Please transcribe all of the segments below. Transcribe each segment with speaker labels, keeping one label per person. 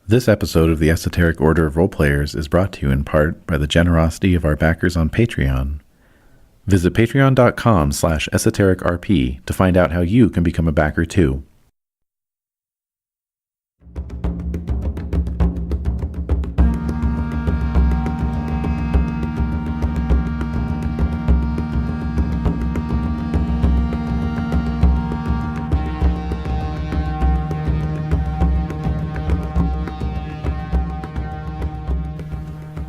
Speaker 1: This episode of the Esoteric Order of Roleplayers is brought to you in part by the generosity of our backers on Patreon. Visit patreon.com/esotericrp to find out how you can become a backer too.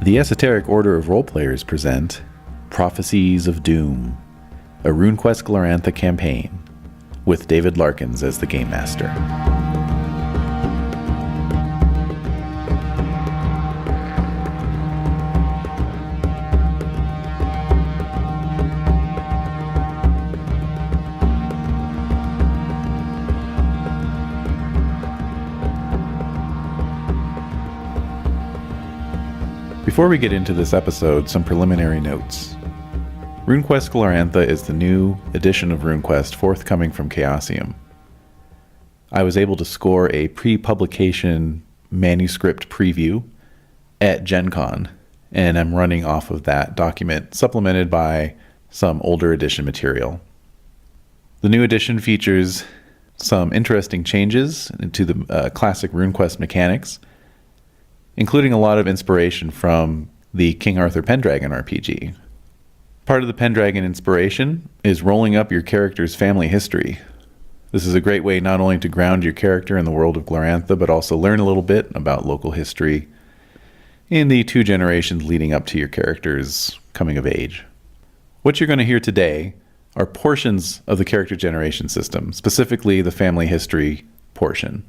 Speaker 1: The Esoteric Order of Roleplayers present Prophecies of Doom, a Runequest Glorantha campaign, with David Larkins as the Game Master. Before we get into this episode, some preliminary notes. Runequest Glorantha is the new edition of Runequest forthcoming from Chaosium. I was able to score a pre-publication manuscript preview at Gen Con, and I'm running off of that document, supplemented by some older edition material. The new edition features some interesting changes to the classic Runequest mechanics, including a lot of inspiration from the King Arthur Pendragon RPG. Part of the Pendragon inspiration is rolling up your character's family history. This is a great way not only to ground your character in the world of Glorantha, but also learn a little bit about local history in the 2 generations leading up to your character's coming of age. What you're going to hear today are portions of the character generation system, specifically the family history portion.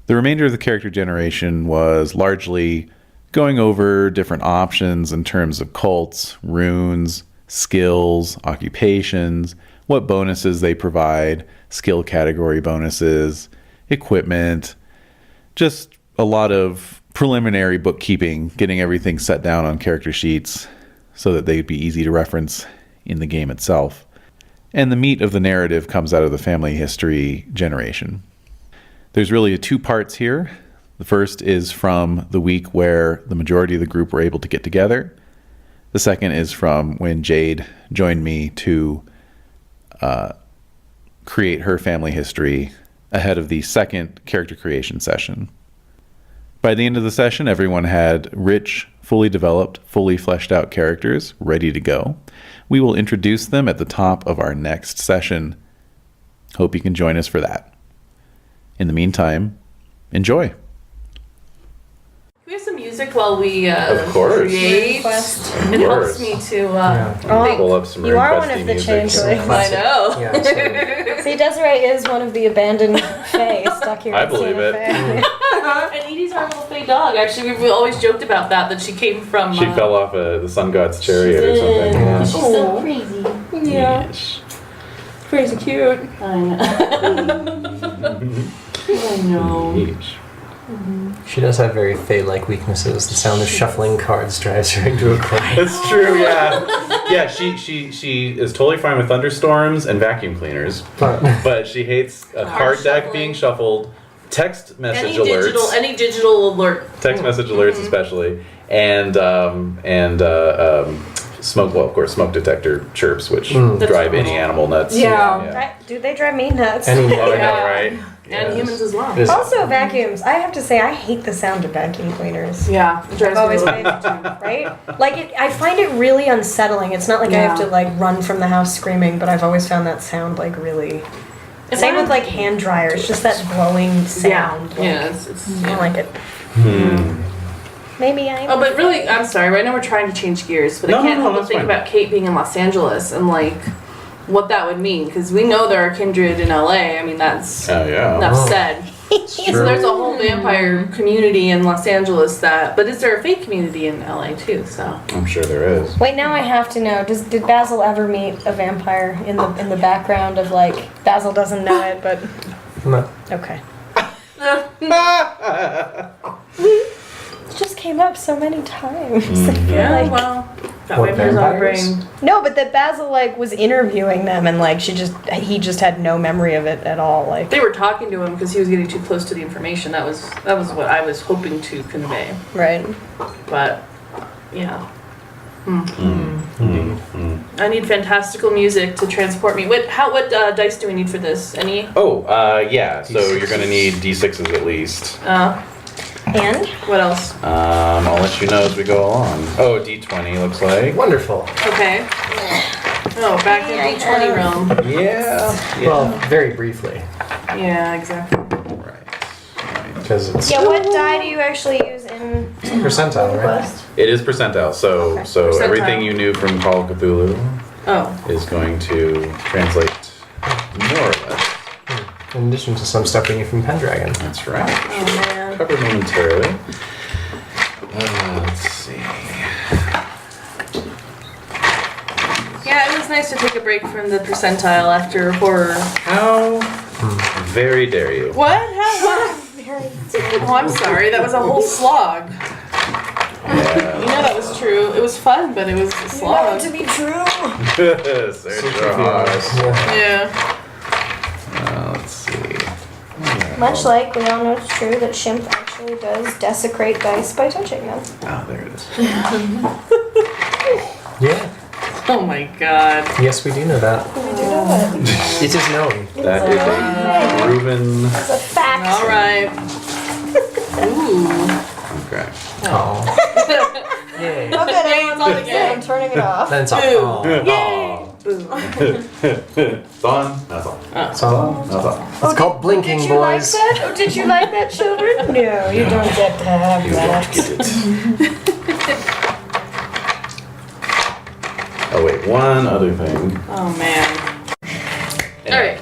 Speaker 1: The remainder of the character generation was largely going over different options in terms of cults, runes, skills, occupations, what bonuses they provide, skill category bonuses, equipment, just a lot of preliminary bookkeeping, getting everything set down on character sheets so that they'd be easy to reference in the game itself. And the meat of the narrative comes out of the family history generation. There's really 2 parts here. The first is from the week where the majority of the group were able to get together. The second is from when Jade joined me to create her family history ahead of the second character creation session. By the end of the session, everyone had rich, fully developed, fully fleshed out characters ready to go. We will introduce them at the top of our next session. Hope you can join us for that. In the meantime, enjoy.
Speaker 2: Can we have some music while we
Speaker 3: Of course.
Speaker 2: create? It helps me to
Speaker 3: Pull up some
Speaker 4: You are
Speaker 3: Runequest
Speaker 4: one of the
Speaker 3: music.
Speaker 4: changelings.
Speaker 2: I know.
Speaker 4: Yeah, See, Desiree is one of the abandoned fae stuck here.
Speaker 3: I
Speaker 4: in
Speaker 3: believe
Speaker 4: Santa
Speaker 3: it.
Speaker 4: Fe.
Speaker 2: And Edie's our little fey dog. Actually, we always joked about that she came from...
Speaker 3: She fell off the sun god's chariot or something.
Speaker 4: Yeah.
Speaker 2: She's so crazy. Yeah.
Speaker 3: Yes.
Speaker 2: Crazy cute. I know. I know.
Speaker 3: Yeesh.
Speaker 5: She does have very Fae-like weaknesses. The sound of shuffling cards drives her into a corner.
Speaker 3: It's true, yeah. Yeah, she is totally fine with thunderstorms and vacuum cleaners, but she hates a card deck being shuffled, text message alerts.
Speaker 2: Any digital alert.
Speaker 3: Text message alerts especially, and smoke, well, of course, smoke detector chirps, which drive any animal nuts.
Speaker 2: Yeah.
Speaker 4: Dude, they drive me nuts.
Speaker 3: Oh, I know, right?
Speaker 2: And humans as well.
Speaker 4: Also, vacuums. I have to say, I hate the sound of vacuum cleaners.
Speaker 2: Yeah, it drives
Speaker 4: I've always
Speaker 2: me
Speaker 4: hated it, right? Like, I find it really unsettling. It's not like I have to, like, run from the house screaming, but I've always found that sound, like, really... Same with, like, hand dryers. Just that blowing sound.
Speaker 2: Yeah,
Speaker 4: Like,
Speaker 2: it's
Speaker 4: I don't like it. Maybe I...
Speaker 2: Oh, but really, I'm sorry. Right now we're trying to change gears, but I can't help but think about Kate being in Los Angeles and, like, what that would mean. Because we know there are kindred in LA. I mean, that's enough said. So there's a whole vampire community in Los Angeles but is there a fake community in LA too? So
Speaker 3: I'm sure there is.
Speaker 4: Wait, now I have to know. Did Basil ever meet a vampire in the background of, like, Basil doesn't know it, but...
Speaker 5: No.
Speaker 4: Okay. Just came up so many times. I feel
Speaker 2: Yeah,
Speaker 4: like-
Speaker 2: well, got
Speaker 5: What,
Speaker 2: vampires on the
Speaker 5: vampires?
Speaker 2: brain.
Speaker 4: No, but that Basil like was interviewing them and like he just had no memory of it at all. Like
Speaker 2: They were talking to him because he was getting too close to the information. That was what I was hoping to convey.
Speaker 4: right.
Speaker 2: But yeah. I need fantastical music to transport me. What dice do we need for this? Any?
Speaker 3: Oh, yeah. So you're gonna need d6s at least.
Speaker 4: And
Speaker 2: What else?
Speaker 3: I'll let you know as we go along. Oh, d20 looks like.
Speaker 5: Wonderful.
Speaker 2: Okay. Oh, back in the D20 realm.
Speaker 3: Yeah.
Speaker 5: Well, very briefly,
Speaker 2: Yeah, exactly.
Speaker 3: Right.
Speaker 5: because it's
Speaker 4: yeah, what die do you actually use in
Speaker 5: percentile, right?
Speaker 4: Quest?
Speaker 3: It is percentile. So
Speaker 4: Okay.
Speaker 3: so
Speaker 2: Percentile.
Speaker 3: everything you knew from Call of Cthulhu
Speaker 2: Oh.
Speaker 3: is going to translate more or less.
Speaker 5: In addition to some stuff we knew from Pendragon.
Speaker 3: That's right.
Speaker 2: Oh man.
Speaker 3: Covered momentarily. Let's see.
Speaker 2: Yeah, it was nice to take a break from the percentile after horror.
Speaker 3: How very dare you?
Speaker 2: What? How? Oh, I'm sorry. That was a whole slog. You
Speaker 3: Yeah.
Speaker 2: know that was true. It was fun, but it was a slog.
Speaker 4: To be true.
Speaker 3: Search your heart.
Speaker 2: Yeah.
Speaker 3: Let's see.
Speaker 4: Much like we all know it's true that Shimp actually does desecrate dice by touching them.
Speaker 3: Oh, there it is.
Speaker 5: Yeah.
Speaker 2: Oh my god.
Speaker 5: Yes, we do know that.
Speaker 4: We do know that.
Speaker 5: It is known.
Speaker 3: That is a proven.
Speaker 4: It's a fact.
Speaker 2: All right. Ooh.
Speaker 3: Okay.
Speaker 5: Oh. Yay.
Speaker 4: Okay,
Speaker 2: Yay, it's all
Speaker 4: I'm
Speaker 2: again.
Speaker 4: turning it off.
Speaker 5: Then it's all.
Speaker 2: Boo.
Speaker 5: Oh.
Speaker 2: Boo.
Speaker 3: It's on. That's all.
Speaker 5: It's all.
Speaker 3: That's all.
Speaker 5: It's called blinking,
Speaker 4: Did you like
Speaker 5: boys.
Speaker 4: that? Oh, did you like that, children? No, you don't get to have
Speaker 3: You won't
Speaker 4: that.
Speaker 3: get it. Oh wait, one other thing.
Speaker 2: Oh man. All right.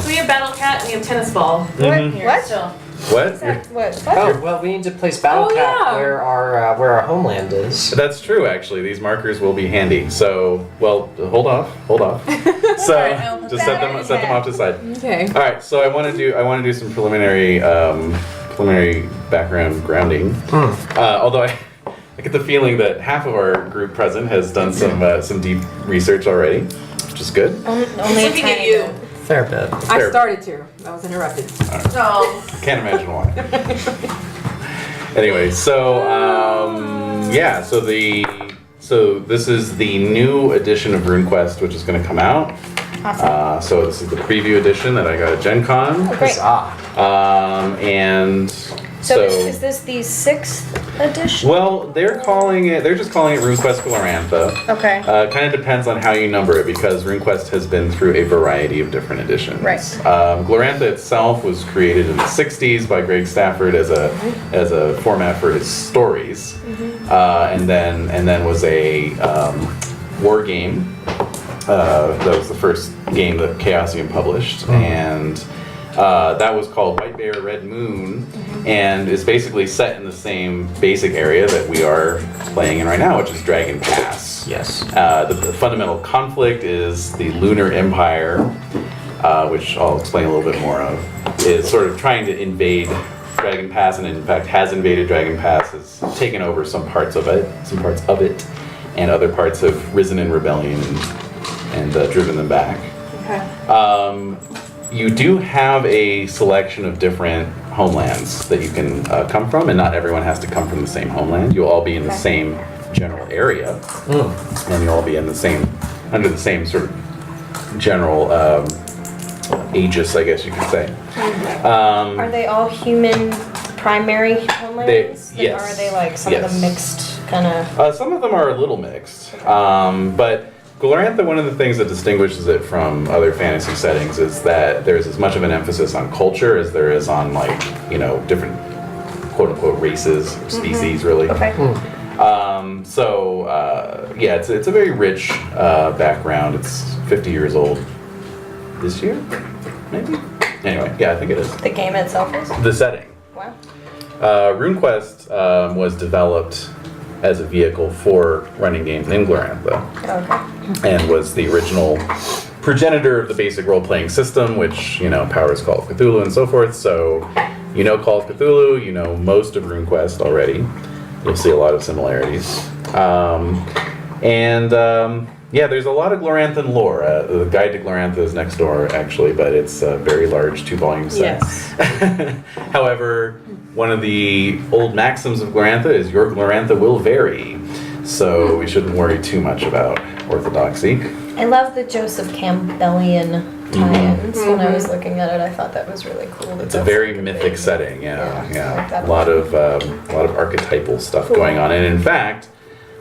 Speaker 2: So we have Battle Cat and we have Tennis Ball.
Speaker 3: Mhm.
Speaker 2: Here
Speaker 4: What?
Speaker 2: still.
Speaker 3: What?
Speaker 4: What?
Speaker 5: Oh, well, we need to place Battle
Speaker 2: Oh,
Speaker 5: Cat
Speaker 2: yeah.
Speaker 5: where our homeland is.
Speaker 3: That's true, actually. These markers will be handy. So, well, hold off. So,
Speaker 2: Alright,
Speaker 3: just set them off to the side.
Speaker 2: Okay.
Speaker 3: All right. So I want to do some preliminary background grounding. Although I get the feeling that half of our group present has done some deep research already, which is good.
Speaker 4: Only
Speaker 2: Just
Speaker 4: a
Speaker 2: looking at
Speaker 4: tiny
Speaker 2: you.
Speaker 4: bit.
Speaker 5: Fair bit.
Speaker 6: I
Speaker 3: Fair.
Speaker 6: started to. I was interrupted.
Speaker 2: Oh.
Speaker 3: Can't imagine why. Anyway, so yeah, so this is the new edition of RuneQuest, which is going to come out.
Speaker 4: Awesome.
Speaker 3: So this is the preview edition that I got at Gen Con.
Speaker 4: Great.
Speaker 3: And
Speaker 4: So is this the 6th edition?
Speaker 3: well, they're just calling it RuneQuest Glorantha.
Speaker 4: Okay.
Speaker 3: Kind of depends on how you number it, because RuneQuest has been through a variety of different editions.
Speaker 4: Right.
Speaker 3: Glorantha itself was created in the 60s by Greg Stafford as a format for his stories, and then was a war game. That was the first game that Chaosium published, and that was called White Bear Red Moon, and is basically set in the same basic area that we are playing in right now, which is Dragon Pass.
Speaker 5: Yes.
Speaker 3: The fundamental conflict is the Lunar Empire, which I'll explain a little bit more of, is sort of trying to invade Dragon Pass, and in fact has invaded Dragon Pass, has taken over some parts of it, and other parts have risen in rebellion and driven them back.
Speaker 2: Okay.
Speaker 3: You do have a selection of different homelands that you can come from, and not everyone has to come from the same homeland. You'll all be in the same general area, and you'll all be in the same, under the same sort of general aegis, I guess you could say.
Speaker 4: Are they all human primary homelands?
Speaker 3: yes.
Speaker 4: Or are they like some of
Speaker 3: Yes.
Speaker 4: the mixed kind of...
Speaker 3: Some of them are a little mixed, but Glorantha, one of the things that distinguishes it from other fantasy settings is that there's as much of an emphasis on culture as there is on, like, different quote-unquote races, or species, really.
Speaker 4: Okay.
Speaker 3: Yeah, it's a very rich background. It's 50 years old this year, maybe? Anyway, yeah, I think it is.
Speaker 4: The game itself is?
Speaker 3: The setting.
Speaker 4: Wow.
Speaker 3: RuneQuest was developed as a vehicle for running games in Glorantha,
Speaker 4: Okay.
Speaker 3: and was the original progenitor of the basic role-playing system, which, powers Call of Cthulhu and so forth. So, Call of Cthulhu, most of RuneQuest already. you'll see a lot of similarities. Yeah, there's a lot of Gloranthan lore. The Guide to Glorantha is next door, actually, but it's a very large 2-volume set.
Speaker 2: Yes.
Speaker 3: However, one of the old maxims of Glorantha is your Glorantha will vary, so we shouldn't worry too much about orthodoxy.
Speaker 4: I love the Joseph Campbellian tie-ins. When I was looking at it, I thought that was really cool.
Speaker 3: It's a very mythic setting,
Speaker 4: I like
Speaker 3: yeah.
Speaker 4: that
Speaker 3: A lot of archetypal stuff going on, and in fact,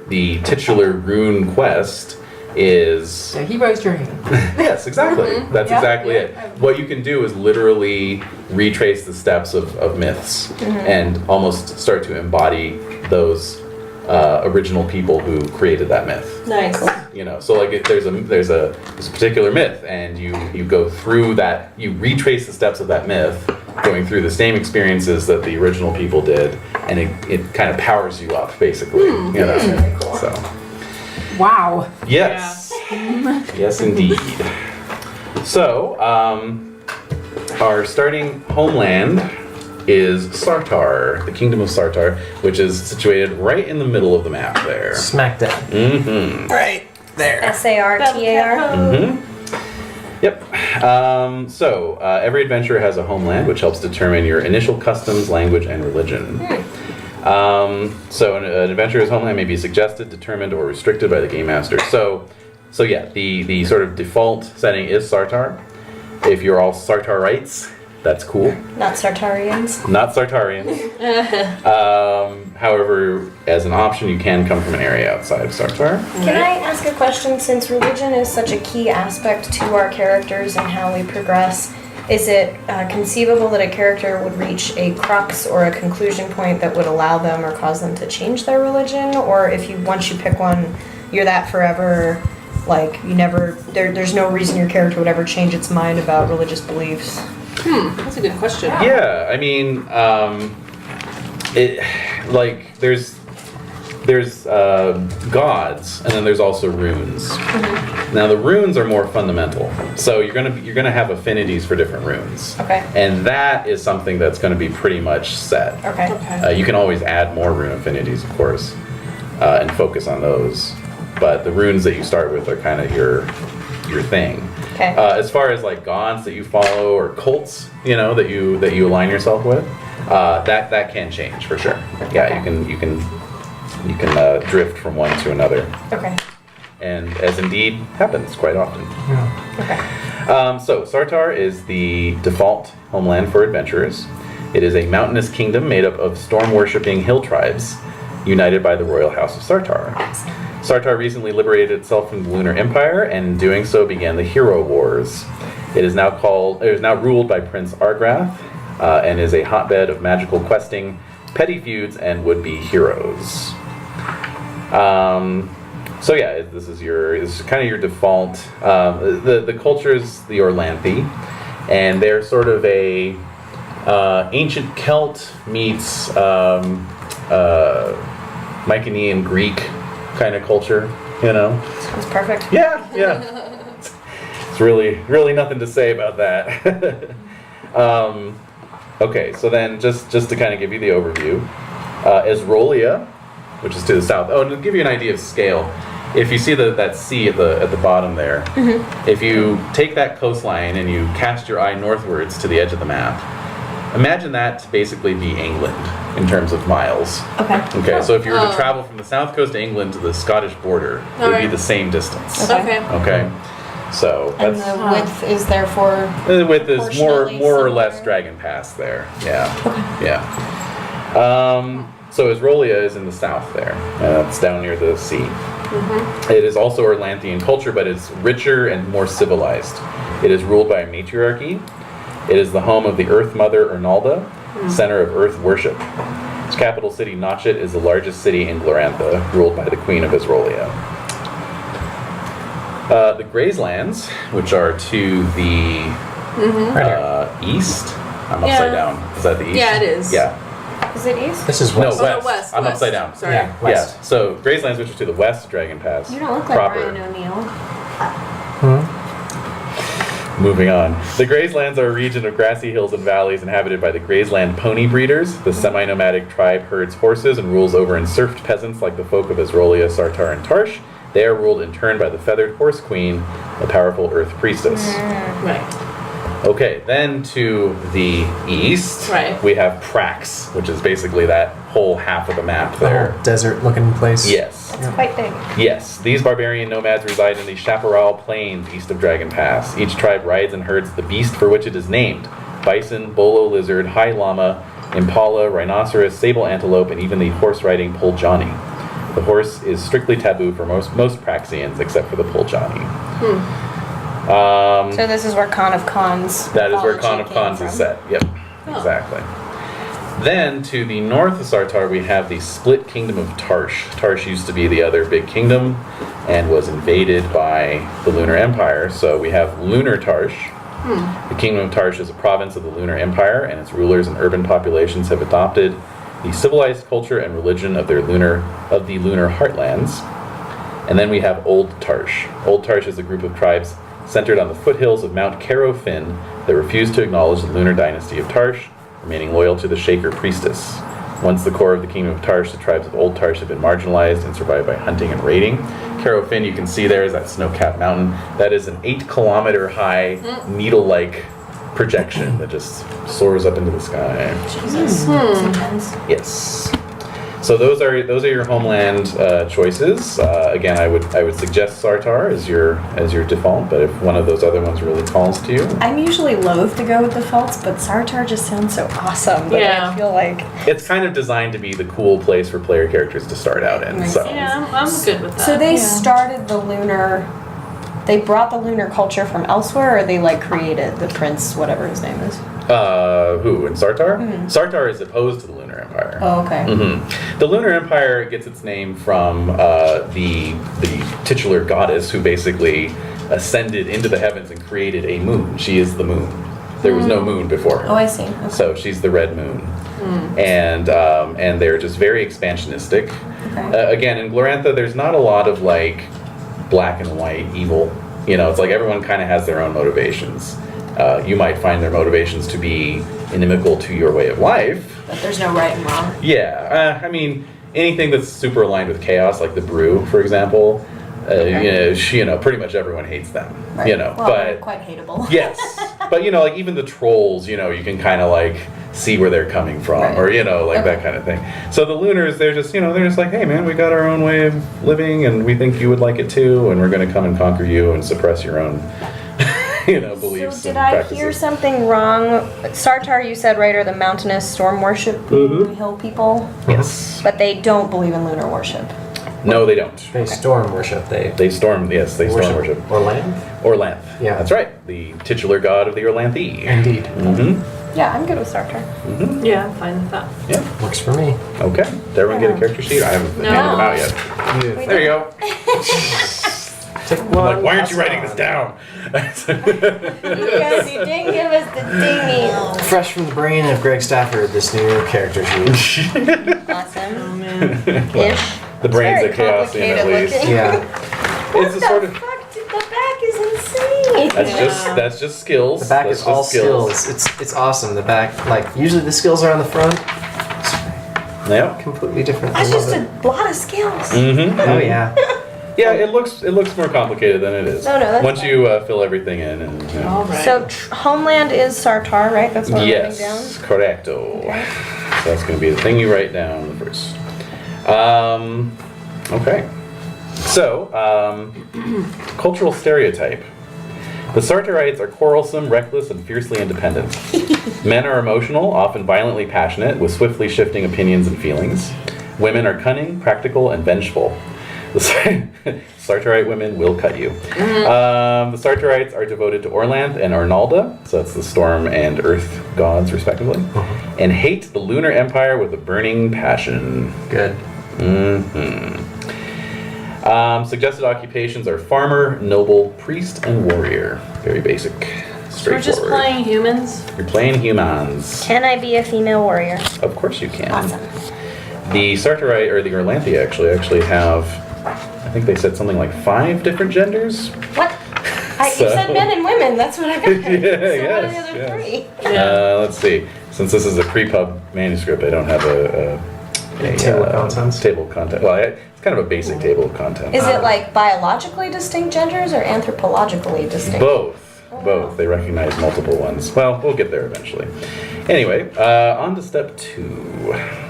Speaker 3: the titular Runequest is...
Speaker 5: So he raised your hand.
Speaker 3: Yes, exactly. That's exactly it. What you can do is literally retrace the steps of myths and almost start to embody those original people who created that myth.
Speaker 2: Nice.
Speaker 3: You know, so like there's a particular myth, and you go through that, you retrace the steps of that myth, going through the same experiences that the original people did, and it kind of powers you up, basically. You know,
Speaker 4: really cool.
Speaker 3: so.
Speaker 6: Wow.
Speaker 3: Yes. Yes, indeed. So, our starting homeland is Sartar, the Kingdom of Sartar, which is situated right in the middle of the map there.
Speaker 5: Smack down.
Speaker 3: Mm-hmm.
Speaker 5: Right there.
Speaker 4: SARTAR.
Speaker 3: Yep. Every adventurer has a homeland, which helps determine your initial customs, language, and religion. An adventurer's homeland may be suggested, determined, or restricted by the game master. So yeah, the sort of default setting is Sartar. If you're all Sartarites, that's cool.
Speaker 4: Not Sartarians.
Speaker 3: Not Sartarians. However, as an option, you can come from an area outside of Sartar.
Speaker 4: Can I ask a question? Since religion is such a key aspect to our characters and how we progress, is it conceivable that a character would reach a crux or a conclusion point that would allow them or cause them to change their religion? Or if once you pick one, you're that forever? Like you never, there's no reason your character would ever change its mind about religious beliefs.
Speaker 2: That's a good question.
Speaker 3: Yeah, I mean, there's gods, and then there's also runes. Now the runes are more fundamental, so you're gonna have affinities for different runes.
Speaker 4: Okay.
Speaker 3: And that is something that's going to be pretty much set.
Speaker 4: Okay.
Speaker 3: You can always add more rune affinities, of course, and focus on those. But the runes that you start with are kind of your thing.
Speaker 4: Okay.
Speaker 3: As far as like gods that you follow or cults, that you align yourself with, that can change for sure. Yeah, you can drift from one to another.
Speaker 4: Okay.
Speaker 3: And as indeed happens quite often.
Speaker 4: Okay.
Speaker 3: So Sartar is the default homeland for adventurers. It is a mountainous kingdom made up of storm-worshipping hill tribes, united by the royal house of Sartar. Sartar recently liberated itself from the Lunar Empire, and in doing so began the Hero Wars. It is now ruled by Prince Argrath, and is a hotbed of magical questing, petty feuds, and would-be heroes. This is kind of your default. The culture is the Orlanthi, and they're sort of a ancient Celt meets Mycenaean Greek kind of culture,
Speaker 4: Sounds perfect.
Speaker 3: Yeah. It's really nothing to say about that. Okay, so then just to kind of give you the overview, Esrolia, which is to the south. Oh, and to give you an idea of scale, if you see that sea at the bottom there, if you take that coastline and you cast your eye northwards to the edge of the map, imagine that to basically be England in terms of miles. Okay, so if you were to travel from the south coast of England to the Scottish border, it would be the same distance.
Speaker 2: Okay.
Speaker 3: So
Speaker 4: And
Speaker 3: that's...
Speaker 4: the width is therefore
Speaker 3: The width is more
Speaker 4: proportionally
Speaker 3: or less
Speaker 4: similar?
Speaker 3: Dragon Pass there. Yeah. So Esrolia is in the south there. It's down near the sea. It is also Orlanthian culture, but it's richer and more civilized. It is ruled by a matriarchy. It is the home of the Earth Mother Ernalda, center of Earth worship. Its capital city, Notchet, is the largest city in Glorantha, ruled by the Queen of Esrolia. The Grayslands, which are to the east. I'm upside down. Is that the east?
Speaker 2: Yeah, it is.
Speaker 3: Yeah.
Speaker 4: Is it east?
Speaker 5: This is
Speaker 3: No,
Speaker 5: west.
Speaker 3: west.
Speaker 2: West.
Speaker 3: I'm
Speaker 2: West.
Speaker 3: upside down.
Speaker 2: Sorry.
Speaker 5: Yeah, west.
Speaker 3: Yeah. So Grayslands, which is to the west of Dragon Pass.
Speaker 4: You don't look like
Speaker 3: proper.
Speaker 4: Ryan O'Neal.
Speaker 3: Moving on. The Grayslands are a region of grassy hills and valleys inhabited by the Graysland pony breeders. The semi-nomadic tribe herds horses and rules over enserfed peasants like the folk of Azrolia, Sartar, and Tarsh. They are ruled in turn by the feathered horse queen, a powerful earth priestess.
Speaker 2: Right.
Speaker 3: Okay, then to the east, we have Prax, which is basically that whole half of the map there.
Speaker 5: whole desert-looking place.
Speaker 3: Yes.
Speaker 4: It's quite big.
Speaker 3: Yes, these barbarian nomads reside in the Chaparral Plains east of Dragon Pass. Each tribe rides and herds the beast for which it is named. Bison, bolo lizard, high llama, impala, rhinoceros, sable antelope, and even the horse-riding Poljani. The horse is strictly taboo for most Praxians except for the Poljani.
Speaker 4: So this is where Khan of Khans.
Speaker 3: That is where Khan of Khans is set. Yep, exactly. Then to the north of Sartar, we have the split kingdom of Tarsh. Tarsh used to be the other big kingdom and was invaded by the Lunar Empire. So we have Lunar Tarsh. The kingdom of Tarsh is a province of the Lunar Empire, and its rulers and urban populations have adopted the civilized culture and religion of the lunar heartlands. And then we have Old Tarsh. Old Tarsh is a group of tribes centered on the foothills of Mount Caro Fin that refuse to acknowledge the lunar dynasty of Tarsh, remaining loyal to the Shaker priestess. Once the core of the kingdom of Tarsh, the tribes of Old Tarsh have been marginalized and survived by hunting and raiding. Caro Fin, you can see there, is that snow-capped mountain. That is an 8-kilometer high, needle-like projection that just soars up into the sky.
Speaker 4: Jesus. That's intense.
Speaker 3: Yes. So those are your homeland choices. Again, I would suggest Sartar as your default, but if one of those other ones really calls to you,
Speaker 4: I'm usually loath to go with defaults, but Sartar just sounds so awesome that I feel like
Speaker 3: it's kind of designed to be the cool place for player characters to start out in. So
Speaker 2: Yeah, I'm good with that.
Speaker 4: So they started the lunar. They brought the lunar culture from elsewhere, or they like created the prince, whatever his name is.
Speaker 3: Who in Sartar? Sartar is opposed to the Lunar Empire.
Speaker 4: Oh, okay.
Speaker 3: The Lunar Empire gets its name from the titular goddess who basically ascended into the heavens and created a moon. She is the moon. There was no moon before her.
Speaker 4: Oh, I see. Okay.
Speaker 3: So she's the red moon. And they're just very expansionistic.
Speaker 4: Okay.
Speaker 3: Again, in Glorantha, there's not a lot of like black and white evil. You know, it's like everyone kind of has their own motivations. You might find their motivations to be inimical to your way of life.
Speaker 4: But there's no right and wrong.
Speaker 3: Yeah, I mean, anything that's super aligned with chaos, like the Brew, for example, pretty much everyone hates them.
Speaker 4: Right.
Speaker 3: You know,
Speaker 4: well,
Speaker 3: but
Speaker 4: they're quite hateable.
Speaker 3: yes, but you know, like even the trolls, you know, you can kind of like see where they're coming from, or you know, like that kind of thing. So the Lunars, they're just like, hey man, we got our own way of living, and we think you would like it too, and we're going to come and conquer you and suppress your own. Beliefs.
Speaker 4: So did I hear something wrong? Sartar, you said, right, are the mountainous storm worship hill people?
Speaker 3: Yes.
Speaker 4: But they don't believe in lunar worship.
Speaker 3: No, they don't.
Speaker 5: They storm worship. They
Speaker 3: storm worship.
Speaker 5: Orlanth?
Speaker 3: Orlanth.
Speaker 5: Yeah.
Speaker 3: That's right. The titular god of the Orlanthi.
Speaker 5: Indeed.
Speaker 4: Yeah, I'm good with Sartar.
Speaker 2: Yeah, I'm fine with that.
Speaker 3: Yeah.
Speaker 5: Works for me.
Speaker 3: Okay. Did everyone get a character sheet? I haven't handed them out yet. There you go.
Speaker 5: Take one.
Speaker 3: Why aren't you writing this down?
Speaker 4: Because you didn't give us the dingy.
Speaker 5: Fresh from the brain of Greg Stafford, this new character sheet.
Speaker 4: Awesome.
Speaker 2: Oh man.
Speaker 4: Ish.
Speaker 3: The brains
Speaker 4: Very
Speaker 3: of Chaosium, at least.
Speaker 4: complicated
Speaker 5: Yeah.
Speaker 4: What
Speaker 3: It's a
Speaker 4: the
Speaker 3: sort of.
Speaker 4: fuck? The back is insane.
Speaker 3: That's just skills.
Speaker 5: The back
Speaker 3: That's
Speaker 5: is all
Speaker 3: just
Speaker 5: skills. It's awesome. The back, like usually the skills are on the front.
Speaker 3: Yep.
Speaker 5: Completely different.
Speaker 4: That's
Speaker 5: I love
Speaker 4: just
Speaker 5: it.
Speaker 4: a lot of skills.
Speaker 5: Oh yeah.
Speaker 3: Yeah, it looks more complicated than it is.
Speaker 4: No, that's
Speaker 3: once
Speaker 4: fine.
Speaker 3: you fill everything in and. You know.
Speaker 2: All right.
Speaker 4: So homeland is Sartar, right? That's what I'm writing down.
Speaker 3: Yes, correcto. So that's going to be the thing you write down first. Okay. So, cultural stereotype. The Sartarites are quarrelsome, reckless, and fiercely independent. Men are emotional, often violently passionate, with swiftly shifting opinions and feelings. Women are cunning, practical, and vengeful. The Sartarite women will cut you. The Sartarites are devoted to Orlanth and Arnalda, so that's the storm and earth gods, respectively, and hate the Lunar Empire with a burning passion.
Speaker 5: Good.
Speaker 3: Suggested occupations are farmer, noble, priest, and warrior. Very basic, straightforward.
Speaker 2: We're just playing humans.
Speaker 3: You're playing humans.
Speaker 4: Can I be a female warrior?
Speaker 3: Of course you can.
Speaker 4: Awesome.
Speaker 3: The Sartarite, or the Orlanthi actually have, I think they said something like 5 different genders.
Speaker 4: What? You said men and women. That's what I got. So what are the
Speaker 3: yes,
Speaker 4: other
Speaker 3: yes.
Speaker 4: three?
Speaker 3: Let's see. Since this is a pre-pub manuscript, I don't have a
Speaker 5: table of contents.
Speaker 3: Table of content. Well, it's kind of a basic table of contents.
Speaker 4: Is it like biologically distinct genders or anthropologically distinct?
Speaker 3: Both. Both. They recognize multiple ones. Well, we'll get there eventually. Anyway, on to step 2.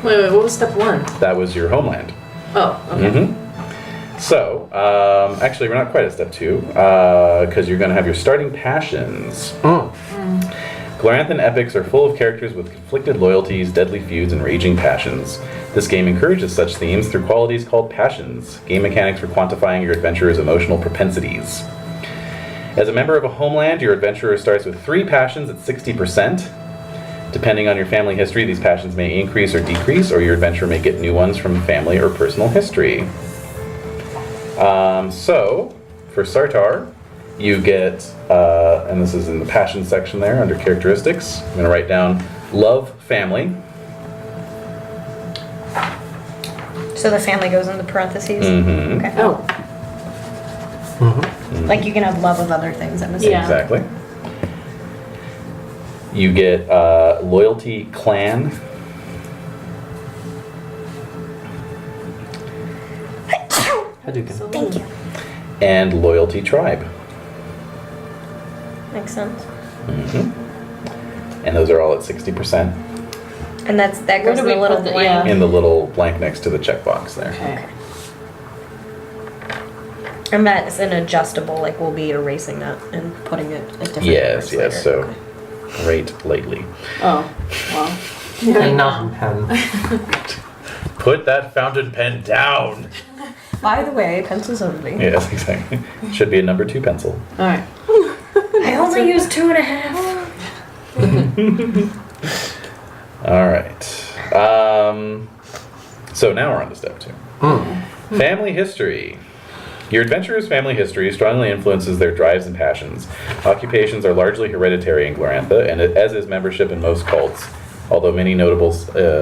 Speaker 2: Wait, what was step 1?
Speaker 3: That was your homeland.
Speaker 2: Oh, okay.
Speaker 3: Mm-hmm. So, actually, we're not quite at step 2, because you're going to have your starting passions. Gloranthan epics are full of characters with conflicted loyalties, deadly feuds, and raging passions. This game encourages such themes through qualities called passions, game mechanics for quantifying your adventurer's emotional propensities. As a member of a homeland, your adventurer starts with 3 passions at 60%. Depending on your family history, these passions may increase or decrease, or your adventurer may get new ones from family or personal history. So, for Sartar, you get, and this is in the passion section there under characteristics, I'm going to write down love family.
Speaker 4: So the family goes in the parentheses?
Speaker 3: Mm-hmm.
Speaker 4: Okay.
Speaker 2: Oh,
Speaker 4: Like you can have love of other things, I'm assuming.
Speaker 2: Yeah.
Speaker 3: Exactly. You get loyalty clan.
Speaker 4: Thank you.
Speaker 3: And loyalty tribe.
Speaker 4: Makes sense.
Speaker 3: And those are all at 60%.
Speaker 4: And that
Speaker 2: Where
Speaker 4: goes
Speaker 2: do
Speaker 4: in the
Speaker 2: we
Speaker 4: little
Speaker 2: put the-
Speaker 4: blank.
Speaker 2: yeah.
Speaker 3: In the little blank next to the checkbox there.
Speaker 2: okay.
Speaker 4: And that is an adjustable, like we'll be erasing that and putting it at different
Speaker 3: Yes,
Speaker 4: numbers
Speaker 3: yes.
Speaker 4: later.
Speaker 3: So, rate lightly.
Speaker 2: Oh, well.
Speaker 5: And not pen.
Speaker 3: Put that fountain pen down.
Speaker 4: By the way, pencils only.
Speaker 3: Yes, exactly. Should be a number 2 pencil.
Speaker 2: Alright.
Speaker 4: I only use 2.5.
Speaker 3: All right. So now we're on to step 2. Family history. Your adventurer's family history strongly influences their drives and passions. Occupations are largely hereditary in Glorantha, and as is membership in most cults, although many notable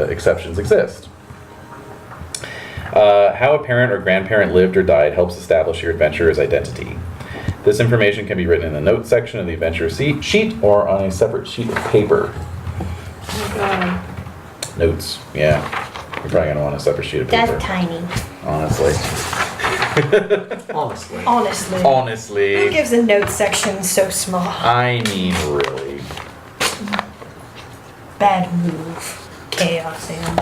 Speaker 3: exceptions exist. How a parent or grandparent lived or died helps establish your adventurer's identity. This information can be written in the notes section of the adventure sheet or on a separate sheet of paper.
Speaker 2: Oh, God.
Speaker 3: Notes, yeah. You're probably going to want a separate sheet of paper.
Speaker 4: That's tiny.
Speaker 3: Honestly.
Speaker 5: Honestly.
Speaker 4: Honestly. Who
Speaker 3: Honestly.
Speaker 4: gives a note section so small?
Speaker 3: I mean, really.
Speaker 4: Bad move. Chaos, Sam.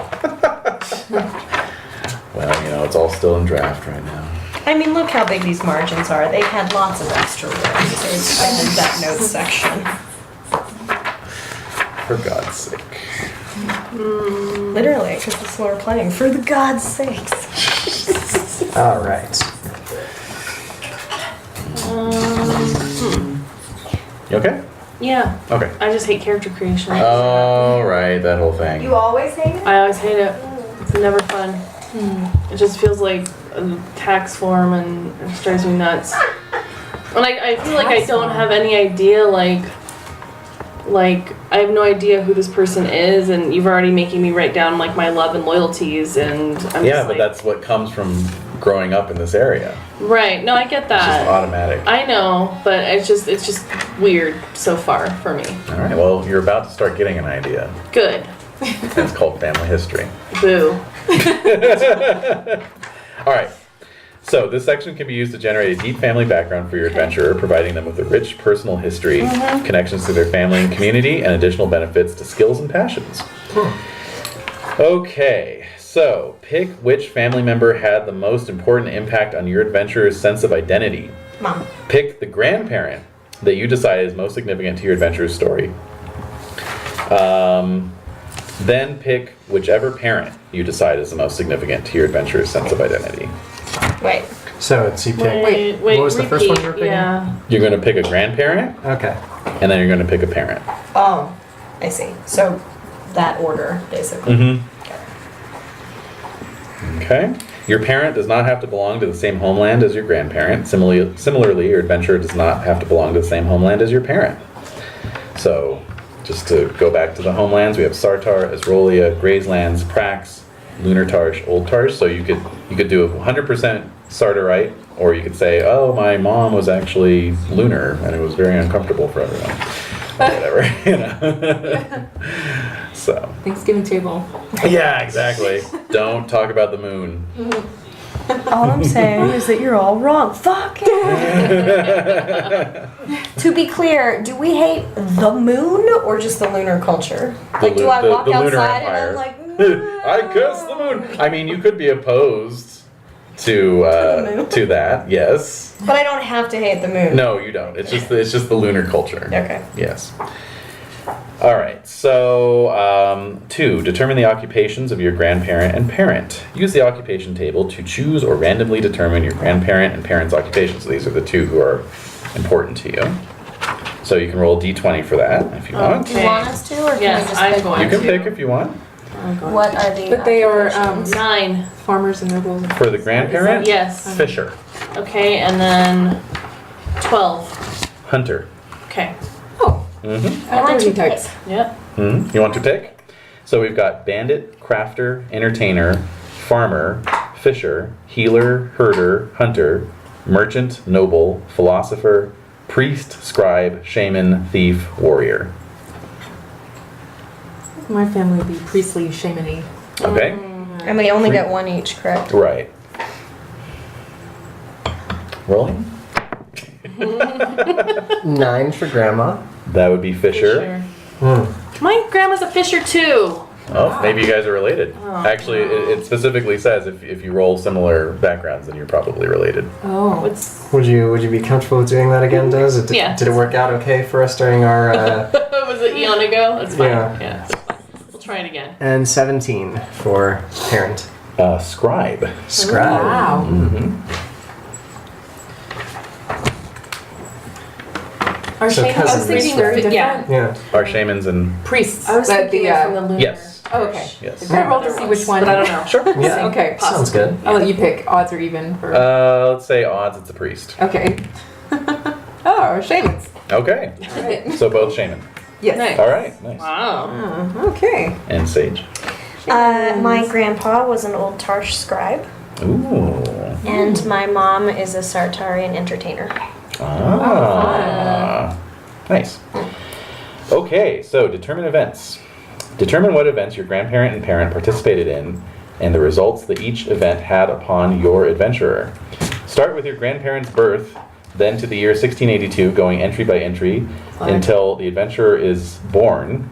Speaker 3: Well, it's all still in draft right now.
Speaker 4: I mean, look how big these margins are. They had lots of extra room to expand that note section.
Speaker 3: For God's sake.
Speaker 4: Literally, because that's what we're playing. For the God's sakes.
Speaker 5: All right.
Speaker 3: You okay?
Speaker 2: Yeah.
Speaker 3: Okay.
Speaker 2: I just hate character creation.
Speaker 3: All right, that whole thing.
Speaker 4: You always hate it?
Speaker 2: I always hate it. It's never fun. It just feels like a tax form and it just drives me nuts. And I feel like I don't have any idea, like I have no idea who this person is, and you've already making me write down like my love and loyalties, and I'm
Speaker 3: Yeah,
Speaker 2: just
Speaker 3: but
Speaker 2: like,
Speaker 3: that's what comes from growing up in this area.
Speaker 2: right. No, I get
Speaker 3: It's just
Speaker 2: that.
Speaker 3: automatic.
Speaker 2: I know, but it's just weird so far for me.
Speaker 3: All right, well, you're about to start getting an idea.
Speaker 2: Good.
Speaker 3: And it's called family history.
Speaker 2: Boo.
Speaker 3: All right. So this section can be used to generate a deep family background for your adventurer, providing them with a rich personal history, connections to their family and community, and additional benefits to skills and passions. Okay, so pick which family member had the most important impact on your adventurer's sense of identity.
Speaker 4: Mom.
Speaker 3: Pick the grandparent that you decide is most significant to your adventurer's story. Then pick whichever parent you decide is the most significant to your adventurer's sense of identity.
Speaker 4: Wait.
Speaker 5: So it's you pick.
Speaker 2: Wait,
Speaker 5: what was the first one you were picking?
Speaker 2: Yeah.
Speaker 3: You're going to pick a grandparent,
Speaker 5: Okay.
Speaker 3: and then you're going to pick a parent.
Speaker 4: Oh, I see. So that order, basically.
Speaker 3: Mm-hmm. Okay. Your parent does not have to belong to the same homeland as your grandparent. Similarly, your adventurer does not have to belong to the same homeland as your parent. So, just to go back to the homelands, we have Sartar, Esrolia, Grayslands, Prax, Lunar Tarsh, Old Tarsh. So you could do 100% Sardarite, or you could say, oh, my mom was actually lunar, and it was very uncomfortable for everyone. Whatever, you know. So.
Speaker 6: Thanksgiving table.
Speaker 3: Yeah, exactly. Don't talk about the moon.
Speaker 4: All I'm saying is that you're all wrong. Fuck it. To be clear, do we hate the moon or just the lunar culture? Like, do I walk outside and I'm like,
Speaker 3: I curse the moon. I mean, you could be opposed to that, yes.
Speaker 4: But I don't have to hate the moon.
Speaker 3: No, you don't. It's just the lunar culture.
Speaker 4: Okay.
Speaker 3: Yes. All right. So 2, determine the occupations of your grandparent and parent. Use the occupation table to choose or randomly determine your grandparent and parent's occupations. So these are the 2 who are important to you. So you can roll a d20 for that if you want.
Speaker 4: Do you want us to, or can
Speaker 2: Yes,
Speaker 4: we just
Speaker 2: I'm
Speaker 4: pick
Speaker 2: going
Speaker 3: You can
Speaker 2: to.
Speaker 3: pick if you want.
Speaker 4: What are the
Speaker 6: But they are
Speaker 2: 9.
Speaker 6: farmers and nobles.
Speaker 3: For the grandparent,
Speaker 2: Yes.
Speaker 3: Fisher,
Speaker 2: Okay, and then 12.
Speaker 3: Hunter.
Speaker 2: Okay.
Speaker 6: Oh,
Speaker 3: Mm-hmm.
Speaker 4: I want to
Speaker 6: Authority types.
Speaker 2: Yep.
Speaker 3: You want to pick? So we've got bandit, crafter, entertainer, farmer, fisher, healer, herder, hunter, merchant, noble, philosopher, priest, scribe, shaman, thief, warrior.
Speaker 6: My family would be priestly, shamany.
Speaker 3: Okay?
Speaker 4: And we only get one each, correct?
Speaker 3: Right. Rolling?
Speaker 5: 9 for grandma.
Speaker 3: That would be Fisher.
Speaker 2: My grandma's a fisher too.
Speaker 3: Oh, maybe you guys are related. Actually, it specifically says if you roll similar backgrounds, then you're probably related.
Speaker 6: Oh.
Speaker 2: What's
Speaker 5: Would you be comfortable with doing that again, Does?
Speaker 2: Yeah.
Speaker 5: Did it work out okay for us during our
Speaker 2: was it eon ago? That's fine.
Speaker 5: Yeah.
Speaker 2: Yeah. That's fine. We'll try it again.
Speaker 5: and 17 for parent.
Speaker 3: Scribe.
Speaker 5: Scribe.
Speaker 6: Wow.
Speaker 2: Our
Speaker 5: So
Speaker 2: shaman
Speaker 5: cousins.
Speaker 2: was thinking
Speaker 6: Very
Speaker 2: of
Speaker 6: different.
Speaker 5: Yeah.
Speaker 3: Our shamans and
Speaker 2: priests. I was
Speaker 6: But
Speaker 2: thinking
Speaker 6: the,
Speaker 2: from the lunar.
Speaker 3: yes.
Speaker 6: Oh, okay.
Speaker 3: Yes.
Speaker 6: Can I roll to see which one?
Speaker 2: But I don't know.
Speaker 3: Sure.
Speaker 5: Yeah.
Speaker 6: Okay.
Speaker 5: Sounds good.
Speaker 6: I'll let you pick odds or even for.
Speaker 3: Let's say odds. It's a priest.
Speaker 6: Okay. Oh, shamans.
Speaker 3: Okay.
Speaker 6: Right.
Speaker 3: So both shaman.
Speaker 6: Yes.
Speaker 2: Nice.
Speaker 3: All right. Nice.
Speaker 2: Wow.
Speaker 6: Okay.
Speaker 3: And sage.
Speaker 4: My grandpa was an old Tarsh scribe,
Speaker 3: Ooh.
Speaker 4: and my mom is a Sartarian entertainer.
Speaker 3: Ah. Nice. Okay, so determine events. Determine what events your grandparent and parent participated in and the results that each event had upon your adventurer. Start with your grandparent's birth, then to the year 1682, going entry by entry until the adventurer is born.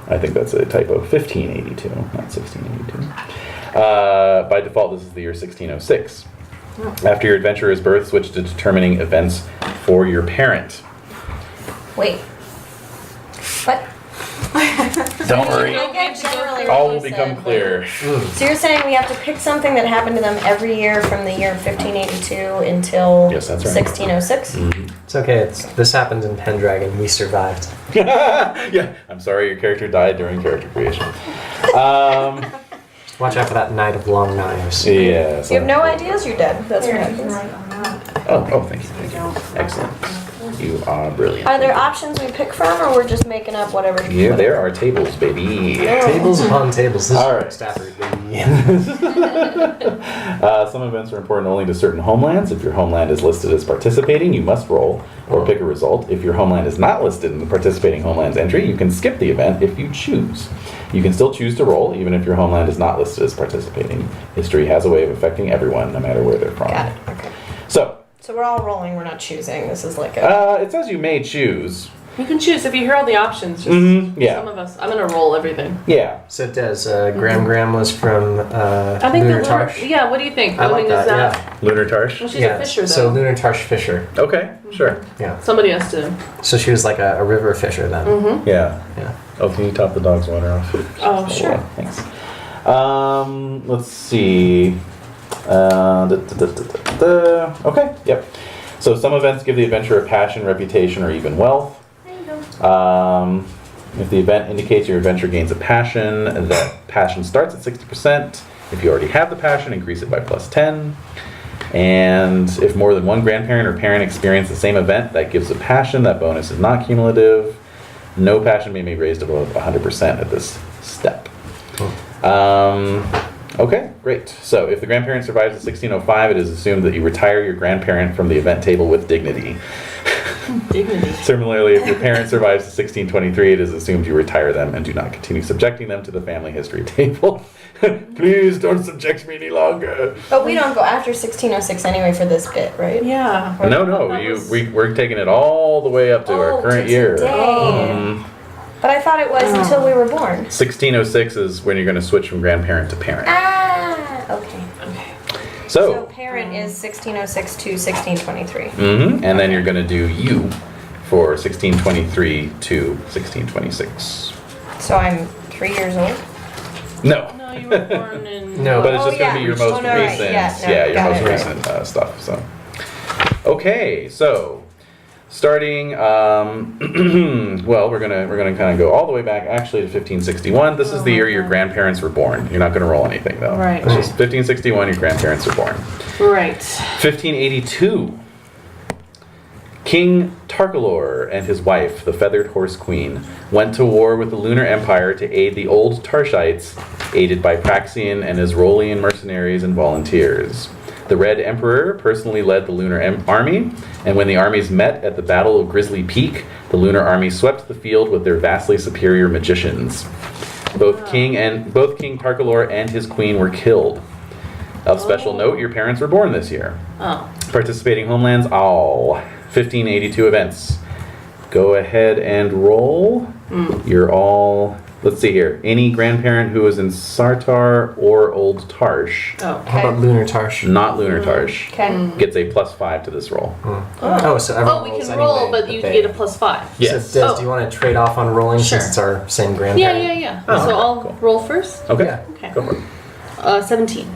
Speaker 3: I think that's a typo. 1582, not 1682. By default, this is the year 1606. After your adventurer's birth, switch to determining events for your parent.
Speaker 4: Wait. What?
Speaker 3: Don't worry.
Speaker 4: Generally
Speaker 3: All
Speaker 4: what
Speaker 3: will
Speaker 4: you
Speaker 3: become
Speaker 4: said,
Speaker 3: clear.
Speaker 4: So you're saying we have to pick something that happened to them every year from the year 1582 until
Speaker 3: Yes, that's right.
Speaker 4: 1606?
Speaker 5: It's okay. This happened in Pendragon. We survived.
Speaker 3: Yeah, I'm sorry your character died during character creation.
Speaker 5: Watch out for that Knight of Long Knives.
Speaker 3: Yeah.
Speaker 4: You have no ideas, you're dead. That's what happens.
Speaker 3: Oh, thank you. Excellent. You are brilliant.
Speaker 4: Are there options we pick from, or we're just making up whatever?
Speaker 3: Yeah, there are tables, baby.
Speaker 5: Tables upon tables. This
Speaker 3: All
Speaker 5: is
Speaker 3: right.
Speaker 5: Stafford.
Speaker 3: Some events are important only to certain homelands. If your homeland is listed as participating, you must roll or pick a result. If your homeland is not listed in the participating homelands entry, you can skip the event if you choose. You can still choose to roll, even if your homeland is not listed as participating. History has a way of affecting everyone, no matter where they're from.
Speaker 4: Got it. Okay.
Speaker 3: So,
Speaker 4: So we're all rolling. We're not choosing. This is like a.
Speaker 3: it says you may choose.
Speaker 2: You can choose if you hear all the options. Just
Speaker 3: Yeah.
Speaker 2: Some of us. I'm gonna roll everything.
Speaker 3: Yeah.
Speaker 5: So Des, Graham was from
Speaker 2: I think
Speaker 5: Lunar
Speaker 2: the
Speaker 5: Tarsh.
Speaker 2: Yeah. What do you think?
Speaker 5: I like
Speaker 2: Lunar
Speaker 5: that,
Speaker 2: is
Speaker 3: Lunar Tarsh.
Speaker 2: Well, she's
Speaker 5: Yeah.
Speaker 2: a fisher though.
Speaker 5: So Lunar Tarsh Fisher.
Speaker 3: Okay, sure.
Speaker 5: Yeah.
Speaker 2: Somebody has to.
Speaker 5: So she was like a river fisher then.
Speaker 3: Yeah.
Speaker 5: Yeah.
Speaker 3: Oh, can you top the dog's water off?
Speaker 2: Oh, sure.
Speaker 3: Thanks. Let's see. Okay, yep. So some events give the adventurer passion, reputation, or even wealth. If the event indicates your adventure gains a passion, that passion starts at 60%. If you already have the passion, increase it by +10. And if more than one grandparent or parent experience the same event, that gives a passion. That bonus is not cumulative. No passion may be raised above 100% at this step. Okay, great. So if the grandparent survives to 1605, it is assumed that you retire your grandparent from the event table with dignity.
Speaker 2: Dignity.
Speaker 3: Similarly, if your parent survives to 1623, it is assumed you retire them and do not continue subjecting them to the family history table. Please don't subject me any longer.
Speaker 4: But we don't go after 1606 anyway for this bit, right?
Speaker 2: Yeah.
Speaker 3: No,
Speaker 2: That was-
Speaker 3: we're taking it all the way up to our current year.
Speaker 4: Today.
Speaker 3: Mhm.
Speaker 4: But I thought it was until we were born.
Speaker 3: 1606 is when you're going to switch from grandparent to parent.
Speaker 4: Ah, okay. So
Speaker 3: So,
Speaker 4: parent is 1606 to 1623.
Speaker 3: and then you're going to do you for 1623 to 1626.
Speaker 4: So I'm 3 years old.
Speaker 3: No.
Speaker 2: No, you were born in.
Speaker 5: No.
Speaker 3: But it's
Speaker 4: Oh,
Speaker 3: just going to
Speaker 4: yeah.
Speaker 3: be your most
Speaker 4: Oh, no, right.
Speaker 3: recent,
Speaker 4: Yeah, no,
Speaker 3: your
Speaker 4: got
Speaker 3: most
Speaker 4: it, right.
Speaker 3: recent stuff. So, okay, so starting, well, we're gonna kind of go all the way back actually to 1561. This is the year your grandparents were born. You're not going to roll anything though.
Speaker 2: Right.
Speaker 3: It's just 1561. Your grandparents were born.
Speaker 2: Right.
Speaker 3: 1582. King Tarkalor and his wife, the Feathered Horse Queen, went to war with the Lunar Empire to aid the old Tarshites, aided by Praxian and Isrolian mercenaries and volunteers. The Red Emperor personally led the Lunar Army, and when the armies met at the Battle of Grizzly Peak, the Lunar Army swept the field with their vastly superior magicians. Both King Tarkalor and his queen were killed. Of special note, your parents were born this year.
Speaker 2: Oh.
Speaker 3: Participating homelands, all 1582 events. Go ahead and roll. You're all, let's see here. Any grandparent who is in Sartar or Old Tarsh,
Speaker 2: Oh.
Speaker 5: How about Lunar Tarsh?
Speaker 3: not Lunar Tarsh,
Speaker 4: Okay.
Speaker 3: gets a +5 to this roll.
Speaker 5: Oh, so everyone
Speaker 2: Oh, we
Speaker 5: rolls
Speaker 2: can roll,
Speaker 5: anyway,
Speaker 2: but you
Speaker 5: they-
Speaker 2: get a +5.
Speaker 3: Yes.
Speaker 5: So, Des,
Speaker 2: Oh.
Speaker 5: do you want to trade off on rolling
Speaker 2: Sure.
Speaker 5: since it's our same
Speaker 2: Yeah,
Speaker 5: grandparent?
Speaker 2: yeah, yeah.
Speaker 3: Oh,
Speaker 2: So I'll
Speaker 3: cool.
Speaker 2: roll first.
Speaker 3: Okay,
Speaker 5: Yeah.
Speaker 2: Okay.
Speaker 3: go for it.
Speaker 2: 17.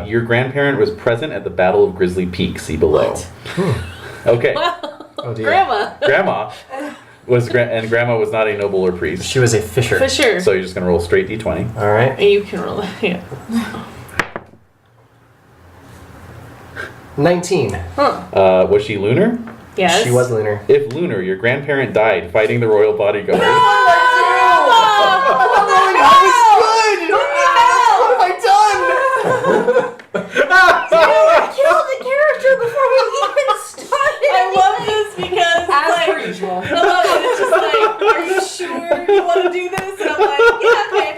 Speaker 3: Your grandparent was present at the Battle of Grizzly Peak. See below. Okay.
Speaker 5: Oh dear.
Speaker 2: Grandma.
Speaker 3: Grandma was and Grandma was not a noble or priest.
Speaker 5: She was a fisher.
Speaker 2: For sure.
Speaker 3: So you're just gonna roll straight d20.
Speaker 5: All right.
Speaker 2: And you can roll it. Yeah.
Speaker 5: 19.
Speaker 2: Huh.
Speaker 3: Was she lunar?
Speaker 2: Yes.
Speaker 5: She was lunar.
Speaker 3: If lunar, your grandparent died fighting the royal bodyguard.
Speaker 4: Killed the character before we even started.
Speaker 2: I love this because
Speaker 6: As per usual.
Speaker 2: I love it. It's just like, are you sure you want to do this? And I'm like, yeah, okay.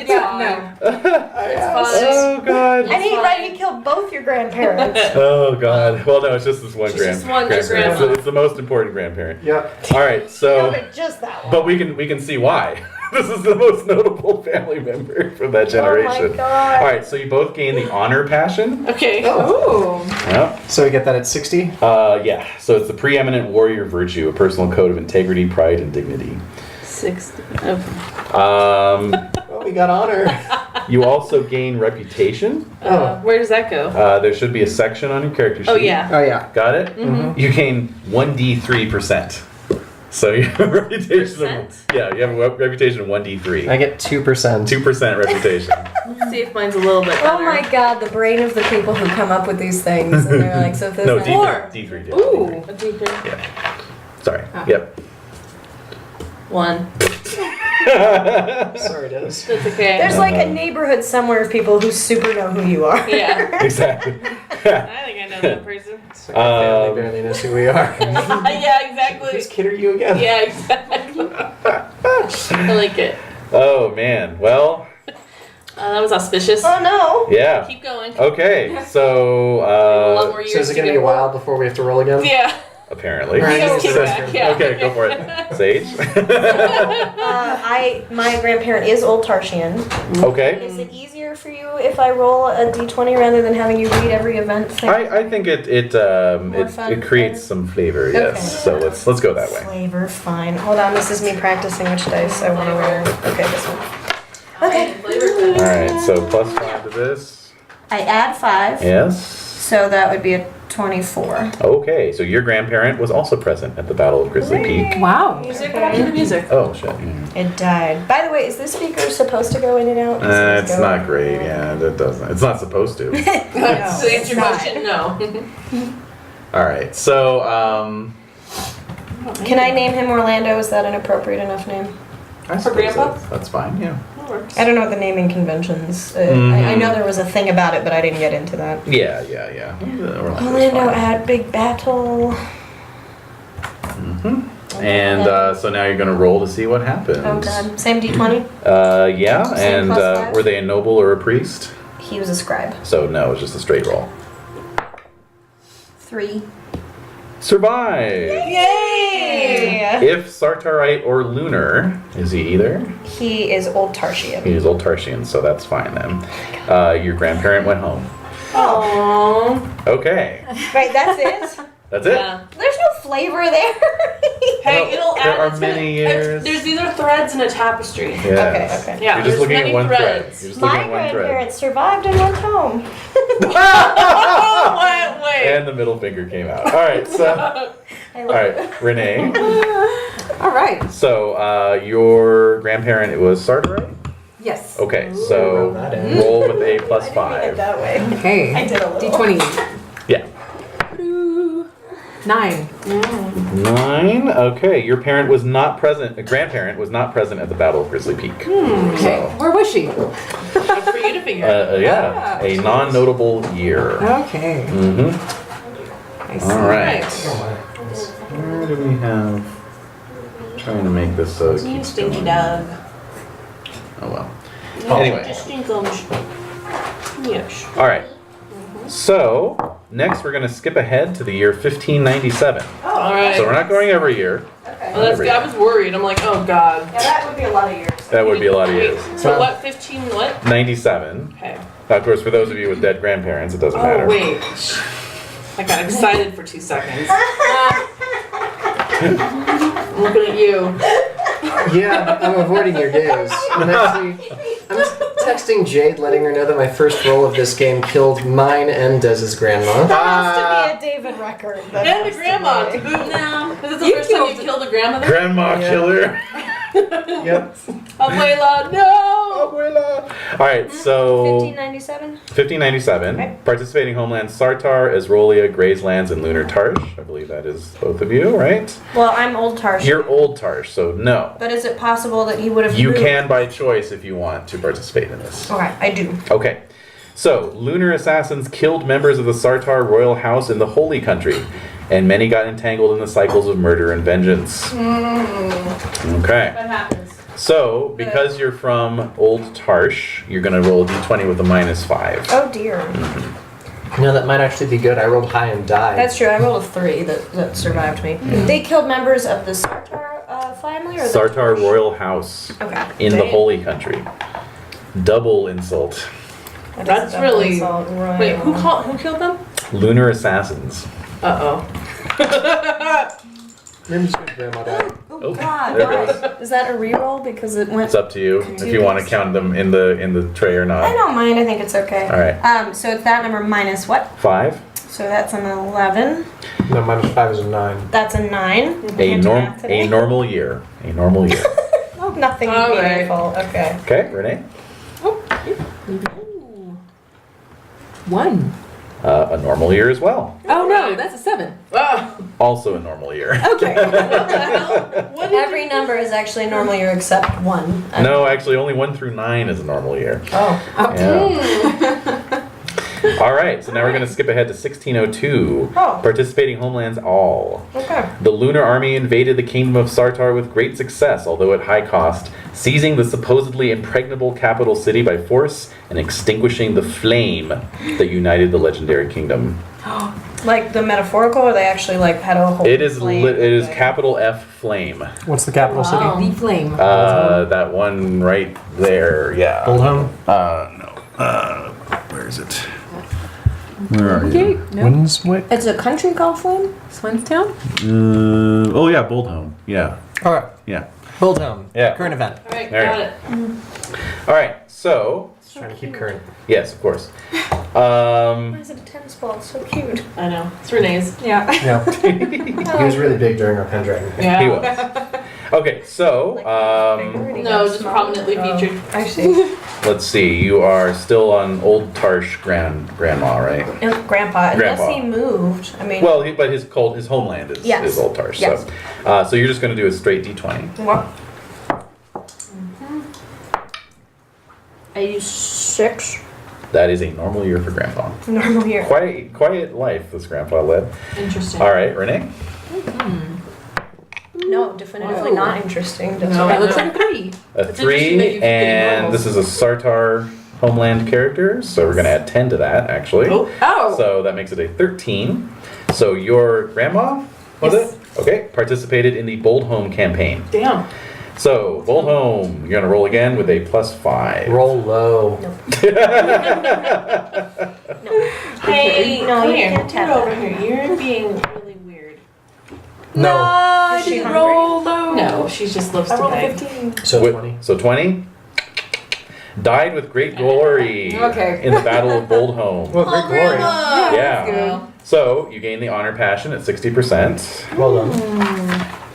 Speaker 2: It's fine. It's fine.
Speaker 3: Oh god.
Speaker 4: And he right, he killed both your grandparents.
Speaker 3: Oh god. Well, no, it's just this one
Speaker 2: Just one,
Speaker 3: grandparent.
Speaker 2: just grandma.
Speaker 3: It's the most important grandparent.
Speaker 5: Yep.
Speaker 3: All right, so
Speaker 4: No, but just that one.
Speaker 3: but we can see why. This is the most notable family member from that generation.
Speaker 4: Oh my god.
Speaker 3: All right, so you both gain the honor passion.
Speaker 2: Okay.
Speaker 6: Ooh.
Speaker 3: Yep.
Speaker 5: So we get that at 60?
Speaker 3: Yeah. So it's the preeminent warrior virtue, a personal code of integrity, pride, and dignity.
Speaker 2: 60. Okay.
Speaker 5: Oh, we got honor.
Speaker 3: You also gain reputation.
Speaker 2: Where does that go?
Speaker 3: There should be a section on your character sheet.
Speaker 2: Oh, yeah.
Speaker 5: Oh, yeah.
Speaker 3: Got it? You gain 1d3%. So you have a reputation of,
Speaker 2: Percent?
Speaker 3: yeah, you have a reputation of 1d3.
Speaker 5: I get 2%.
Speaker 3: 2% reputation.
Speaker 2: Let's see if mine's a little bit better.
Speaker 4: Oh my god, the brain of the people who come up with these things. And they're like, so if this
Speaker 3: No,
Speaker 4: is-
Speaker 2: Four.
Speaker 3: D3. Yeah,
Speaker 2: Ooh.
Speaker 3: D3.
Speaker 2: A D3.
Speaker 3: Yeah. Sorry.
Speaker 6: Ah.
Speaker 3: Yep.
Speaker 2: 1.
Speaker 5: Sorry, Des.
Speaker 2: That's okay.
Speaker 4: There's like a neighborhood somewhere of people who super know who you are.
Speaker 2: Yeah.
Speaker 3: Exactly.
Speaker 2: I think I know that person.
Speaker 5: So our family barely knows who we are.
Speaker 2: Yeah, exactly.
Speaker 5: Whose kid are you again?
Speaker 2: Yeah, exactly. I like it.
Speaker 3: Oh man. Well,
Speaker 2: That was auspicious.
Speaker 4: Oh no.
Speaker 3: yeah.
Speaker 2: Keep going.
Speaker 3: Okay. So
Speaker 2: A lot more years
Speaker 5: So is it going to
Speaker 2: go.
Speaker 5: be a while before we have to roll again?
Speaker 2: Yeah.
Speaker 3: apparently.
Speaker 5: Right.
Speaker 2: Go
Speaker 5: Yes,
Speaker 2: kick
Speaker 5: yes,
Speaker 2: back,
Speaker 5: yes.
Speaker 2: yeah.
Speaker 3: Okay, go for it. Sage.
Speaker 4: My grandparent is Old Tarshian.
Speaker 3: Okay.
Speaker 4: Is it easier for you if I roll a d20 rather than having you read every event thing?
Speaker 3: I think it
Speaker 4: fun,
Speaker 3: creates some flavor. Yes. So let's go that way.
Speaker 4: Flavor, fine. Hold on, this is me practicing which dice I want to roll. Okay, this one. Okay.
Speaker 3: All right. So +5 to this.
Speaker 4: I add 5,
Speaker 3: Yes.
Speaker 4: so that would be a 24.
Speaker 3: Okay. So your grandparent was also present at the Battle of Grizzly Peak.
Speaker 6: Wow.
Speaker 2: Music, what happened to music?
Speaker 3: Oh shit. Yeah.
Speaker 4: It died. By the way, is this speaker supposed to go in and out?
Speaker 3: It's not great. Yeah, that doesn't. It's not supposed to.
Speaker 4: No,
Speaker 2: To answer
Speaker 4: it's
Speaker 2: your
Speaker 4: not.
Speaker 2: question, no.
Speaker 3: All right. So
Speaker 4: Can I name him Orlando? Is that an appropriate enough name?
Speaker 3: I suppose
Speaker 2: Grandpa?
Speaker 3: that's fine. Yeah.
Speaker 2: works.
Speaker 4: I don't know what the naming conventions. I know there was a thing about it, but I didn't get into that.
Speaker 3: Yeah.
Speaker 4: Orlando at Big Battle.
Speaker 3: And so now you're going to roll to see what happens.
Speaker 4: Oh god. Same D20?
Speaker 3: Yeah,
Speaker 4: Same
Speaker 3: and
Speaker 4: plus 5?
Speaker 3: were they a noble or a priest?
Speaker 4: He was a scribe.
Speaker 3: So no, it's just a straight roll.
Speaker 4: 3.
Speaker 3: Survive!
Speaker 4: Yay!
Speaker 3: If Sartarite or Lunar, is he either?
Speaker 4: He is Old Tarshian.
Speaker 3: He is Old Tarshian, so that's fine then. Your grandparent went home.
Speaker 2: Aww.
Speaker 3: Okay,
Speaker 4: Right, that's it?
Speaker 3: that's it.
Speaker 2: Yeah.
Speaker 4: There's no flavor there.
Speaker 2: Hey,
Speaker 3: Well,
Speaker 2: it'll
Speaker 3: there
Speaker 2: add.
Speaker 3: are
Speaker 2: it's gonna-
Speaker 3: many
Speaker 2: it's-
Speaker 3: years.
Speaker 2: There's either threads and a tapestry.
Speaker 3: Yes.
Speaker 4: Okay, okay.
Speaker 2: Yeah,
Speaker 3: You're just
Speaker 2: there's
Speaker 3: looking at
Speaker 2: many
Speaker 3: one thread.
Speaker 2: threads.
Speaker 3: You're just looking
Speaker 4: My
Speaker 3: at one thread.
Speaker 4: grandparents survived and went home.
Speaker 2: Oh, wait.
Speaker 3: And the middle finger came out. All right, so
Speaker 4: I
Speaker 3: all
Speaker 4: love
Speaker 3: right, Renae.
Speaker 6: All right.
Speaker 3: So your grandparent, it was Sartarite.
Speaker 6: Yes.
Speaker 3: Okay, so
Speaker 5: Rub that in.
Speaker 3: roll with a plus
Speaker 4: it
Speaker 3: 5.
Speaker 4: that way.
Speaker 6: Okay.
Speaker 4: I did a little.
Speaker 6: D20.
Speaker 3: Yeah.
Speaker 6: 9.
Speaker 3: 9. Okay, your parent was not present. Grandparent was not present at the Battle of Grizzly Peak.
Speaker 6: Okay.
Speaker 3: So,
Speaker 6: Where was she?
Speaker 2: That's for you to figure out.
Speaker 3: yeah, a non-notable year.
Speaker 6: Okay.
Speaker 3: Mm-hmm.
Speaker 6: I see.
Speaker 3: All right.
Speaker 2: Nice.
Speaker 3: Where do we have? Trying to make this so it
Speaker 2: You
Speaker 3: keeps
Speaker 2: stinky
Speaker 3: going.
Speaker 2: dog.
Speaker 3: Oh well.
Speaker 2: No,
Speaker 3: Anyway.
Speaker 2: just stinkums. Yes.
Speaker 3: All right. So next we're going to skip ahead to the year 1597.
Speaker 2: All right.
Speaker 3: So we're not going every year.
Speaker 4: Okay.
Speaker 2: Well, that's, I was worried. I'm like, oh god.
Speaker 4: Yeah, that would be a lot of years.
Speaker 3: That would be a lot of years.
Speaker 2: So what? 15 what?
Speaker 3: 97.
Speaker 2: Okay.
Speaker 3: Now, of course, for those of you with dead grandparents, it doesn't matter.
Speaker 2: Oh wait. I got excited for 2 seconds. I'm looking at you.
Speaker 5: Yeah, I'm avoiding your gaze. I'm texting Jade, letting her know that my first roll of this game killed mine and Dez's grandma.
Speaker 4: That has to be a David record. That
Speaker 2: And
Speaker 4: has
Speaker 2: the
Speaker 4: to
Speaker 2: grandma
Speaker 4: be.
Speaker 2: to boot now. Is this the
Speaker 6: You
Speaker 2: first time
Speaker 6: killed
Speaker 2: you killed a grandmother?
Speaker 3: Grandma
Speaker 5: Yeah.
Speaker 3: killer.
Speaker 5: Yep.
Speaker 2: Abuela, no!
Speaker 3: Abuela. All right, so
Speaker 4: 1597?
Speaker 3: 1597.
Speaker 4: Okay.
Speaker 3: Participating homelands Sartar, Esrolia, Grayslands, and Lunar Tarsh. I believe that is both of you, right?
Speaker 4: Well, I'm Old Tarsh.
Speaker 3: You're Old Tarsh, so no.
Speaker 4: But is it possible that he would have
Speaker 3: You
Speaker 4: moved?
Speaker 3: can by choice if you want to participate in this.
Speaker 4: Okay, I do.
Speaker 3: Okay. So, lunar assassins killed members of the Sartar royal house in the Holy Country, and many got entangled in the cycles of murder and vengeance. Okay.
Speaker 2: What happens?
Speaker 3: So, because you're from Old Tarsh, you're going to roll a d20 with a -5.
Speaker 4: Oh dear.
Speaker 5: No, that might actually be good. I rolled high and died.
Speaker 4: That's true. I rolled a 3 that survived me. They killed members of the Sartar family or the
Speaker 3: Sartar royal house
Speaker 4: Okay.
Speaker 3: in the
Speaker 4: They-
Speaker 3: Holy Country. Double insult.
Speaker 4: That is
Speaker 2: That's
Speaker 4: a double
Speaker 2: really.
Speaker 4: insult, right.
Speaker 2: Wait, who killed them?
Speaker 3: Lunar assassins.
Speaker 2: Uh
Speaker 5: Rim's good grandma died.
Speaker 3: Oh,
Speaker 4: God.
Speaker 3: there it goes.
Speaker 4: Is that a reroll? Because it went.
Speaker 3: It's up to you if you want to count them in the tray or
Speaker 4: I
Speaker 3: not.
Speaker 4: don't mind. I think it's okay.
Speaker 3: All right.
Speaker 4: So it's that number minus what?
Speaker 3: 5.
Speaker 4: So that's an 11.
Speaker 5: No, -5 is a 9.
Speaker 4: That's a 9.
Speaker 3: A
Speaker 4: Can't do math today.
Speaker 3: normal year. A normal year.
Speaker 4: Oh, nothing
Speaker 2: All right.
Speaker 4: meaningful. Okay.
Speaker 3: Okay, Renee.
Speaker 6: Ooh. 1.
Speaker 3: A normal year as well.
Speaker 6: Oh no, that's a 7.
Speaker 2: oh.
Speaker 3: Also a normal year.
Speaker 6: Okay.
Speaker 2: What the hell? What did
Speaker 4: Every number is actually a normal year except 1.
Speaker 3: No, actually, only 1 through 9 is a normal year.
Speaker 4: Oh.
Speaker 3: Yeah. All right, so now we're going to skip ahead to 1602.
Speaker 4: Oh.
Speaker 3: Participating homelands all.
Speaker 4: Okay.
Speaker 3: The lunar army invaded the kingdom of Sartar with great success, although at high cost, seizing the supposedly impregnable capital city by force and extinguishing the flame that united the legendary kingdom.
Speaker 4: Like the metaphorical, or they actually like had a whole.
Speaker 3: It is
Speaker 4: flame?
Speaker 3: it is
Speaker 4: Okay.
Speaker 3: capital F flame.
Speaker 5: What's the capital
Speaker 2: Wow.
Speaker 6: The flame.
Speaker 3: That one right there, yeah.
Speaker 5: Oldham?
Speaker 3: No. Where is it? Where are
Speaker 6: Okay.
Speaker 3: you?
Speaker 6: No.
Speaker 5: Windswick?
Speaker 4: It's a country called Flame.
Speaker 6: Swanstown.
Speaker 3: Oh yeah, Boldhome. Yeah,
Speaker 5: Alright.
Speaker 3: yeah.
Speaker 5: Oldham.
Speaker 3: Yeah.
Speaker 5: Current event.
Speaker 2: Alright,
Speaker 3: There
Speaker 2: got
Speaker 3: you
Speaker 2: it.
Speaker 3: All right, so
Speaker 5: Just trying to keep current.
Speaker 3: yes, of course.
Speaker 4: Why is it a tennis ball? It's so cute.
Speaker 2: I know. It's Renee's.
Speaker 6: Yeah.
Speaker 5: Yeah. He was really big during our Pendragon.
Speaker 2: Yeah.
Speaker 3: He was. Okay, so
Speaker 2: No, just prominently featured.
Speaker 4: I see.
Speaker 3: let's see. You are still on Old Tarsh grandma, right?
Speaker 4: And Grandpa, unless
Speaker 3: Grandpa.
Speaker 4: he moved. I mean.
Speaker 3: Well, but his homeland is,
Speaker 4: Yes.
Speaker 3: is Old Tarsh.
Speaker 4: Yes.
Speaker 3: So you're just going to do a straight d20.
Speaker 4: What? 86.
Speaker 3: That is a normal year for Grandpa.
Speaker 4: Normal year.
Speaker 3: Quiet life this Grandpa led.
Speaker 2: Interesting.
Speaker 3: All right, Renae.
Speaker 4: No, definitively
Speaker 6: Whoa.
Speaker 4: not interesting.
Speaker 6: No, it looks like a 3.
Speaker 3: A
Speaker 2: It's interesting that
Speaker 3: 3,
Speaker 2: you've been
Speaker 3: and
Speaker 2: normal.
Speaker 3: this is a Sartar homeland character, so we're going to add 10 to that, actually.
Speaker 6: Oh.
Speaker 3: So that makes it a 13. So your grandma, was
Speaker 6: Yes.
Speaker 3: it? Okay, participated in the Bold Home campaign.
Speaker 2: Damn.
Speaker 3: So, Bold Home, you're going to roll again with a +5.
Speaker 5: Roll low.
Speaker 2: Hey,
Speaker 4: No,
Speaker 2: come
Speaker 4: you
Speaker 2: here.
Speaker 4: can't
Speaker 2: Get
Speaker 4: have
Speaker 2: over
Speaker 4: that.
Speaker 2: here. You're being really weird.
Speaker 5: No.
Speaker 6: I
Speaker 4: Is she
Speaker 6: didn't
Speaker 4: hungry?
Speaker 6: roll low.
Speaker 2: No, she just loves
Speaker 6: I
Speaker 2: to
Speaker 6: rolled a
Speaker 2: beg.
Speaker 6: 15.
Speaker 5: So
Speaker 3: Wi-
Speaker 5: 20.
Speaker 3: So 20. Died with great glory
Speaker 6: Okay.
Speaker 3: in the Battle of Bold Home.
Speaker 5: Well, great glory.
Speaker 6: Yeah,
Speaker 3: Yeah.
Speaker 6: that's
Speaker 2: Wow.
Speaker 3: So, you gain the Honor Passion at 60%.
Speaker 5: Well done.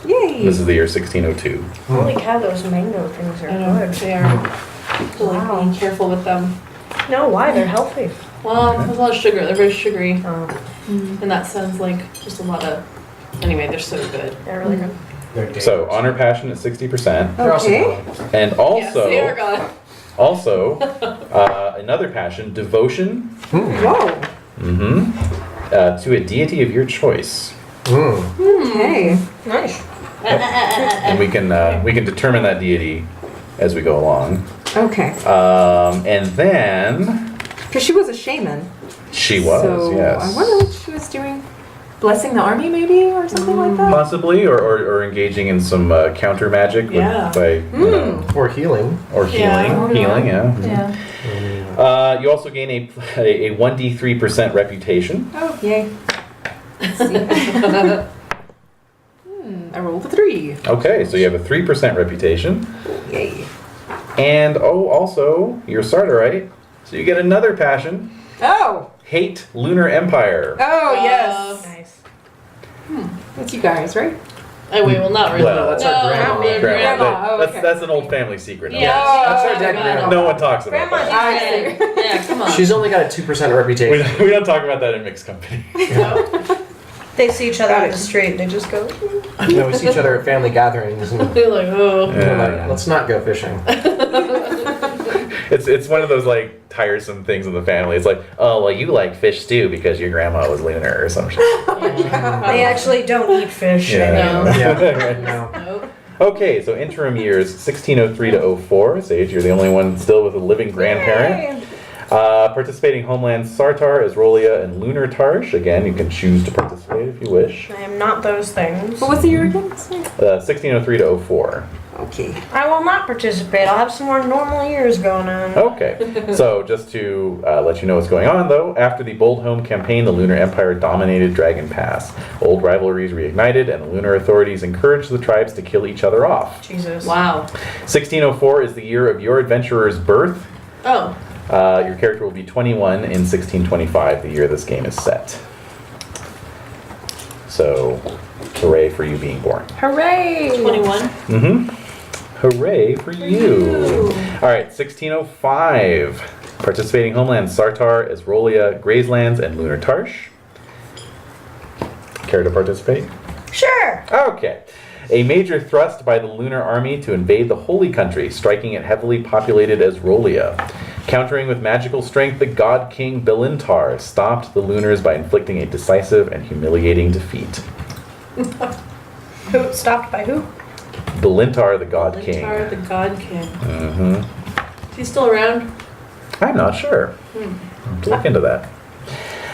Speaker 6: good. Yay.
Speaker 3: This is the year 1602.
Speaker 4: Holy cow, those mango things are
Speaker 2: I know
Speaker 4: good.
Speaker 2: they are. I feel like
Speaker 4: Wow.
Speaker 2: being careful with them.
Speaker 4: No, why? They're healthy.
Speaker 2: Well, there's a lot of sugar. They're very sugary.
Speaker 4: Oh,
Speaker 2: And that sounds like just a lot of. Anyway, they're so good.
Speaker 4: they're really good.
Speaker 5: They're dangerous.
Speaker 3: So, Honor Passion at 60%.
Speaker 5: They're also
Speaker 6: Okay.
Speaker 5: good.
Speaker 3: And
Speaker 2: Yes, they are
Speaker 3: also,
Speaker 2: gone.
Speaker 3: another passion, Devotion.
Speaker 6: Whoa.
Speaker 3: To a deity of your choice.
Speaker 6: Okay.
Speaker 4: Nice.
Speaker 3: And we can determine that deity as we go along.
Speaker 6: Okay.
Speaker 3: And then
Speaker 6: Because she was a shaman.
Speaker 3: she was,
Speaker 6: so
Speaker 3: yes.
Speaker 6: I wonder what she was doing. Blessing the army, maybe, or something like that.
Speaker 3: Possibly, or engaging in some counter magic
Speaker 2: Yeah.
Speaker 3: by you know,
Speaker 5: Or healing.
Speaker 3: or healing,
Speaker 2: Yeah.
Speaker 3: healing, yeah.
Speaker 2: Yeah.
Speaker 3: You also gain a 1d3% reputation.
Speaker 6: Oh, yay. Let's see. I rolled a 3.
Speaker 3: Okay, so you have a 3% reputation,
Speaker 6: Yay.
Speaker 3: and also you're Sardarite, so you get another passion.
Speaker 6: Oh.
Speaker 3: Hate Lunar Empire.
Speaker 6: Oh, yes.
Speaker 4: Nice.
Speaker 6: That's you guys, right?
Speaker 2: Oh, wait, well, not really.
Speaker 3: Well,
Speaker 5: that's our
Speaker 2: No,
Speaker 5: grandma.
Speaker 2: we're
Speaker 3: Grandma.
Speaker 6: Grandma, oh,
Speaker 3: That's,
Speaker 6: okay.
Speaker 3: that's an old family secret.
Speaker 2: Yeah.
Speaker 5: That's our dead
Speaker 2: Oh,
Speaker 5: grandma.
Speaker 3: No one talks about
Speaker 4: Grandma
Speaker 3: that.
Speaker 6: I see.
Speaker 2: Yeah, come on.
Speaker 5: She's only got a 2% reputation.
Speaker 3: We don't talk about that in mixed company.
Speaker 4: They see each other on the street. They just go.
Speaker 5: You know, we see each other at family gatherings and
Speaker 2: They're like, oh.
Speaker 5: we're like, let's not go fishing.
Speaker 3: It's one of those like tiresome things in the family. It's like, oh well, you like fish stew because your grandma was lunar or some shit.
Speaker 4: They actually don't eat fish.
Speaker 3: Yeah.
Speaker 2: No.
Speaker 5: Yeah. No.
Speaker 2: Nope.
Speaker 3: Okay, so interim years 1603 to 04. Sage, you're the only one still with a living grandparent. Participating homelands Sartar, Esrolia, and Lunar Tarsh. Again, you can choose to participate if you wish.
Speaker 4: I am not those things.
Speaker 6: What was the year again? Sorry.
Speaker 3: 1603 to 04.
Speaker 6: Okay.
Speaker 4: I will not participate. I'll have some more normal years going on.
Speaker 3: Okay, so just to let you know what's going on though, after the Bold Home campaign, the Lunar Empire dominated Dragon Pass. Old rivalries reignited, and the Lunar authorities encouraged the tribes to kill each other off.
Speaker 4: Jesus.
Speaker 2: Wow.
Speaker 3: 1604 is the year of your adventurer's birth.
Speaker 2: Oh.
Speaker 3: Your character will be 21 in 1625, the year this game is set. So, hooray for you being born.
Speaker 6: Hooray!
Speaker 2: 21.
Speaker 3: Mm-hmm. Hooray for you. All right, 1605. Participating homelands Sartar, Esrolia, Grayslands, and Lunar Tarsh. Care to participate?
Speaker 4: Sure.
Speaker 3: Okay. A major thrust by the Lunar Army to invade the Holy Country, striking at heavily populated Esrolia. Countering with magical strength, the God King Belintar stopped the Lunars by inflicting a decisive and humiliating defeat.
Speaker 4: Who stopped by who?
Speaker 3: Belintar, the God King.
Speaker 2: Lintar, the God King.
Speaker 3: Mm-hmm.
Speaker 2: Is he still around?
Speaker 3: I'm not sure. Have to look into that.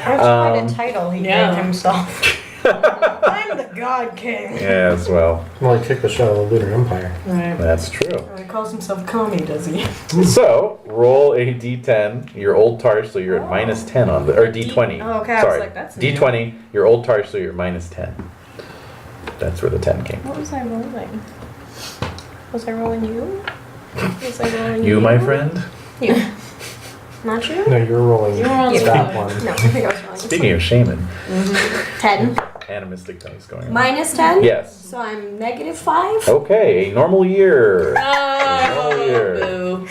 Speaker 4: That's quite a title he
Speaker 2: yeah.
Speaker 4: gave himself. I'm the God King.
Speaker 3: Yes, well,
Speaker 5: Well, he kicked the shell of the Lunar Empire.
Speaker 2: Right.
Speaker 3: that's true.
Speaker 4: He calls himself Comey, does he?
Speaker 3: So, roll a d10, your old Tarsh, so you're at minus 10 on the, or d20.
Speaker 4: Oh, okay, I was
Speaker 3: Sorry,
Speaker 4: like, that's new.
Speaker 3: d20, your old Tarsh, so you're minus 10. That's where the 10 came from.
Speaker 4: What was I rolling? Was I rolling you? Was I rolling
Speaker 3: You, my friend?
Speaker 4: You. Not you?
Speaker 5: No, you're rolling
Speaker 2: You were on
Speaker 5: that
Speaker 2: the-
Speaker 5: one.
Speaker 4: No, I think I was rolling.
Speaker 3: Speaking of shaman,
Speaker 4: 10.
Speaker 3: animistic dice going on.
Speaker 4: Minus 10?
Speaker 3: Yes.
Speaker 4: So I'm negative 5?
Speaker 3: Okay, a normal year.
Speaker 2: Oh,
Speaker 3: Here.
Speaker 2: boo.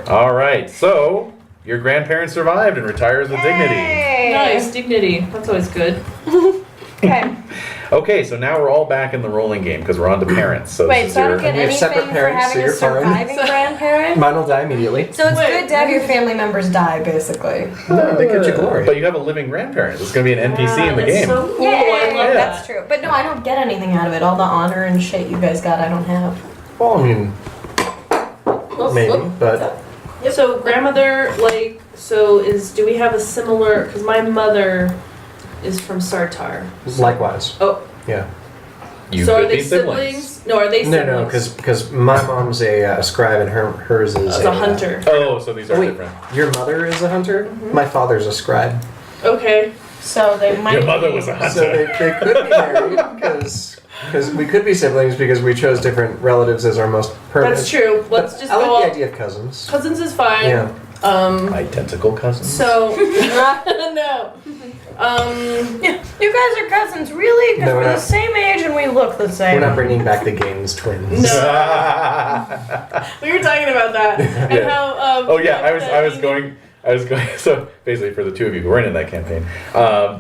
Speaker 3: All right, so your grandparents survived and retires with dignity.
Speaker 4: Hey.
Speaker 2: Nice, dignity. That's always good.
Speaker 4: Okay.
Speaker 3: Okay, so now we're all back in the rolling game because we're on to parents. So
Speaker 4: Wait,
Speaker 3: this is
Speaker 4: so I
Speaker 3: your...
Speaker 4: don't get
Speaker 5: We have
Speaker 4: anything
Speaker 5: separate
Speaker 4: for
Speaker 5: parents, so
Speaker 4: having a
Speaker 5: you're fine.
Speaker 4: surviving grandparent?
Speaker 5: Mine will die immediately.
Speaker 4: So it's good to have your family members die, basically.
Speaker 5: No, they get you glory.
Speaker 3: But you have a living grandparent. It's going to be an NPC in the
Speaker 2: That's
Speaker 3: game.
Speaker 2: so cool.
Speaker 4: Yay,
Speaker 2: I love
Speaker 4: that's
Speaker 2: that.
Speaker 4: true. But no, I don't get anything out of it. All the honor and shit you guys got, I don't have.
Speaker 5: Well, I mean, maybe, but
Speaker 2: So grandmother, like, do we have a similar? Because my mother is from Sartar.
Speaker 5: likewise.
Speaker 2: Oh,
Speaker 5: Yeah.
Speaker 3: You
Speaker 2: so
Speaker 3: could
Speaker 2: are they
Speaker 3: be siblings.
Speaker 2: No, are they
Speaker 5: No,
Speaker 2: siblings?
Speaker 5: no, because my mom's a scribe and hers is
Speaker 2: As a hunter.
Speaker 3: Oh, so these are
Speaker 5: Wait,
Speaker 3: different.
Speaker 5: your mother is a hunter? My father's a scribe.
Speaker 2: Okay.
Speaker 4: So they might.
Speaker 3: Your mother was a hunter.
Speaker 5: So they could be married because we could be siblings because we chose different relatives as our most permanent.
Speaker 2: That's true. Let's
Speaker 5: But
Speaker 2: just
Speaker 5: I
Speaker 2: go
Speaker 5: like the
Speaker 2: all.
Speaker 5: idea of cousins.
Speaker 2: Cousins is fine.
Speaker 5: Yeah.
Speaker 3: Identical cousins.
Speaker 2: So no.
Speaker 4: You guys are cousins, really? Because
Speaker 5: No, we're
Speaker 4: we're the
Speaker 5: not.
Speaker 4: same age and we look the
Speaker 5: We're
Speaker 4: same.
Speaker 5: not bringing back the games twins.
Speaker 2: We were talking about that and
Speaker 3: Yeah.
Speaker 2: how.
Speaker 3: Oh yeah, I was going. So basically, for the two of you who weren't in that campaign,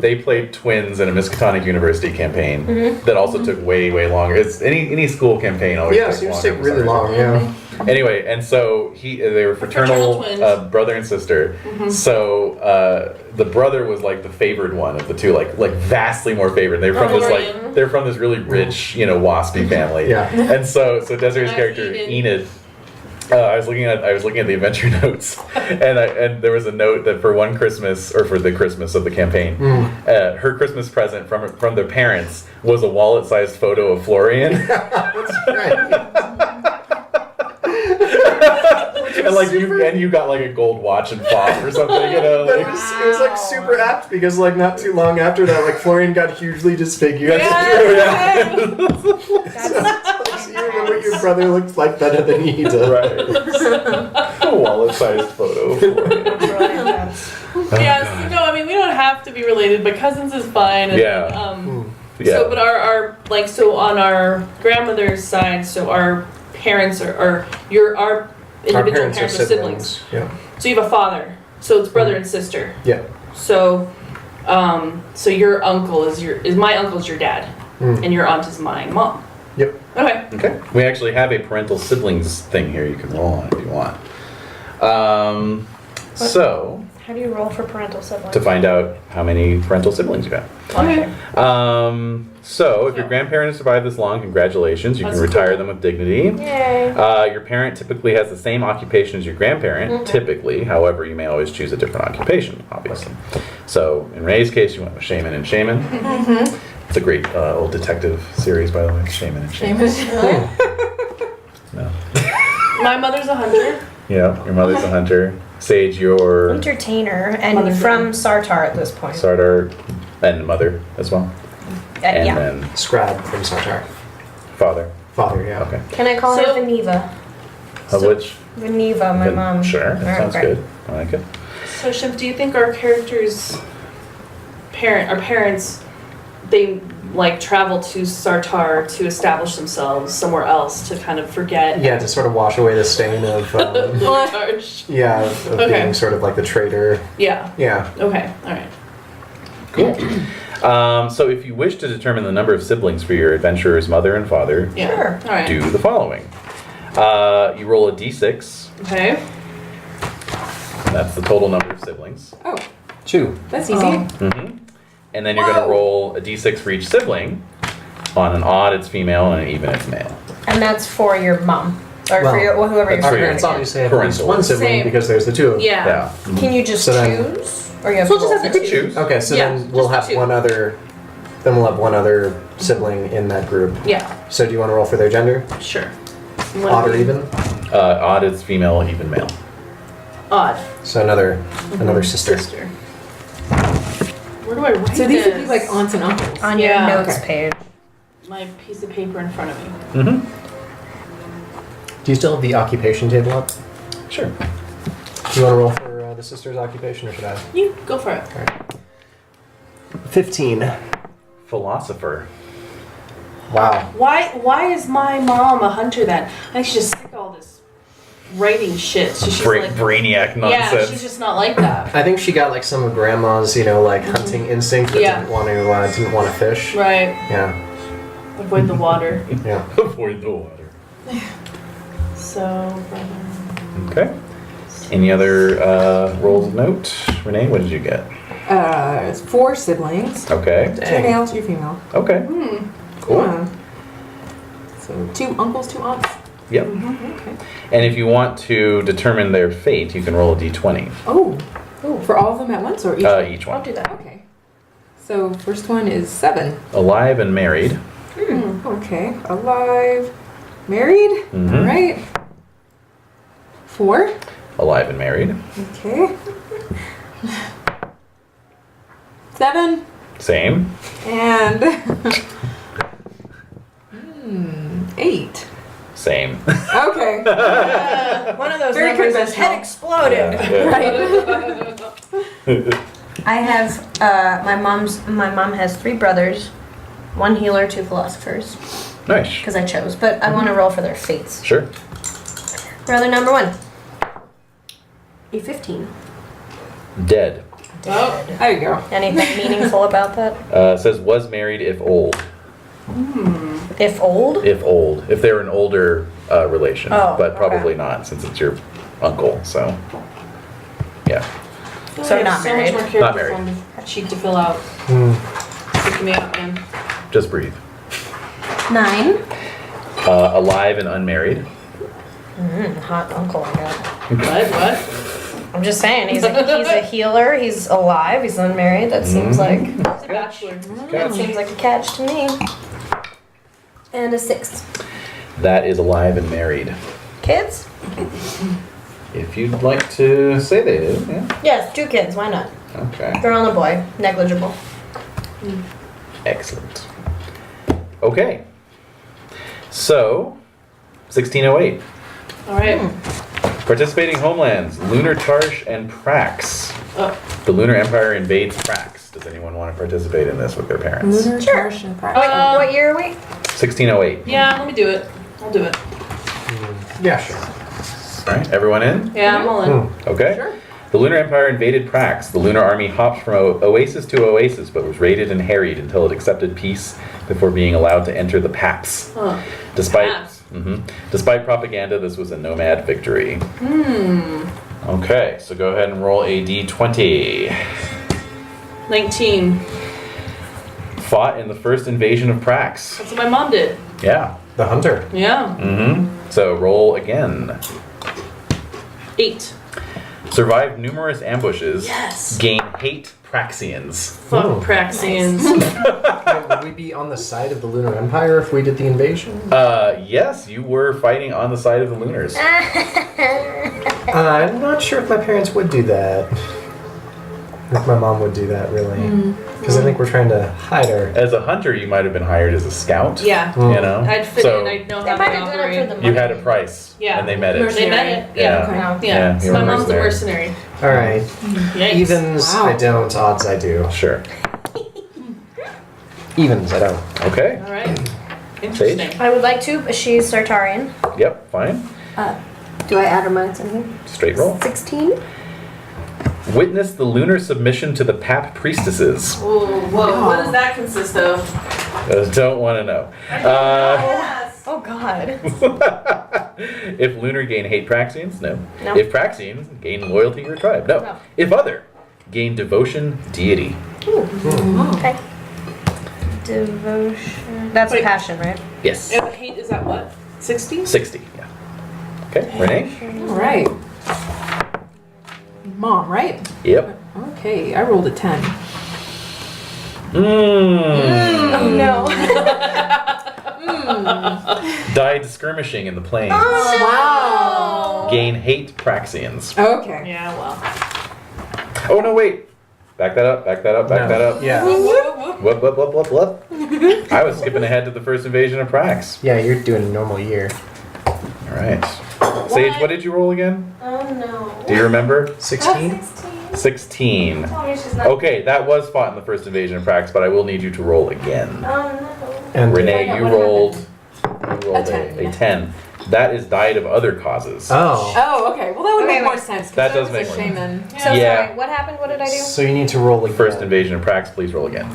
Speaker 3: they played twins in a Miskatonic University campaign that also took way longer. It's any school campaign always
Speaker 5: Yeah,
Speaker 3: takes
Speaker 5: seems
Speaker 3: longer.
Speaker 5: to take really long. Yeah.
Speaker 3: Anyway, and so they were
Speaker 2: Fraternal
Speaker 3: fraternal
Speaker 2: twins.
Speaker 3: brother and sister. So the brother was like the favored one of the two, like vastly more favored. They were from this
Speaker 2: Orion.
Speaker 3: they're from this really rich, waspy family.
Speaker 5: Yeah.
Speaker 3: And so Desiree's
Speaker 2: Nice
Speaker 3: character
Speaker 2: Enid.
Speaker 3: Enid. I was looking at the adventure notes, and there was a note that for one Christmas, or for the Christmas of the campaign, her Christmas present from their parents was a wallet-sized photo of Florian.
Speaker 5: That's right.
Speaker 3: And you got like a gold watch and fob or something,
Speaker 5: It was like super apt because like not too long after that, like Florian got hugely disfigured.
Speaker 2: Yeah.
Speaker 5: So you remember your brother looks like better than he does.
Speaker 3: Right. A wallet-sized photo of Florian.
Speaker 2: Yes. No. I mean, we don't have to be related, but cousins is fine. And,
Speaker 3: Yeah. Yeah.
Speaker 2: So, but our on our grandmother's side, so our parents are our individual
Speaker 5: Our
Speaker 2: parents are siblings.
Speaker 5: Yeah.
Speaker 2: So you have a father. So it's brother and sister.
Speaker 5: Yeah.
Speaker 2: So, so your uncle is my uncle's your dad, and your aunt is my mom.
Speaker 5: Yep.
Speaker 2: Okay.
Speaker 3: Okay. We actually have a parental siblings thing here you can roll on if you want. So,
Speaker 4: How do you roll for parental siblings?
Speaker 3: to find out how many parental siblings you have.
Speaker 2: Okay.
Speaker 3: So, if your grandparents survive this long, congratulations. You can
Speaker 2: That's
Speaker 3: retire
Speaker 2: cool.
Speaker 3: them with dignity.
Speaker 4: Yay.
Speaker 3: Your parent typically has the same occupation as your grandparent, typically. However, you may always choose a different occupation, obviously. So, in Renee's case, you went with Shaman and Shaman. It's a great old detective series, by the way, Shaman and Shaman. No.
Speaker 2: My mother's a hunter.
Speaker 3: Yeah, your mother's a hunter. Sage, your
Speaker 4: Entertainer and
Speaker 2: Mother's
Speaker 4: from Sartar at this point.
Speaker 3: Sardar, and mother as well. And
Speaker 4: yeah.
Speaker 3: then
Speaker 5: Scribe from Sartar.
Speaker 3: father.
Speaker 5: Father, yeah.
Speaker 3: Okay.
Speaker 4: Can I call
Speaker 2: So-
Speaker 4: her Veniva?
Speaker 3: Of which?
Speaker 4: Veniva, my mom.
Speaker 3: Sure, that sounds
Speaker 4: Okay.
Speaker 3: good. I like it.
Speaker 2: So Shiv, do you think our characters' parents, they like travel to Sartar to establish themselves somewhere else to kind of forget?
Speaker 5: Yeah, to sort of wash away the stain of
Speaker 2: Charge.
Speaker 5: of
Speaker 2: Okay.
Speaker 5: being sort of like the traitor.
Speaker 2: Yeah.
Speaker 5: Yeah.
Speaker 2: Okay. All right.
Speaker 3: Cool. So if you wish to determine the number of siblings for your adventurer's mother and father,
Speaker 2: Yeah.
Speaker 4: Sure.
Speaker 2: All right.
Speaker 3: do the following. You roll a d6.
Speaker 2: Okay.
Speaker 3: That's the total number of siblings.
Speaker 6: Oh,
Speaker 5: 2.
Speaker 6: that's easy.
Speaker 3: Mm-hmm. And then you're going to roll a d6 for each sibling. On an odd, it's female, and an even, it's male.
Speaker 4: And that's for your mom. Or
Speaker 5: Well,
Speaker 4: for your, whoever
Speaker 3: that's
Speaker 4: you're
Speaker 3: for
Speaker 5: Our
Speaker 3: your
Speaker 5: parents
Speaker 4: marrying.
Speaker 5: obviously have at least
Speaker 3: parental.
Speaker 5: one sibling
Speaker 2: Same.
Speaker 5: because there's the two of them.
Speaker 2: Yeah.
Speaker 3: Yeah.
Speaker 4: Can you just
Speaker 5: So then-
Speaker 4: choose? Or you have
Speaker 2: So we'll
Speaker 4: to
Speaker 2: just
Speaker 4: roll
Speaker 2: have
Speaker 4: for
Speaker 2: to
Speaker 4: two?
Speaker 2: choose.
Speaker 5: Okay, so
Speaker 2: Yeah,
Speaker 5: then we'll
Speaker 2: just the
Speaker 5: have
Speaker 2: two.
Speaker 5: one other. Then we'll have one other sibling in that group.
Speaker 2: Yeah.
Speaker 5: So do you want to roll for their gender?
Speaker 2: Sure.
Speaker 5: Odd or even?
Speaker 3: Odd, it's female, even male.
Speaker 2: Odd.
Speaker 5: So another sister.
Speaker 2: Sister. Where do I write
Speaker 6: So these
Speaker 2: this?
Speaker 6: would be like aunts and uncles.
Speaker 4: On
Speaker 2: Yeah.
Speaker 4: your notes
Speaker 6: Okay.
Speaker 4: page.
Speaker 2: My piece of paper in front of me.
Speaker 3: Mm-hmm.
Speaker 5: Do you still have the occupation table up?
Speaker 3: Sure.
Speaker 5: Do you want to roll for the sister's occupation or should I?
Speaker 2: You go for it.
Speaker 5: 15.
Speaker 3: Philosopher.
Speaker 5: Wow.
Speaker 2: Why is my mom a hunter then? I should just stick all this writing shit. So she's
Speaker 3: brainiac nonsense.
Speaker 2: Yeah, she's just not like that.
Speaker 5: I think she got like some of grandma's, like hunting instinct, but didn't want to fish.
Speaker 2: Right.
Speaker 5: Yeah.
Speaker 2: Avoid the water.
Speaker 5: Yeah.
Speaker 3: Avoid the water.
Speaker 2: So.
Speaker 3: Okay. Any other rolls of note? Renee, what did you get?
Speaker 6: It's 4 siblings.
Speaker 3: Okay.
Speaker 6: 2 males, 2 female.
Speaker 3: Okay. Cool.
Speaker 6: Yeah. So 2 uncles, 2 aunts.
Speaker 3: Yep.
Speaker 6: Okay.
Speaker 3: And if you want to determine their fate, you can roll a d20.
Speaker 6: Oh. For all of them at once or each?
Speaker 3: Each one.
Speaker 4: I'll do that.
Speaker 6: Okay. So first one is 7.
Speaker 3: Alive and married.
Speaker 6: Okay. Alive. Married.
Speaker 3: Mhm.
Speaker 6: All right. 4.
Speaker 3: Alive and married.
Speaker 6: Okay. 7.
Speaker 3: Same.
Speaker 6: And 8.
Speaker 3: Same.
Speaker 6: Okay.
Speaker 4: One of those
Speaker 6: Very
Speaker 4: numbers, his head exploded. I have my mom has 3 brothers, 1 healer, 2 philosophers,
Speaker 3: Nice.
Speaker 4: because I chose. But I want to roll for their fates.
Speaker 3: Sure.
Speaker 4: Brother number 1, a 15.
Speaker 3: Dead.
Speaker 2: Oh.
Speaker 6: There you go.
Speaker 4: Anything meaningful about that?
Speaker 3: Says was married if old.
Speaker 4: If old?
Speaker 3: If old. If they were an older relation.
Speaker 4: Oh,
Speaker 3: but probably
Speaker 4: okay.
Speaker 3: not since it's your uncle. So, yeah.
Speaker 4: So not
Speaker 2: so
Speaker 4: married.
Speaker 2: much more
Speaker 3: Not
Speaker 2: character
Speaker 3: married.
Speaker 2: form sheet to fill out. Freaking me out, man.
Speaker 3: Just breathe.
Speaker 4: 9.
Speaker 3: Alive and unmarried.
Speaker 4: Hot uncle I got.
Speaker 2: What?
Speaker 4: I'm just saying, he's a healer, he's alive, he's unmarried. That seems like
Speaker 2: He's a bachelor.
Speaker 4: that seems like a catch to me. And a 6.
Speaker 3: That is alive and married.
Speaker 4: Kids?
Speaker 3: If you'd like to say they do, yeah.
Speaker 4: Yes, 2 kids, why not?
Speaker 3: Okay.
Speaker 4: Girl and a boy, negligible.
Speaker 3: Excellent. Okay. So, 1608.
Speaker 2: All right.
Speaker 3: Participating homelands, Lunar Tarsh and Prax.
Speaker 2: Oh.
Speaker 3: The Lunar Empire invades Prax. Does anyone want to participate in this with their parents?
Speaker 6: Lunar
Speaker 4: Sure.
Speaker 6: Tarsh and
Speaker 4: Wait,
Speaker 6: Prax.
Speaker 4: what year are we?
Speaker 3: 1608.
Speaker 2: Yeah, let me do it. I'll do it.
Speaker 5: Yeah, sure.
Speaker 3: All right, everyone in?
Speaker 2: Yeah, I'm all in.
Speaker 3: Okay.
Speaker 6: Sure.
Speaker 3: The Lunar Empire invaded Prax. The Lunar Army hopped from oasis to oasis, but was raided and harried until it accepted peace before being allowed to enter the Paps.
Speaker 2: Huh.
Speaker 3: Despite propaganda, this was a nomad victory. Okay, so go ahead and roll a d20.
Speaker 2: 19.
Speaker 3: Fought in the first invasion of Prax.
Speaker 2: That's what my mom did.
Speaker 3: Yeah.
Speaker 5: The hunter.
Speaker 2: Yeah.
Speaker 3: So roll again.
Speaker 2: 8.
Speaker 3: Survived numerous ambushes.
Speaker 2: Yes.
Speaker 3: Gain hate Praxians.
Speaker 2: Fuck
Speaker 5: Oh.
Speaker 2: Praxians.
Speaker 5: Would we be on the side of the Lunar Empire if we did the invasion?
Speaker 3: Yes, you were fighting on the side of the Lunars.
Speaker 5: I'm not sure if my parents would do that. If my mom would do that, really. Because I think we're trying to hide our...
Speaker 3: As a hunter, you might have been hired as a scout.
Speaker 2: Yeah.
Speaker 3: You know?
Speaker 2: I'd fit
Speaker 3: so
Speaker 2: in. I'd know
Speaker 4: They
Speaker 2: how
Speaker 4: might
Speaker 2: to
Speaker 4: have done it
Speaker 2: operate.
Speaker 4: for the money.
Speaker 3: you had a price.
Speaker 2: Yeah.
Speaker 3: And they met it.
Speaker 2: They met it. Yeah.
Speaker 3: Yeah.
Speaker 2: Yeah.
Speaker 3: you
Speaker 2: So
Speaker 3: were
Speaker 2: my mom's a
Speaker 3: mercenary.
Speaker 2: mercenary.
Speaker 5: All right.
Speaker 2: Yikes.
Speaker 5: Evens,
Speaker 6: Wow.
Speaker 5: I don't. Odds, I do.
Speaker 3: Sure.
Speaker 5: Evens, I don't.
Speaker 3: Okay.
Speaker 2: All right. Interesting.
Speaker 4: I would like to, but she's Sartarian.
Speaker 3: Yep, fine.
Speaker 4: Do I add or minus anything?
Speaker 3: Straight roll.
Speaker 4: 16?
Speaker 3: Witness the lunar submission to the Pap priestesses.
Speaker 2: Whoa. What does that consist of?
Speaker 3: Don't want to know.
Speaker 2: Yes.
Speaker 4: Oh god.
Speaker 3: If lunar, gain hate Praxians? No.
Speaker 4: No.
Speaker 3: If Praxians, gain loyalty to your tribe? No.
Speaker 4: No.
Speaker 3: If other, gain devotion, deity.
Speaker 4: Okay. Devotion. That's
Speaker 2: Wait.
Speaker 4: passion, right?
Speaker 3: Yes.
Speaker 2: And hate is at what? 60?
Speaker 3: 60, yeah. Okay, Renee?
Speaker 6: All right. Mom, right?
Speaker 3: Yep.
Speaker 6: Okay, I rolled a 10.
Speaker 4: Oh no.
Speaker 3: Died skirmishing in the plains.
Speaker 6: Wow.
Speaker 3: Gain hate Praxians.
Speaker 6: Okay.
Speaker 2: Yeah, well.
Speaker 3: Oh, no, wait. Back that up, back that up, back
Speaker 5: No.
Speaker 3: that up.
Speaker 5: Yeah.
Speaker 3: Whoop. I was skipping ahead to the first invasion of Prax.
Speaker 5: Yeah, you're doing a normal year.
Speaker 3: All right. Sage, what did you roll again?
Speaker 4: Oh no.
Speaker 3: Do you remember?
Speaker 5: 16?
Speaker 3: 16.
Speaker 4: Tell me she's not.
Speaker 3: Okay, that was fought in the first invasion of Prax, but I will need you to roll again.
Speaker 4: Oh no.
Speaker 5: And
Speaker 3: Renee, you
Speaker 6: what
Speaker 3: rolled
Speaker 6: A 10,
Speaker 3: a
Speaker 6: yeah.
Speaker 3: 10. That is died of other causes.
Speaker 5: Oh.
Speaker 6: Oh, okay. Well, that would
Speaker 4: Okay,
Speaker 6: make more
Speaker 4: wait.
Speaker 6: sense. 'Cause
Speaker 3: That
Speaker 6: I
Speaker 3: does
Speaker 6: was
Speaker 3: make
Speaker 6: a
Speaker 3: more
Speaker 6: shaman.
Speaker 4: So
Speaker 3: Yeah.
Speaker 4: sorry, what happened? What did I do?
Speaker 5: So you need to roll again.
Speaker 3: First invasion of Prax, please roll again.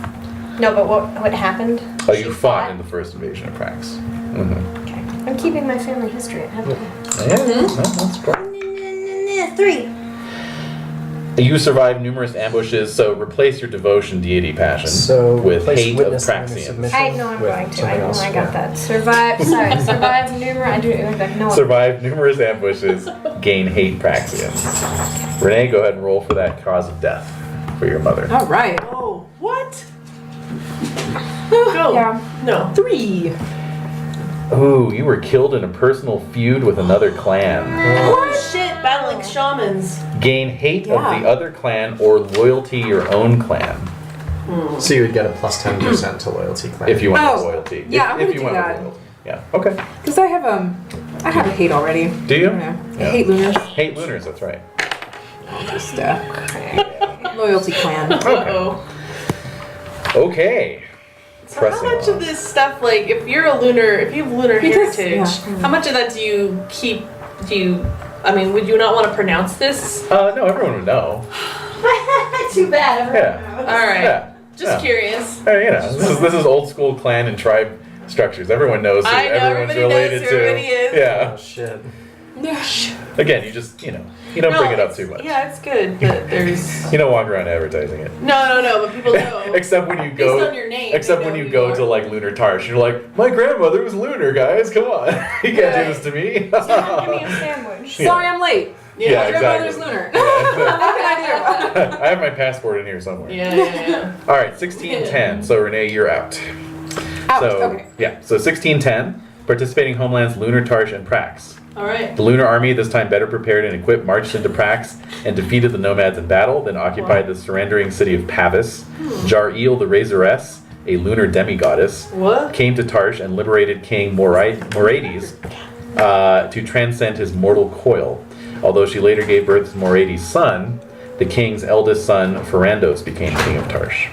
Speaker 4: No, but what happened?
Speaker 3: Oh,
Speaker 4: She
Speaker 3: you fought in the first invasion of Prax. Mm-hmm.
Speaker 4: Okay. I'm keeping my family history. I have to.
Speaker 3: Yeah, no, that's great.
Speaker 4: 3.
Speaker 3: You survive numerous ambushes, so replace your devotion deity passion
Speaker 5: So
Speaker 3: with
Speaker 5: replace
Speaker 3: hate of
Speaker 5: witness and
Speaker 3: Praxians.
Speaker 5: submission
Speaker 4: I know I'm
Speaker 5: with
Speaker 4: going to. I
Speaker 5: something
Speaker 4: know
Speaker 5: else.
Speaker 4: I got
Speaker 5: Yeah.
Speaker 4: that. Survive numerous. I do like no.
Speaker 3: Survive numerous ambushes, gain hate Praxians. Renee, go ahead and roll for that cause of death for your mother.
Speaker 6: All right.
Speaker 2: Oh, what? Go.
Speaker 6: Yeah.
Speaker 2: No.
Speaker 6: 3.
Speaker 3: Ooh, you were killed in a personal feud with another clan.
Speaker 2: Oh shit, battling shamans.
Speaker 3: Gain hate
Speaker 6: Yeah.
Speaker 3: of the other clan or loyalty your own clan.
Speaker 5: So you would get a plus 10% to loyalty claim.
Speaker 3: If you went with
Speaker 6: Oh,
Speaker 3: loyalty.
Speaker 6: yeah,
Speaker 3: if,
Speaker 6: I'm
Speaker 3: if
Speaker 6: gonna
Speaker 3: you
Speaker 6: do
Speaker 3: went
Speaker 6: that.
Speaker 3: with loyalty. Yeah. Okay.
Speaker 6: Because I have a hate already.
Speaker 3: Do you?
Speaker 6: Yeah. I
Speaker 3: Yeah.
Speaker 6: hate lunars.
Speaker 3: Hate lunars, that's right.
Speaker 6: Just loyalty clan.
Speaker 2: Uh-oh.
Speaker 3: Okay.
Speaker 2: So how
Speaker 3: Pressing
Speaker 2: much
Speaker 3: on.
Speaker 2: of this stuff, like, if you have lunar
Speaker 6: Because-
Speaker 2: heritage,
Speaker 6: yeah.
Speaker 2: how much of that do you keep, I mean, would you not want to pronounce this?
Speaker 3: No, everyone would know.
Speaker 4: Too bad.
Speaker 3: Yeah.
Speaker 2: Alright.
Speaker 3: Yeah.
Speaker 2: Just
Speaker 3: Yeah.
Speaker 2: curious.
Speaker 3: Hey, you know, this is old school clan and tribe structures. Everyone knows who
Speaker 2: I know,
Speaker 3: everyone's
Speaker 2: everybody knows
Speaker 3: related
Speaker 2: who
Speaker 3: to.
Speaker 2: everybody is.
Speaker 3: Yeah.
Speaker 5: Oh shit.
Speaker 3: Again, you just you don't bring it up too much.
Speaker 2: Yeah, it's good that there's.
Speaker 3: You don't walk around advertising it.
Speaker 2: No, but people know.
Speaker 3: Except when you
Speaker 2: Based
Speaker 3: go.
Speaker 2: on your name,
Speaker 3: Except
Speaker 2: they
Speaker 3: when
Speaker 2: know
Speaker 3: you
Speaker 2: who
Speaker 3: go
Speaker 2: you
Speaker 3: to
Speaker 2: are.
Speaker 3: like Lunar Tarsh, you're like, my grandmother was Lunar, guys. Come on, you can't do this to me.
Speaker 4: Give me a sandwich.
Speaker 3: Yeah.
Speaker 6: Sorry, I'm late.
Speaker 3: Yeah,
Speaker 6: My
Speaker 3: exactly.
Speaker 6: grandmother's lunar.
Speaker 3: Yeah.
Speaker 6: What can I do?
Speaker 3: I have my passport in here somewhere.
Speaker 2: Yeah.
Speaker 3: All right, 1610. So Renee, you're out.
Speaker 6: Ouch.
Speaker 3: So
Speaker 6: Okay.
Speaker 3: yeah, so 1610. Participating homelands Lunar Tarsh and Prax.
Speaker 2: Alright.
Speaker 3: The Lunar Army, this time better prepared and equipped, marched into Prax and defeated the nomads in battle, then occupied the surrendering city of Pavis. Jar-Eel the Razoress, a lunar demigoddess,
Speaker 2: What?
Speaker 3: came to Tarsh and liberated King Morades to transcend his mortal coil. Although she later gave birth to Morades' son, the king's eldest son, Ferrandos, became king of Tarsh.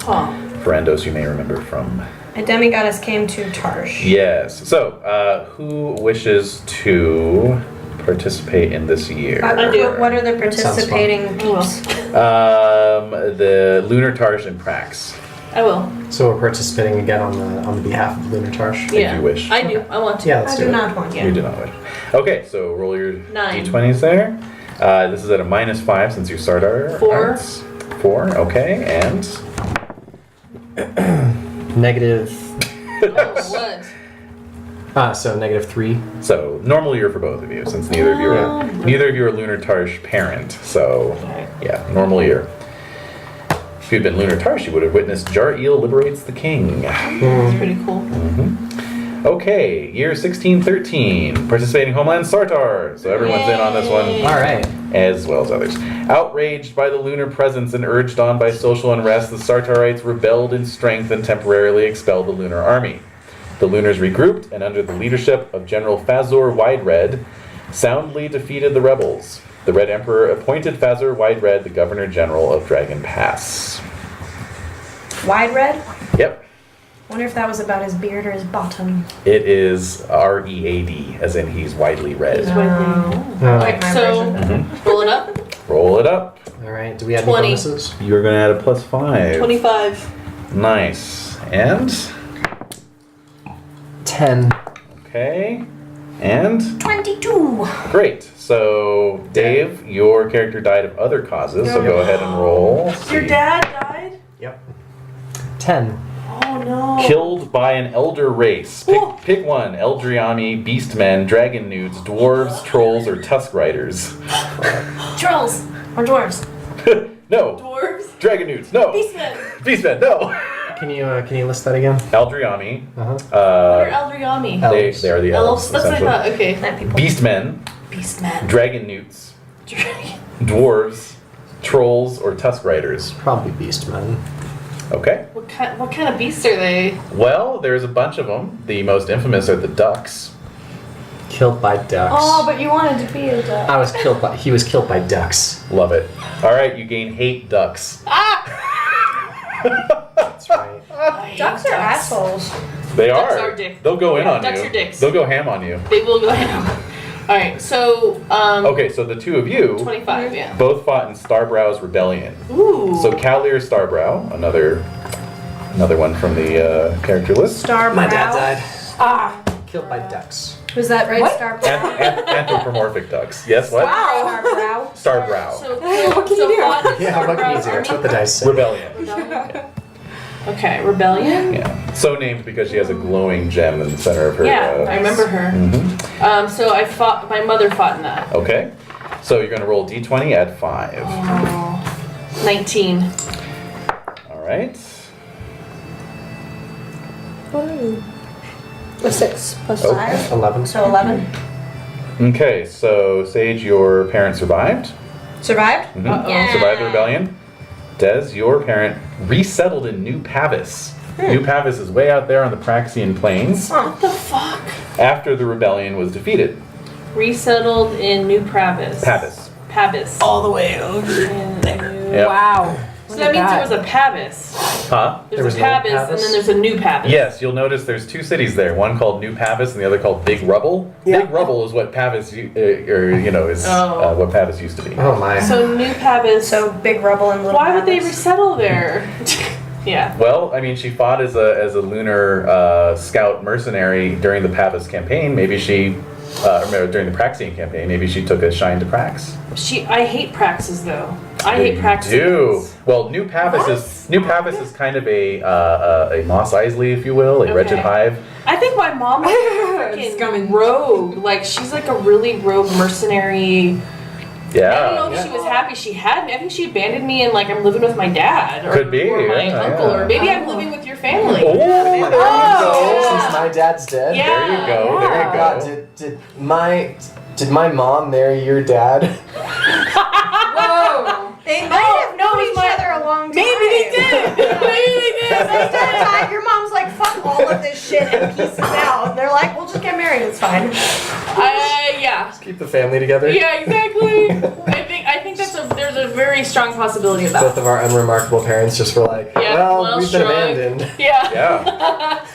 Speaker 2: Huh.
Speaker 3: Ferrandos you may remember from...
Speaker 4: A demigoddess came to Tarsh.
Speaker 3: Yes. So, who wishes to participate in this year?
Speaker 2: I do.
Speaker 4: What are the
Speaker 5: sounds fun.
Speaker 4: participating peeps?
Speaker 3: The Lunar Tarsh and Prax.
Speaker 2: I will.
Speaker 5: So we're participating again on the behalf of Lunar Tarsh.
Speaker 2: Yeah.
Speaker 3: you wish.
Speaker 2: I do. I want to.
Speaker 5: Yeah, let's
Speaker 4: I
Speaker 5: do
Speaker 4: do
Speaker 5: it.
Speaker 4: not want
Speaker 2: Yeah.
Speaker 3: You do not wish. Okay, so roll your
Speaker 2: 9.
Speaker 3: d20s there. This is at a -5 since you start our
Speaker 2: 4.
Speaker 3: arts. 4, okay, and
Speaker 5: Negative.
Speaker 2: Oh, what?
Speaker 5: So -3.
Speaker 3: so normal year for both of you since neither of you are Lunar Tarsh parent. So yeah, normal year. If you'd been Lunar Tarsh, you would have witnessed Jar-Eel liberates the king.
Speaker 2: That's pretty cool.
Speaker 3: Okay, year 1613. Participating homeland Sartar. So everyone's in on this one.
Speaker 5: All right.
Speaker 3: As well as others. Outraged by the lunar presence and urged on by social unrest, the Sartarites rebelled in strength and temporarily expelled the lunar army. The Lunars regrouped and under the leadership of General Fazor Widered, soundly defeated the rebels. The Red Emperor appointed Fazor Widered the Governor General of Dragon Pass.
Speaker 4: Wide red?
Speaker 3: Yep,
Speaker 4: Wonder if that was about his beard or his bottom.
Speaker 3: it is R-E-A-D, as in he's widely read.
Speaker 4: Like my
Speaker 2: So,
Speaker 4: version.
Speaker 2: roll it up.
Speaker 3: Roll it up.
Speaker 5: All right. Do we have
Speaker 2: 20.
Speaker 5: any bonuses?
Speaker 3: You're going to add a +5.
Speaker 2: 25.
Speaker 3: Nice. And?
Speaker 5: 10.
Speaker 3: Okay. And?
Speaker 4: 22.
Speaker 3: Great. So, Dave, your character died of other causes, so go ahead and roll.
Speaker 2: Your
Speaker 3: See.
Speaker 2: dad died?
Speaker 5: Yep. 10.
Speaker 2: Oh no.
Speaker 3: Killed by an elder race. Pick one. Eldriami, beastmen, dragon nudes, dwarves, trolls, or tusk riders.
Speaker 4: Trolls. Or dwarves.
Speaker 3: No.
Speaker 2: Dwarves?
Speaker 3: Dragon nudes. No.
Speaker 2: Beastmen.
Speaker 3: Beastmen. No.
Speaker 5: Can you list that again?
Speaker 3: Eldriami.
Speaker 5: Uh-huh.
Speaker 2: What are Eldriami?
Speaker 3: They are the elves.
Speaker 2: Elves? That's what I
Speaker 3: essentially.
Speaker 2: thought. Okay.
Speaker 4: That people.
Speaker 3: Beastmen,
Speaker 2: Beastmen.
Speaker 3: dragon newts,
Speaker 2: Dragon.
Speaker 3: dwarves, trolls, or tusk riders.
Speaker 5: Probably Beastmen.
Speaker 3: Okay.
Speaker 2: What kind of beasts are they?
Speaker 3: Well, there's a bunch of them. The most infamous are the ducks.
Speaker 5: Killed by ducks.
Speaker 4: Oh, but you wanted to be a duck.
Speaker 5: He was killed by ducks.
Speaker 3: Love it. All right, you gain hate ducks.
Speaker 5: That's right.
Speaker 2: I hate
Speaker 4: Ducks are assholes.
Speaker 3: They
Speaker 2: Ducks
Speaker 3: are.
Speaker 2: are dick.
Speaker 3: They'll go in on
Speaker 2: ducks
Speaker 3: you.
Speaker 2: are dicks.
Speaker 3: They'll go ham on you.
Speaker 2: They will go ham. All right, so
Speaker 3: Okay, so the two of you
Speaker 2: 25, yeah.
Speaker 3: both fought in Starbrow's rebellion.
Speaker 2: Ooh.
Speaker 3: So Cavalier Starbrow, another one from the character list.
Speaker 4: Star
Speaker 5: My
Speaker 4: Brow.
Speaker 5: dad died.
Speaker 6: Ah.
Speaker 5: Killed by ducks.
Speaker 4: Was that right?
Speaker 6: What?
Speaker 4: Star Brow.
Speaker 3: Anthropomorphic ducks. Yes, what?
Speaker 4: Star Brow.
Speaker 3: Starbrow.
Speaker 2: So,
Speaker 6: What can you do?
Speaker 2: fought in
Speaker 5: Yeah, how fucking
Speaker 2: Starbrow's
Speaker 5: easier. That's what
Speaker 2: army?
Speaker 5: the dice say.
Speaker 3: Rebellion.
Speaker 2: Okay, rebellion.
Speaker 3: Yeah. So named because she has a glowing gem in the center of her.
Speaker 2: Yeah, I remember her.
Speaker 3: Mhm.
Speaker 2: So I fought. My mother fought in that.
Speaker 3: Okay. So you're going to roll d20 at 5.
Speaker 2: Oh, 19.
Speaker 3: All right.
Speaker 4: A 6 plus
Speaker 3: Okay.
Speaker 4: 5.
Speaker 5: 11.
Speaker 4: So 11.
Speaker 3: Okay, so Sage, your parents survived.
Speaker 4: Survived?
Speaker 3: Mhm.
Speaker 4: Yeah.
Speaker 3: Survived the rebellion. Des, your parent resettled in New Pavis. New Pavis is way out there on the Praxian plains
Speaker 2: What the fuck?
Speaker 3: after the rebellion was defeated.
Speaker 2: Resettled in New Pavis. Pavis.
Speaker 5: All the way over.
Speaker 2: In New-
Speaker 3: Yep.
Speaker 6: Wow.
Speaker 2: So that means there was a Pavis.
Speaker 3: Huh?
Speaker 2: There's
Speaker 5: was
Speaker 2: a
Speaker 5: an old
Speaker 2: Pavis, and
Speaker 5: Pavis?
Speaker 2: then there's a New Pavis.
Speaker 3: Yes, you'll notice there's 2 cities there. One called New Pavis and the other called Big Rubble.
Speaker 5: Yeah.
Speaker 3: Big Rubble is what Pavis, is
Speaker 2: Oh.
Speaker 3: what Pavis used to be.
Speaker 5: Oh my.
Speaker 2: So New Pavis.
Speaker 4: So big rubble and little.
Speaker 2: why would they
Speaker 4: Pavis.
Speaker 2: resettle there? Yeah.
Speaker 3: Well, I mean, she fought as a lunar scout mercenary during the Pavis campaign. Maybe she, during the Praxian campaign, maybe she took a shine to Prax.
Speaker 2: I hate praxis though. I hate praxis.
Speaker 3: Do well. New Pavis is kind of a Moss Isley, if you will, a
Speaker 2: Okay.
Speaker 3: wretched hive.
Speaker 2: I think my mom is
Speaker 6: It's
Speaker 2: freaking
Speaker 6: coming.
Speaker 2: rogue. Like she's like a really rogue mercenary. I don't know
Speaker 3: Yeah.
Speaker 2: if she was happy she had me. I think she abandoned me and like I'm living with my dad or,
Speaker 3: Could be,
Speaker 2: or my
Speaker 3: yeah,
Speaker 2: uncle
Speaker 3: yeah.
Speaker 2: or maybe I'm living with your family.
Speaker 3: Oh, there you go.
Speaker 2: yeah.
Speaker 5: Since my dad's dead.
Speaker 2: Yeah.
Speaker 3: There you go. There you
Speaker 5: God,
Speaker 3: go.
Speaker 5: did my mom marry your dad?
Speaker 6: Whoa.
Speaker 4: They might have known
Speaker 2: it was
Speaker 4: each
Speaker 2: my-
Speaker 4: other a long time.
Speaker 2: Maybe they did. Maybe they did.
Speaker 4: Time, your mom's like, fuck all of this shit and pieces out. And they're like, we'll just get married, it's fine.
Speaker 2: Yeah.
Speaker 5: Keep the family together.
Speaker 2: Yeah, exactly. I think there's a very strong possibility of
Speaker 5: Both
Speaker 2: that.
Speaker 5: of our unremarkable parents just were like,
Speaker 2: Yeah,
Speaker 5: well, we've been
Speaker 2: shrug.
Speaker 5: abandoned.
Speaker 2: Yeah.
Speaker 3: Yeah,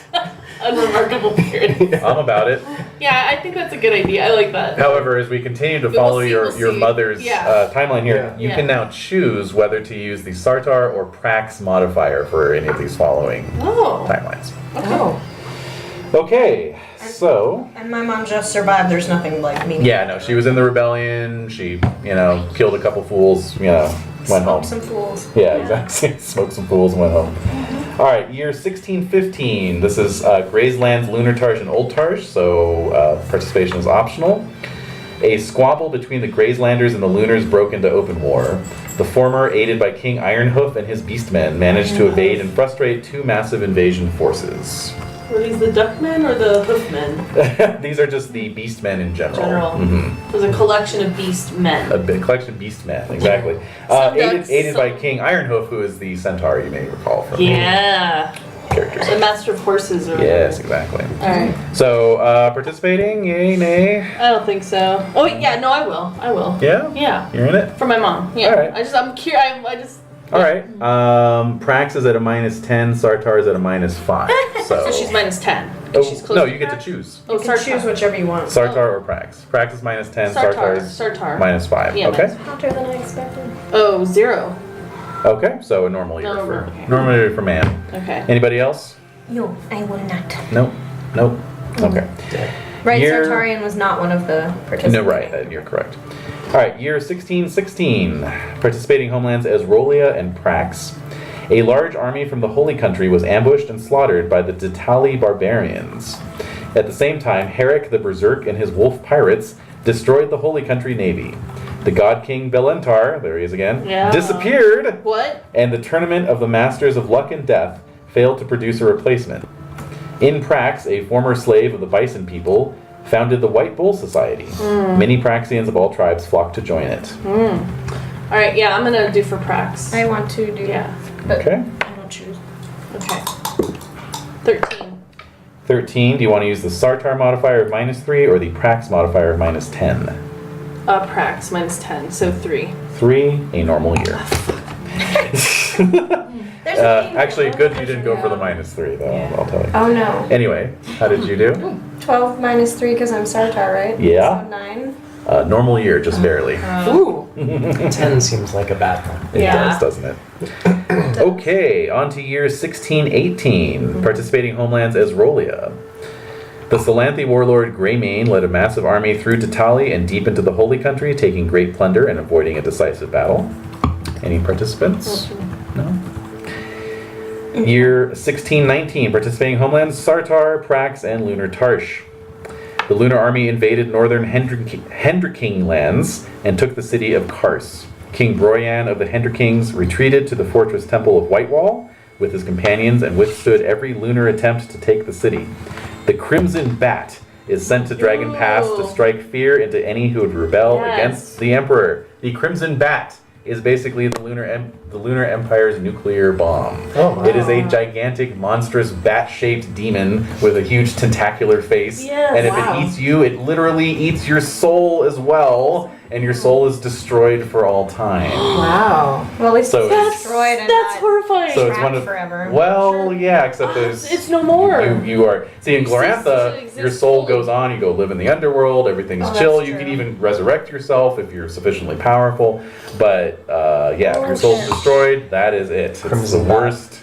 Speaker 2: Unremarkable period.
Speaker 3: I'm about it.
Speaker 2: Yeah, I think that's a good idea. I like that.
Speaker 3: However, as we continue to
Speaker 2: We'll
Speaker 3: follow
Speaker 2: see,
Speaker 3: your
Speaker 2: we'll see.
Speaker 3: mother's
Speaker 2: Yeah.
Speaker 3: timeline here,
Speaker 5: Yeah.
Speaker 3: you
Speaker 2: Yeah.
Speaker 3: can now choose whether to use the Sartar or Prax modifier for any of these following
Speaker 2: Oh.
Speaker 3: timelines.
Speaker 6: Oh.
Speaker 3: Okay, so
Speaker 4: And my mom just survived, there's nothing like me.
Speaker 3: yeah, no, she was in the rebellion. She, killed a couple fools. Went home.
Speaker 4: Some fools.
Speaker 3: Yeah, exactly. Smoked some fools and went home. All right, year 1615. This is Graysland's Lunar Tarsh and Old Tarsh, so participation is optional. A squabble between the Grayslanders and the Lunars broke into open war. The former, aided by King Ironhoof and his beastmen, managed to evade and frustrate 2 massive invasion forces.
Speaker 2: Were these the Duckmen or the Hoofmen?
Speaker 3: These are just the beastmen in general.
Speaker 2: It was a collection of beast men.
Speaker 3: A big collection of beastmen, exactly.
Speaker 2: Some
Speaker 3: Aided,
Speaker 2: ducks,
Speaker 3: aided by
Speaker 2: some-
Speaker 3: King Ironhoof, who is the centaur you may recall from
Speaker 2: Yeah.
Speaker 3: the characters.
Speaker 2: The master of horses or
Speaker 3: Yes, exactly.
Speaker 2: Alright.
Speaker 3: So, participating? Yay, nay?
Speaker 2: I don't think so. Oh yeah, no, I will. I will.
Speaker 3: Yeah?
Speaker 2: Yeah.
Speaker 3: You're in it?
Speaker 2: For my mom. Yeah.
Speaker 3: Alright.
Speaker 2: I'm curious. I just.
Speaker 3: All right. Prax is at a -10. Sartar is at a -5. So,
Speaker 2: So she's -10.
Speaker 3: Oh,
Speaker 2: She's close
Speaker 3: no,
Speaker 2: to
Speaker 3: you get to
Speaker 2: Prax?
Speaker 3: choose.
Speaker 2: Oh,
Speaker 4: You can choose whichever you want.
Speaker 3: Sartar or Prax. Prax is -10. Sartar is
Speaker 2: Sartar.
Speaker 3: -5.
Speaker 2: Yeah,
Speaker 3: Okay.
Speaker 4: Hotter than I expected.
Speaker 2: Oh, 0.
Speaker 3: Okay. So a normal year
Speaker 2: Normal,
Speaker 3: for
Speaker 2: okay.
Speaker 3: normal year for man.
Speaker 2: Okay.
Speaker 3: Anybody else?
Speaker 4: No, I will not.
Speaker 3: Nope. Nope. Okay.
Speaker 4: Right,
Speaker 3: Year-
Speaker 4: Sartarian was not one of the participants.
Speaker 3: No, right. You're correct. All right, year 1616. Participating homelands as Rolia and Prax. A large army from the Holy Country was ambushed and slaughtered by the Ditali barbarians. At the same time, Herrick the Berserk and his wolf pirates destroyed the Holy Country navy. The God King Belentar, there he is again,
Speaker 2: Yeah.
Speaker 3: disappeared,
Speaker 2: What?
Speaker 3: and the tournament of the Masters of Luck and Death failed to produce a replacement. In Prax, a former slave of the Bison people, founded the White Bull Society. Many Praxians of all tribes flocked to join it.
Speaker 2: All right. Yeah, I'm gonna do for Prax.
Speaker 4: I want to do
Speaker 2: Yeah.
Speaker 4: but
Speaker 3: Okay.
Speaker 4: I don't choose.
Speaker 2: Okay. 13.
Speaker 3: 13, do you want to use the Sartar modifier of -3 or the Prax modifier of -10?
Speaker 2: Prax -10, so 3.
Speaker 3: 3, a normal year.
Speaker 4: There's a theme
Speaker 3: Actually,
Speaker 4: here.
Speaker 3: good you didn't go for the -3 though.
Speaker 6: Yeah.
Speaker 3: I'll tell you.
Speaker 4: Oh no.
Speaker 3: Anyway, how did you do?
Speaker 4: 12 minus 3 because I'm Sartar, right?
Speaker 3: Yeah.
Speaker 4: So 9.
Speaker 3: Normal year, just barely.
Speaker 6: Ooh.
Speaker 5: 10 seems like a bad one.
Speaker 3: It
Speaker 6: Yeah.
Speaker 3: does, doesn't it? Okay, on to year 1618. Participating homelands as Rolia. The Salanthi warlord Greymane led a massive army through Tatali and deep into the Holy Country, taking great plunder and avoiding a decisive battle. Any participants? No? Year 1619. Participating homelands Sartar, Prax, and Lunar Tarsh. The Lunar Army invaded northern Hendriking lands and took the city of Kars. King Broyan of the Hendrikings retreated to the fortress temple of Whitewall with his companions and withstood every lunar attempt to take the city. The Crimson Bat is sent to Dragon Pass to strike fear into any who would rebel against the Emperor. The Crimson Bat is basically the Lunar Empire's nuclear bomb.
Speaker 5: Oh, wow.
Speaker 3: It is a gigantic, monstrous, bat-shaped demon with a huge tentacular face.
Speaker 2: Yes.
Speaker 3: And if
Speaker 6: Wow.
Speaker 3: it eats you, it literally eats your soul as well, and your soul is destroyed for all time.
Speaker 6: Wow.
Speaker 4: Well, at least
Speaker 3: So
Speaker 4: it's
Speaker 3: it's-
Speaker 4: destroyed and
Speaker 2: That's
Speaker 4: not
Speaker 2: horrifying.
Speaker 3: So it's
Speaker 4: trapped
Speaker 3: one of
Speaker 4: forever.
Speaker 3: well, yeah, except there's
Speaker 2: It's no more.
Speaker 3: you are see in
Speaker 2: You cease to
Speaker 3: Glorantha,
Speaker 2: exist
Speaker 3: your soul
Speaker 2: fully.
Speaker 3: goes on. You go live in the underworld. Everything's
Speaker 4: Oh, that's
Speaker 3: chill. You
Speaker 4: true.
Speaker 3: can even resurrect yourself if you're sufficiently powerful. But yeah, if your soul's
Speaker 4: shit.
Speaker 3: destroyed, that is it. It's
Speaker 5: Crimson
Speaker 3: the
Speaker 5: Bat.
Speaker 3: worst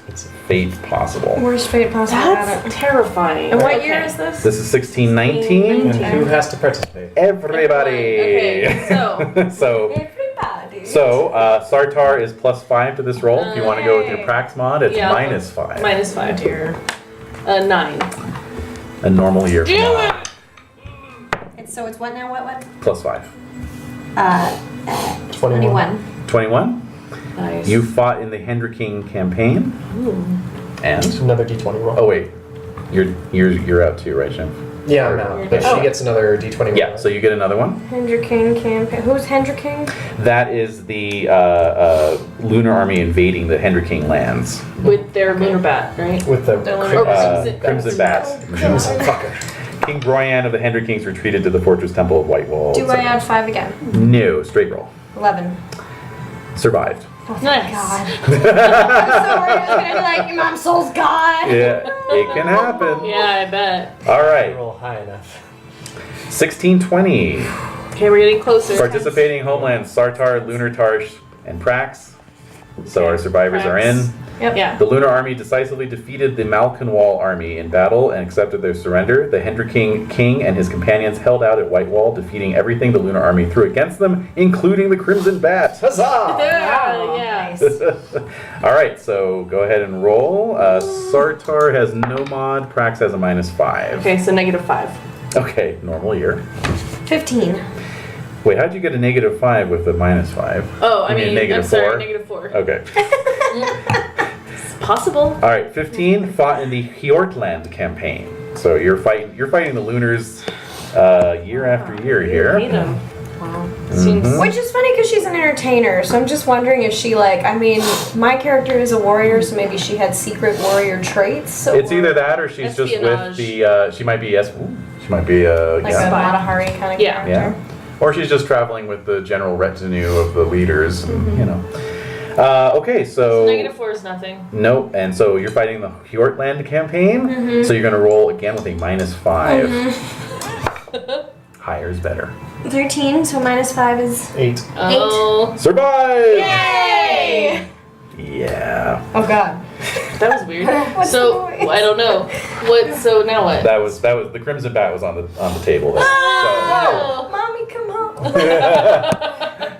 Speaker 3: fate possible.
Speaker 4: Worst fate possible. got
Speaker 2: That's
Speaker 4: it.
Speaker 2: terrifying.
Speaker 4: And what
Speaker 2: Okay.
Speaker 4: year is this?
Speaker 3: This is 1619.
Speaker 5: And who has to participate?
Speaker 3: Everybody.
Speaker 2: Okay, so
Speaker 3: so.
Speaker 4: Everybody.
Speaker 3: So, Sartar is +5 to this roll. If you want to go with your
Speaker 4: Yay.
Speaker 3: Prax mod, it's
Speaker 2: Yeah,
Speaker 3: -5.
Speaker 2: -5 here. 9.
Speaker 3: A normal year from
Speaker 2: Damn
Speaker 3: now.
Speaker 4: So it's what now? What?
Speaker 3: +5.
Speaker 5: 21.
Speaker 3: 21.
Speaker 2: Nice.
Speaker 3: You fought in the Hendriking campaign. And
Speaker 5: Another d20 roll.
Speaker 3: oh wait, you're out too, right, Shem?
Speaker 5: Yeah, I'm out. But
Speaker 3: Oh.
Speaker 5: she gets another d20 roll.
Speaker 3: Yeah. So you get another one.
Speaker 4: Hendriking campaign. Who's Hendriking?
Speaker 3: That is the Lunar Army invading the Hendriking lands.
Speaker 2: With their lunar bat, right?
Speaker 5: With the
Speaker 2: The
Speaker 5: crim-
Speaker 2: Crimson
Speaker 3: Crimson Bat.
Speaker 5: crimson fucker.
Speaker 3: King Broyan of the Hendrikings retreated to the fortress temple of Whitewall.
Speaker 4: Do I
Speaker 3: etc.
Speaker 4: add 5 again?
Speaker 3: No, straight roll.
Speaker 4: 11.
Speaker 3: Survived.
Speaker 2: Nice.
Speaker 4: God. I'm so worried I was gonna be like, your mom's soul's gone.
Speaker 3: Yeah, it can happen.
Speaker 2: Yeah, I bet.
Speaker 3: All right,
Speaker 5: Roll high enough.
Speaker 3: 1620.
Speaker 2: Okay, we're getting closer.
Speaker 3: Participating homelands Sartar, Lunar Tarsh, and Prax. So our survivors are in.
Speaker 4: Yep.
Speaker 2: Yeah.
Speaker 3: The Lunar Army decisively defeated the Malkinwall army in battle and accepted their surrender. The Hendriking King and his companions held out at Whitewall, defeating everything the Lunar Army threw against them, including the Crimson Bat.
Speaker 5: Huzzah!
Speaker 2: Yeah.
Speaker 4: Nice.
Speaker 3: All right, so go ahead and roll. Sartar has no mod. Prax has a -5.
Speaker 2: Okay, so -5.
Speaker 3: Okay, normal year.
Speaker 4: 15.
Speaker 3: Wait, how'd you get a -5 with a -5?
Speaker 2: Oh, I
Speaker 3: You mean
Speaker 2: mean,
Speaker 3: negative
Speaker 2: I'm sorry,
Speaker 3: 4?
Speaker 2: -4.
Speaker 3: Okay.
Speaker 2: It's possible.
Speaker 3: All right, 15 fought in the Hjortland campaign. So you're fighting the Lunars year after year
Speaker 2: I hate
Speaker 3: here.
Speaker 2: them. Wow. Seems.
Speaker 4: Which is funny because she's an entertainer, so I'm just wondering if she my character is a warrior, so maybe she had secret warrior traits.
Speaker 3: It's
Speaker 4: or
Speaker 3: either that or she's just with
Speaker 2: Espionage.
Speaker 3: the. She might be she might be
Speaker 4: like
Speaker 3: yeah.
Speaker 4: a
Speaker 2: Spy.
Speaker 4: Matahari kind of
Speaker 2: Yeah.
Speaker 3: Yeah.
Speaker 4: character.
Speaker 3: Or she's just traveling with the general retinue of the leaders, and, you know. Okay, so
Speaker 2: -4 is nothing.
Speaker 3: nope, and so you're fighting the Hjortland campaign. So you're gonna roll again with a -5. Higher is better.
Speaker 4: 13, so -5 is
Speaker 5: 8.
Speaker 2: Oh,
Speaker 3: Survive!
Speaker 4: Yay!
Speaker 3: Yeah.
Speaker 4: Oh god.
Speaker 2: that was weird.
Speaker 4: What's
Speaker 2: So
Speaker 4: the noise?
Speaker 2: I don't know. What? So now what?
Speaker 3: That was the Crimson Bat was on the table there.
Speaker 2: Oh.
Speaker 4: Mommy, come home.
Speaker 3: So.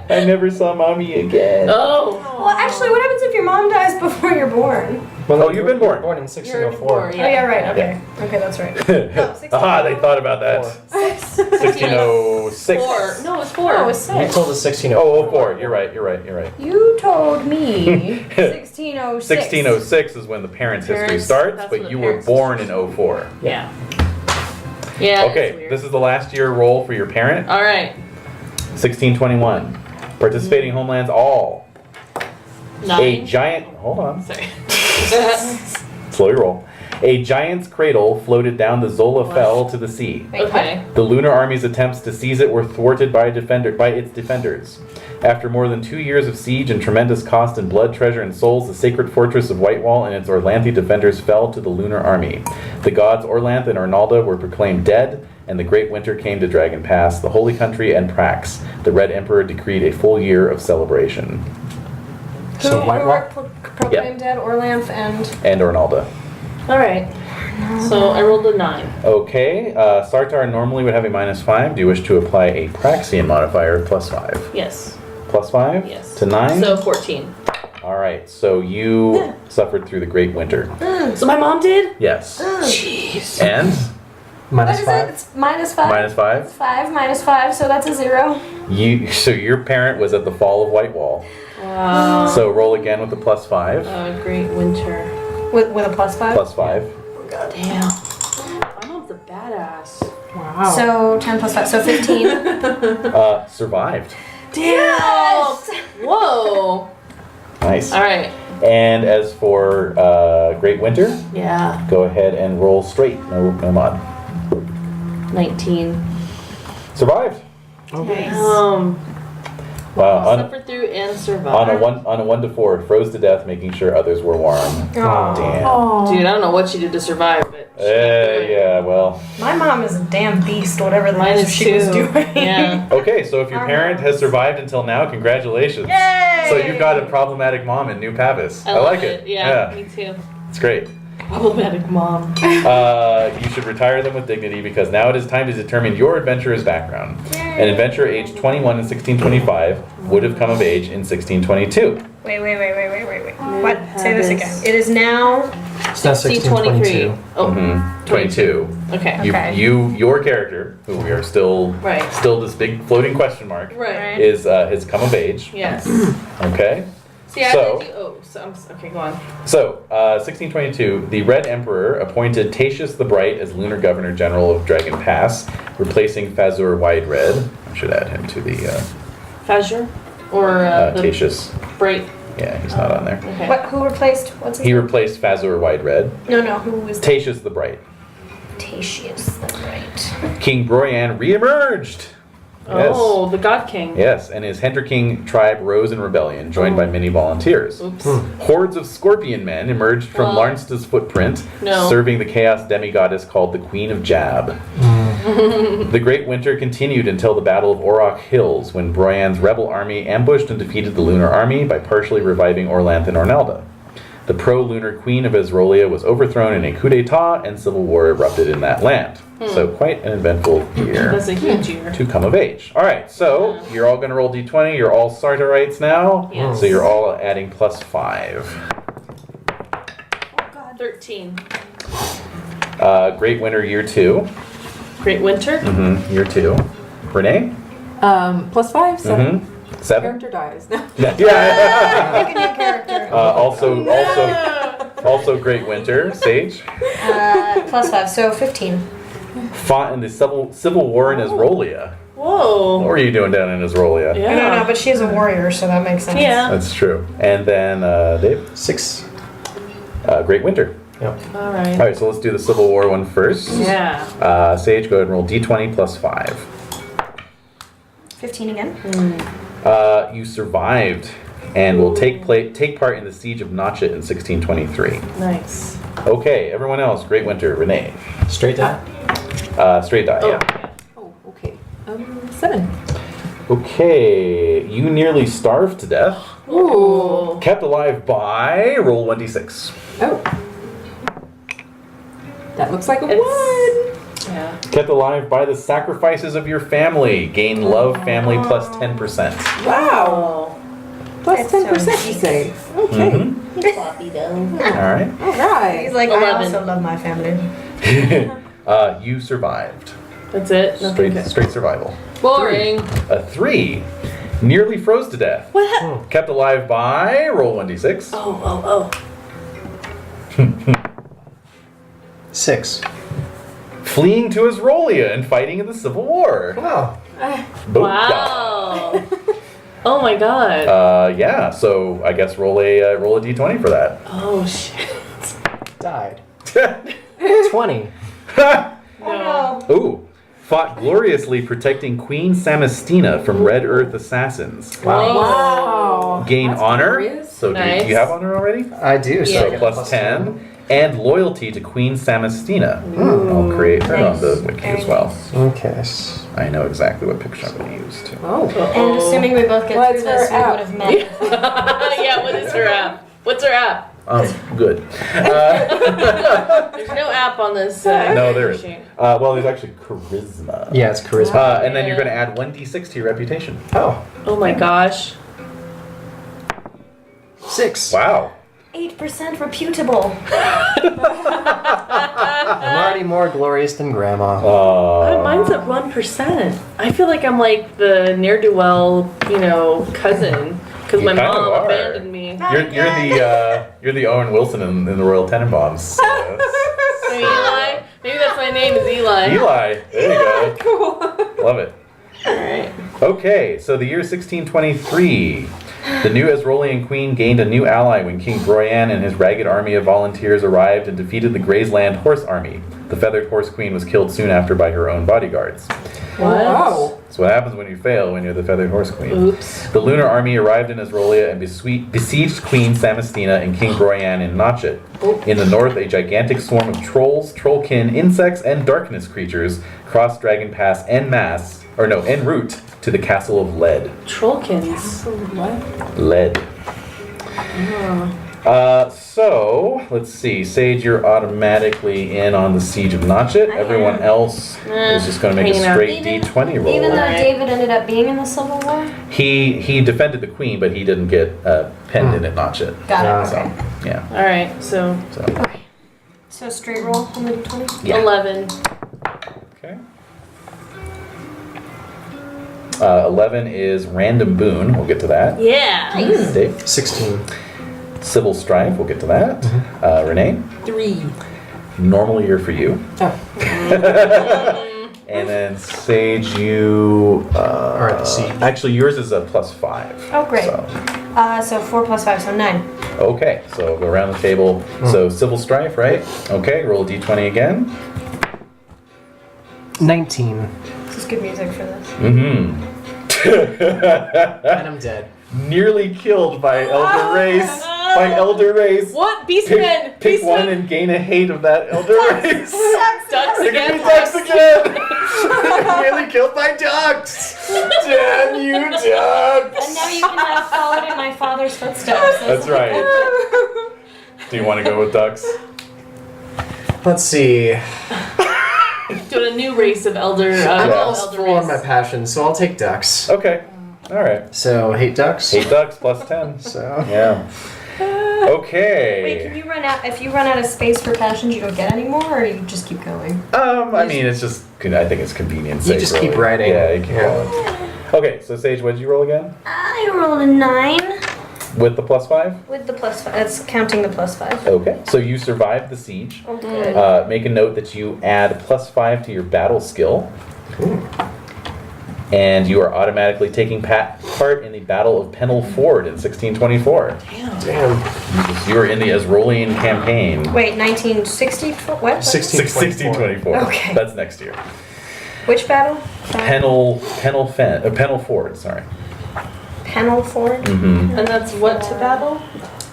Speaker 3: I never saw mommy again.
Speaker 2: Oh.
Speaker 4: Well, actually, what happens if your mom dies before you're born?
Speaker 5: Well,
Speaker 3: Oh, you've been born.
Speaker 5: Born in
Speaker 2: You're
Speaker 5: 1604.
Speaker 2: born,
Speaker 4: Oh, yeah, right. Okay. Okay, that's right.
Speaker 3: Aha, they thought about that. 1606.
Speaker 2: 4. No, it's 4.
Speaker 4: Oh, it's
Speaker 5: You
Speaker 4: 6.
Speaker 5: told us 1604.
Speaker 3: Oh, 04. You're right.
Speaker 4: You told me 1606.
Speaker 3: 1606 is when the parents' history
Speaker 2: Parents-
Speaker 3: starts,
Speaker 2: that's
Speaker 3: but
Speaker 2: when
Speaker 3: you
Speaker 2: the
Speaker 3: were
Speaker 2: parents'
Speaker 3: born in 04.
Speaker 2: Yeah. Yeah.
Speaker 3: Okay, this is the last year roll for your parent.
Speaker 2: All right.
Speaker 3: 1621. Participating homelands all. A
Speaker 2: 9.
Speaker 3: giant. Hold on.
Speaker 2: Sorry.
Speaker 3: Slowly roll. A giant's cradle floated down the Zola Fell to the sea.
Speaker 2: Okay.
Speaker 3: The Lunar Army's attempts to seize it were thwarted by its defenders. After more than 2 years of siege and tremendous cost in blood, treasure, and souls, the sacred fortress of Whitewall and its Orlanthe defenders fell to the lunar army. The gods Orlanthe and Arnalda were proclaimed dead, and the great winter came to Dragon Pass, the holy country, and Prax. The Red Emperor decreed a full year of celebration.
Speaker 5: So
Speaker 4: Who
Speaker 5: Whitewall?
Speaker 4: were proclaimed dead? Orlanth
Speaker 3: And Arnalda.
Speaker 2: All right. So I rolled a 9.
Speaker 3: Okay, Sartar normally would have a -5. Do you wish to apply a Praxian modifier of +5?
Speaker 2: Yes.
Speaker 3: +5?
Speaker 2: Yes.
Speaker 3: To 9?
Speaker 2: So 14.
Speaker 3: Alright, so you suffered through the Great Winter.
Speaker 2: So my mom did?
Speaker 3: Yes.
Speaker 2: Jeez.
Speaker 3: And?
Speaker 4: What is
Speaker 5: -5.
Speaker 4: it? It's -5.
Speaker 3: -5?
Speaker 4: It's 5 -5, so that's a 0.
Speaker 3: So your parent was at the fall of Whitewall.
Speaker 2: Wow.
Speaker 3: So roll again with the +5.
Speaker 2: Great winter.
Speaker 4: With a +5?
Speaker 3: +5.
Speaker 2: Damn. My mom's a badass.
Speaker 6: Wow.
Speaker 4: So 10 + 5, so 15.
Speaker 3: Survived.
Speaker 2: Damn. Whoa.
Speaker 3: Nice.
Speaker 2: All right.
Speaker 3: And as for Great Winter,
Speaker 2: Yeah.
Speaker 3: go ahead and roll straight. No mod.
Speaker 2: 19.
Speaker 3: Survived. Wow.
Speaker 2: Suffered through and survived.
Speaker 3: On a 1 to 4, froze to death, making sure others were warm.
Speaker 4: Aw.
Speaker 3: Damn.
Speaker 2: Dude, I don't know what she did to survive, but she got through it.
Speaker 3: Yeah. Well.
Speaker 4: My mom is a damn beast, whatever the
Speaker 2: Mine
Speaker 4: hell
Speaker 2: is
Speaker 4: she was
Speaker 2: 2.
Speaker 4: doing.
Speaker 2: Yeah.
Speaker 3: Okay, so if your parent has survived until now, congratulations.
Speaker 4: Yay!
Speaker 3: So you've got a problematic mom in New Pavis. I
Speaker 2: love
Speaker 3: like it.
Speaker 2: Yeah, me too.
Speaker 3: It's great.
Speaker 2: Problematic mom.
Speaker 3: You should retire them with dignity because now it is time to determine your adventurer's background. An adventurer aged 21 in 1625 would have come of age in 1622.
Speaker 4: Wait. What? Say this again. It is now.
Speaker 5: It's not 1622.
Speaker 2: Oh,
Speaker 3: 22.
Speaker 2: okay.
Speaker 4: Okay.
Speaker 3: Your character, who we are still this big floating question mark,
Speaker 2: Right.
Speaker 3: is has come of age.
Speaker 2: Yes.
Speaker 3: Okay.
Speaker 2: See, I
Speaker 3: So-
Speaker 2: did do. Okay, go on.
Speaker 3: So, 1622, the Red Emperor appointed Tatius the Bright as Lunar Governor General of Dragon Pass, replacing Fazur Wide Red. I should add him to the
Speaker 2: Fazur? Or the
Speaker 3: Tatius.
Speaker 2: Bright?
Speaker 3: Yeah, he's not on there.
Speaker 2: Okay.
Speaker 4: What? Who replaced? What's his
Speaker 3: He
Speaker 4: name?
Speaker 3: replaced Fazur Wide Red.
Speaker 4: No, who was
Speaker 3: Tatius the Bright.
Speaker 4: Tatius the Bright?
Speaker 3: King Broyan reemerged.
Speaker 2: Oh, the God King.
Speaker 3: Yes, and his Hendriking tribe rose in rebellion, joined by many volunteers.
Speaker 2: Oops.
Speaker 3: Hordes of scorpion men emerged from Larnsta's footprint, serving the chaos demigoddess called the Queen of Jab. The Great Winter continued until the Battle of Orok Hills, when Broyan's rebel army ambushed and defeated the Lunar Army by partially reviving Orlanth and Arnalda. The pro-lunar Queen of Esrolia was overthrown in a coup d'etat, and civil war erupted in that land. So quite an eventful year.
Speaker 2: That's a huge year.
Speaker 3: To come of age. All right, so you're all going to roll d20. You're all Sartorites now.
Speaker 2: Yes.
Speaker 3: So you're all adding +5.
Speaker 2: 13.
Speaker 3: Great Winter year 2.
Speaker 2: Great Winter?
Speaker 3: Year 2. Renee?
Speaker 6: +5, so
Speaker 3: 7.
Speaker 6: character dies.
Speaker 3: Yeah.
Speaker 4: Pick a new character.
Speaker 3: Also Great Winter. Sage?
Speaker 4: +5, so 15.
Speaker 3: Fought in the civil war in Esrolia.
Speaker 2: Whoa.
Speaker 3: What were you doing down in Esrolia?
Speaker 2: Yeah.
Speaker 4: No, but she's a warrior, so that makes sense.
Speaker 2: Yeah.
Speaker 3: That's true. And then Dave?
Speaker 5: 6.
Speaker 3: Great Winter.
Speaker 5: Yep.
Speaker 2: All right.
Speaker 3: All right, so let's do the Civil War one first.
Speaker 2: Yeah.
Speaker 3: Sage, go ahead and roll d20 +5.
Speaker 4: 15 again.
Speaker 3: You survived and will take part in the siege of Notchet in 1623.
Speaker 2: Nice.
Speaker 3: Okay, everyone else, Great Winter, Renee.
Speaker 5: Straight die?
Speaker 3: Straight die, yeah.
Speaker 6: Oh, okay. 7.
Speaker 3: Okay, you nearly starved to death.
Speaker 2: Ooh.
Speaker 3: Kept alive by roll 1d6.
Speaker 6: Oh. That looks like a 1.
Speaker 2: Yeah.
Speaker 3: Kept alive by the sacrifices of your family. Gain love family plus 10%.
Speaker 6: Wow. Plus
Speaker 4: That's
Speaker 6: 10%,
Speaker 4: so
Speaker 6: you say. Okay.
Speaker 2: Floppy though.
Speaker 3: All right.
Speaker 6: All right.
Speaker 4: He's like,
Speaker 2: 11.
Speaker 4: I also love my family.
Speaker 3: You survived.
Speaker 2: That's it?
Speaker 3: Straight survival.
Speaker 2: Boring.
Speaker 3: A 3. Nearly froze to death.
Speaker 2: What happened?
Speaker 3: Kept alive by roll 1d6.
Speaker 2: Oh.
Speaker 5: 6.
Speaker 3: Fleeing to Esrolia and fighting in the Civil War.
Speaker 5: Wow.
Speaker 3: Booyah.
Speaker 2: Wow. Oh my god.
Speaker 3: Yeah, so I guess roll a d20 for that.
Speaker 2: Oh shit.
Speaker 5: Died. 20.
Speaker 2: No.
Speaker 3: Ooh. fought gloriously protecting Queen Samastina from Red Earth assassins.
Speaker 6: Wow.
Speaker 3: Gain
Speaker 6: That's
Speaker 3: honor.
Speaker 6: glorious.
Speaker 3: So
Speaker 2: Nice.
Speaker 3: do you have honor already?
Speaker 5: I do. So I
Speaker 3: So
Speaker 5: get
Speaker 3: plus 10. And loyalty to Queen Samastina. I'll create her on the wiki as well.
Speaker 5: Okay.
Speaker 3: I know exactly what picture I'm going to use too.
Speaker 6: Oh.
Speaker 4: And assuming we both get
Speaker 6: What's
Speaker 4: through this,
Speaker 6: her
Speaker 4: we
Speaker 6: app?
Speaker 4: would have met.
Speaker 2: Yeah, what is her app? What's her app?
Speaker 3: Good.
Speaker 2: There's no app on this.
Speaker 3: No, there is.
Speaker 2: sheet.
Speaker 3: Well, there's actually charisma.
Speaker 5: Yeah, it's charisma.
Speaker 3: And then you're going to add 1d6 to your reputation.
Speaker 5: Oh,
Speaker 2: Oh my gosh.
Speaker 5: 6.
Speaker 3: Wow.
Speaker 4: 8% reputable.
Speaker 5: I'm already more glorious than Grandma.
Speaker 2: Mine's at 1%. I feel like I'm like the ne'er-do-well, cousin, because
Speaker 3: You
Speaker 2: my
Speaker 3: kind of
Speaker 2: mom
Speaker 3: are.
Speaker 2: abandoned me.
Speaker 3: You're the Owen Wilson in the Royal Tenenbaums.
Speaker 2: So Eli, maybe that's my name is Eli.
Speaker 3: Eli, there you go.
Speaker 6: Cool.
Speaker 3: Love it.
Speaker 2: All right.
Speaker 3: Okay, so the year 1623. The new Esrolian queen gained a new ally when King Broyan and his ragged army of volunteers arrived and defeated the Graysland horse army. The feathered horse queen was killed soon after by her own bodyguards.
Speaker 2: What?
Speaker 6: Wow.
Speaker 3: That's what happens when you fail when you're the feathered horse queen.
Speaker 2: Oops.
Speaker 3: The lunar army arrived in Esrolia and besieged Queen Samastina and King Broyan in Notchet. In the north, a gigantic swarm of trolls, trollkin, insects, and darkness creatures crossed Dragon Pass en route to the Castle of Lead.
Speaker 2: Trollkins.
Speaker 6: What?
Speaker 3: Lead. So, let's see. Sage, you're automatically in on the Siege of Notchet.
Speaker 4: I
Speaker 3: Everyone
Speaker 4: am.
Speaker 3: else is just going to make a
Speaker 2: hanging out.
Speaker 3: straight D20 roll.
Speaker 4: Even though
Speaker 2: Alright.
Speaker 4: David ended up being in the Civil War?
Speaker 3: He defended the queen, but he didn't get penned in at Notchet.
Speaker 4: Got it,
Speaker 3: So,
Speaker 4: okay.
Speaker 3: yeah.
Speaker 2: All right. So
Speaker 3: So,
Speaker 4: So straight roll on the 20?
Speaker 3: Yeah.
Speaker 2: 11.
Speaker 3: okay. 11 is Random Boon. We'll get to that.
Speaker 2: Yeah.
Speaker 3: Dave.
Speaker 5: 16.
Speaker 3: Civil Strife. We'll get to that. Renee.
Speaker 6: 3.
Speaker 3: Normal year for you.
Speaker 6: Oh.
Speaker 3: And then Sage, you
Speaker 5: Or at the siege.
Speaker 3: actually yours is a +5.
Speaker 4: Oh, great.
Speaker 3: So,
Speaker 4: So 4 plus 5, so 9.
Speaker 3: okay, so go around the table. So Civil Strife, right? Okay, roll a D20 again.
Speaker 5: 19.
Speaker 4: This is good music for this.
Speaker 3: Mm-hmm.
Speaker 5: And I'm dead.
Speaker 3: Nearly killed by Elder Race. By Elder Race.
Speaker 2: What? Beastmen.
Speaker 3: Pick one and gain a hate of that Elder Race.
Speaker 2: Ducks
Speaker 3: They're
Speaker 2: again.
Speaker 3: gonna be ducks again. Nearly killed by ducks. Damn you,
Speaker 4: And
Speaker 3: ducks.
Speaker 4: now you can have followed in my father's footsteps.
Speaker 3: That's right. Do you want to go with ducks?
Speaker 5: Let's see.
Speaker 2: Doing a new race of elder.
Speaker 5: I'm
Speaker 3: Yeah.
Speaker 5: almost
Speaker 2: elder
Speaker 5: full on
Speaker 2: race.
Speaker 5: my passion, so I'll take ducks.
Speaker 3: Okay. All right.
Speaker 5: So, hate ducks.
Speaker 3: Hate ducks +10.
Speaker 5: So,
Speaker 3: Yeah. Okay.
Speaker 4: Wait, can you run out? If you run out of space for passions, you don't get any more, or you just keep going?
Speaker 3: I mean, it's just. I think it's convenience.
Speaker 5: You
Speaker 3: sake,
Speaker 5: just
Speaker 3: really.
Speaker 5: keep writing.
Speaker 3: Yeah. You keep
Speaker 5: Yeah.
Speaker 3: rolling. Okay. So Sage, what did you roll again?
Speaker 4: I rolled a 9
Speaker 3: With the +5.
Speaker 4: with the +5. That's counting the +5.
Speaker 3: Okay. So you survived the siege.
Speaker 4: Oh, good.
Speaker 3: Make a note that you add +5 to your battle skill. And you are automatically taking part in the Battle of Pennell Ford in 1624.
Speaker 5: Damn.
Speaker 3: You were in the Esrolian campaign.
Speaker 4: Wait, 1960? What?
Speaker 3: 1624.
Speaker 4: Okay.
Speaker 3: That's next year.
Speaker 4: Which battle?
Speaker 3: Pennell Ford, sorry.
Speaker 4: Pennell Ford?
Speaker 3: Mm-hmm.
Speaker 2: And that's what to battle?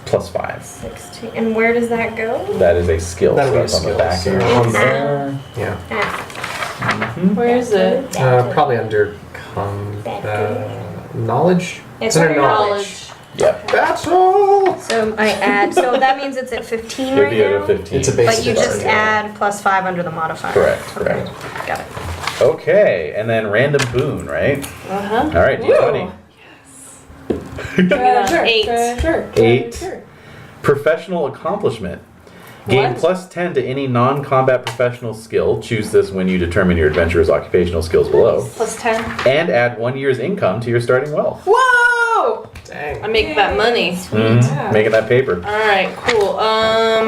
Speaker 3: +5.
Speaker 4: 16. And where does that go?
Speaker 3: That is a skill.
Speaker 5: That'll
Speaker 3: So
Speaker 5: be a
Speaker 3: that's on the
Speaker 5: skill,
Speaker 3: back
Speaker 5: so-
Speaker 3: here.
Speaker 5: On
Speaker 3: There.
Speaker 5: Yeah.
Speaker 2: Where is it?
Speaker 5: Probably under knowledge?
Speaker 4: It's
Speaker 5: under
Speaker 4: under
Speaker 2: Knowledge.
Speaker 3: Yep.
Speaker 5: Battle!
Speaker 4: So I add. So that means it's at 15
Speaker 3: You'll
Speaker 4: right
Speaker 3: be at
Speaker 4: now.
Speaker 3: a 15.
Speaker 5: It's a base
Speaker 4: But you
Speaker 5: score,
Speaker 4: just
Speaker 5: yeah.
Speaker 4: add +5 under the modifier.
Speaker 3: Correct,
Speaker 4: Okay.
Speaker 3: correct.
Speaker 4: Got it.
Speaker 3: Okay, and then random boon, right?
Speaker 2: Uh-huh.
Speaker 3: All right, D20.
Speaker 6: Sure.
Speaker 2: 8.
Speaker 6: Sure.
Speaker 3: 8.
Speaker 6: Sure.
Speaker 3: Professional accomplishment. Gain
Speaker 2: What?
Speaker 3: +10 to any non-combat professional skill. Choose this when you determine your adventurer's occupational skills below.
Speaker 2: +10.
Speaker 3: And add 1 year's income to your starting wealth.
Speaker 6: Whoa!
Speaker 5: Dang.
Speaker 2: I make that money.
Speaker 3: Mhm, Making that paper.
Speaker 2: All right. Cool.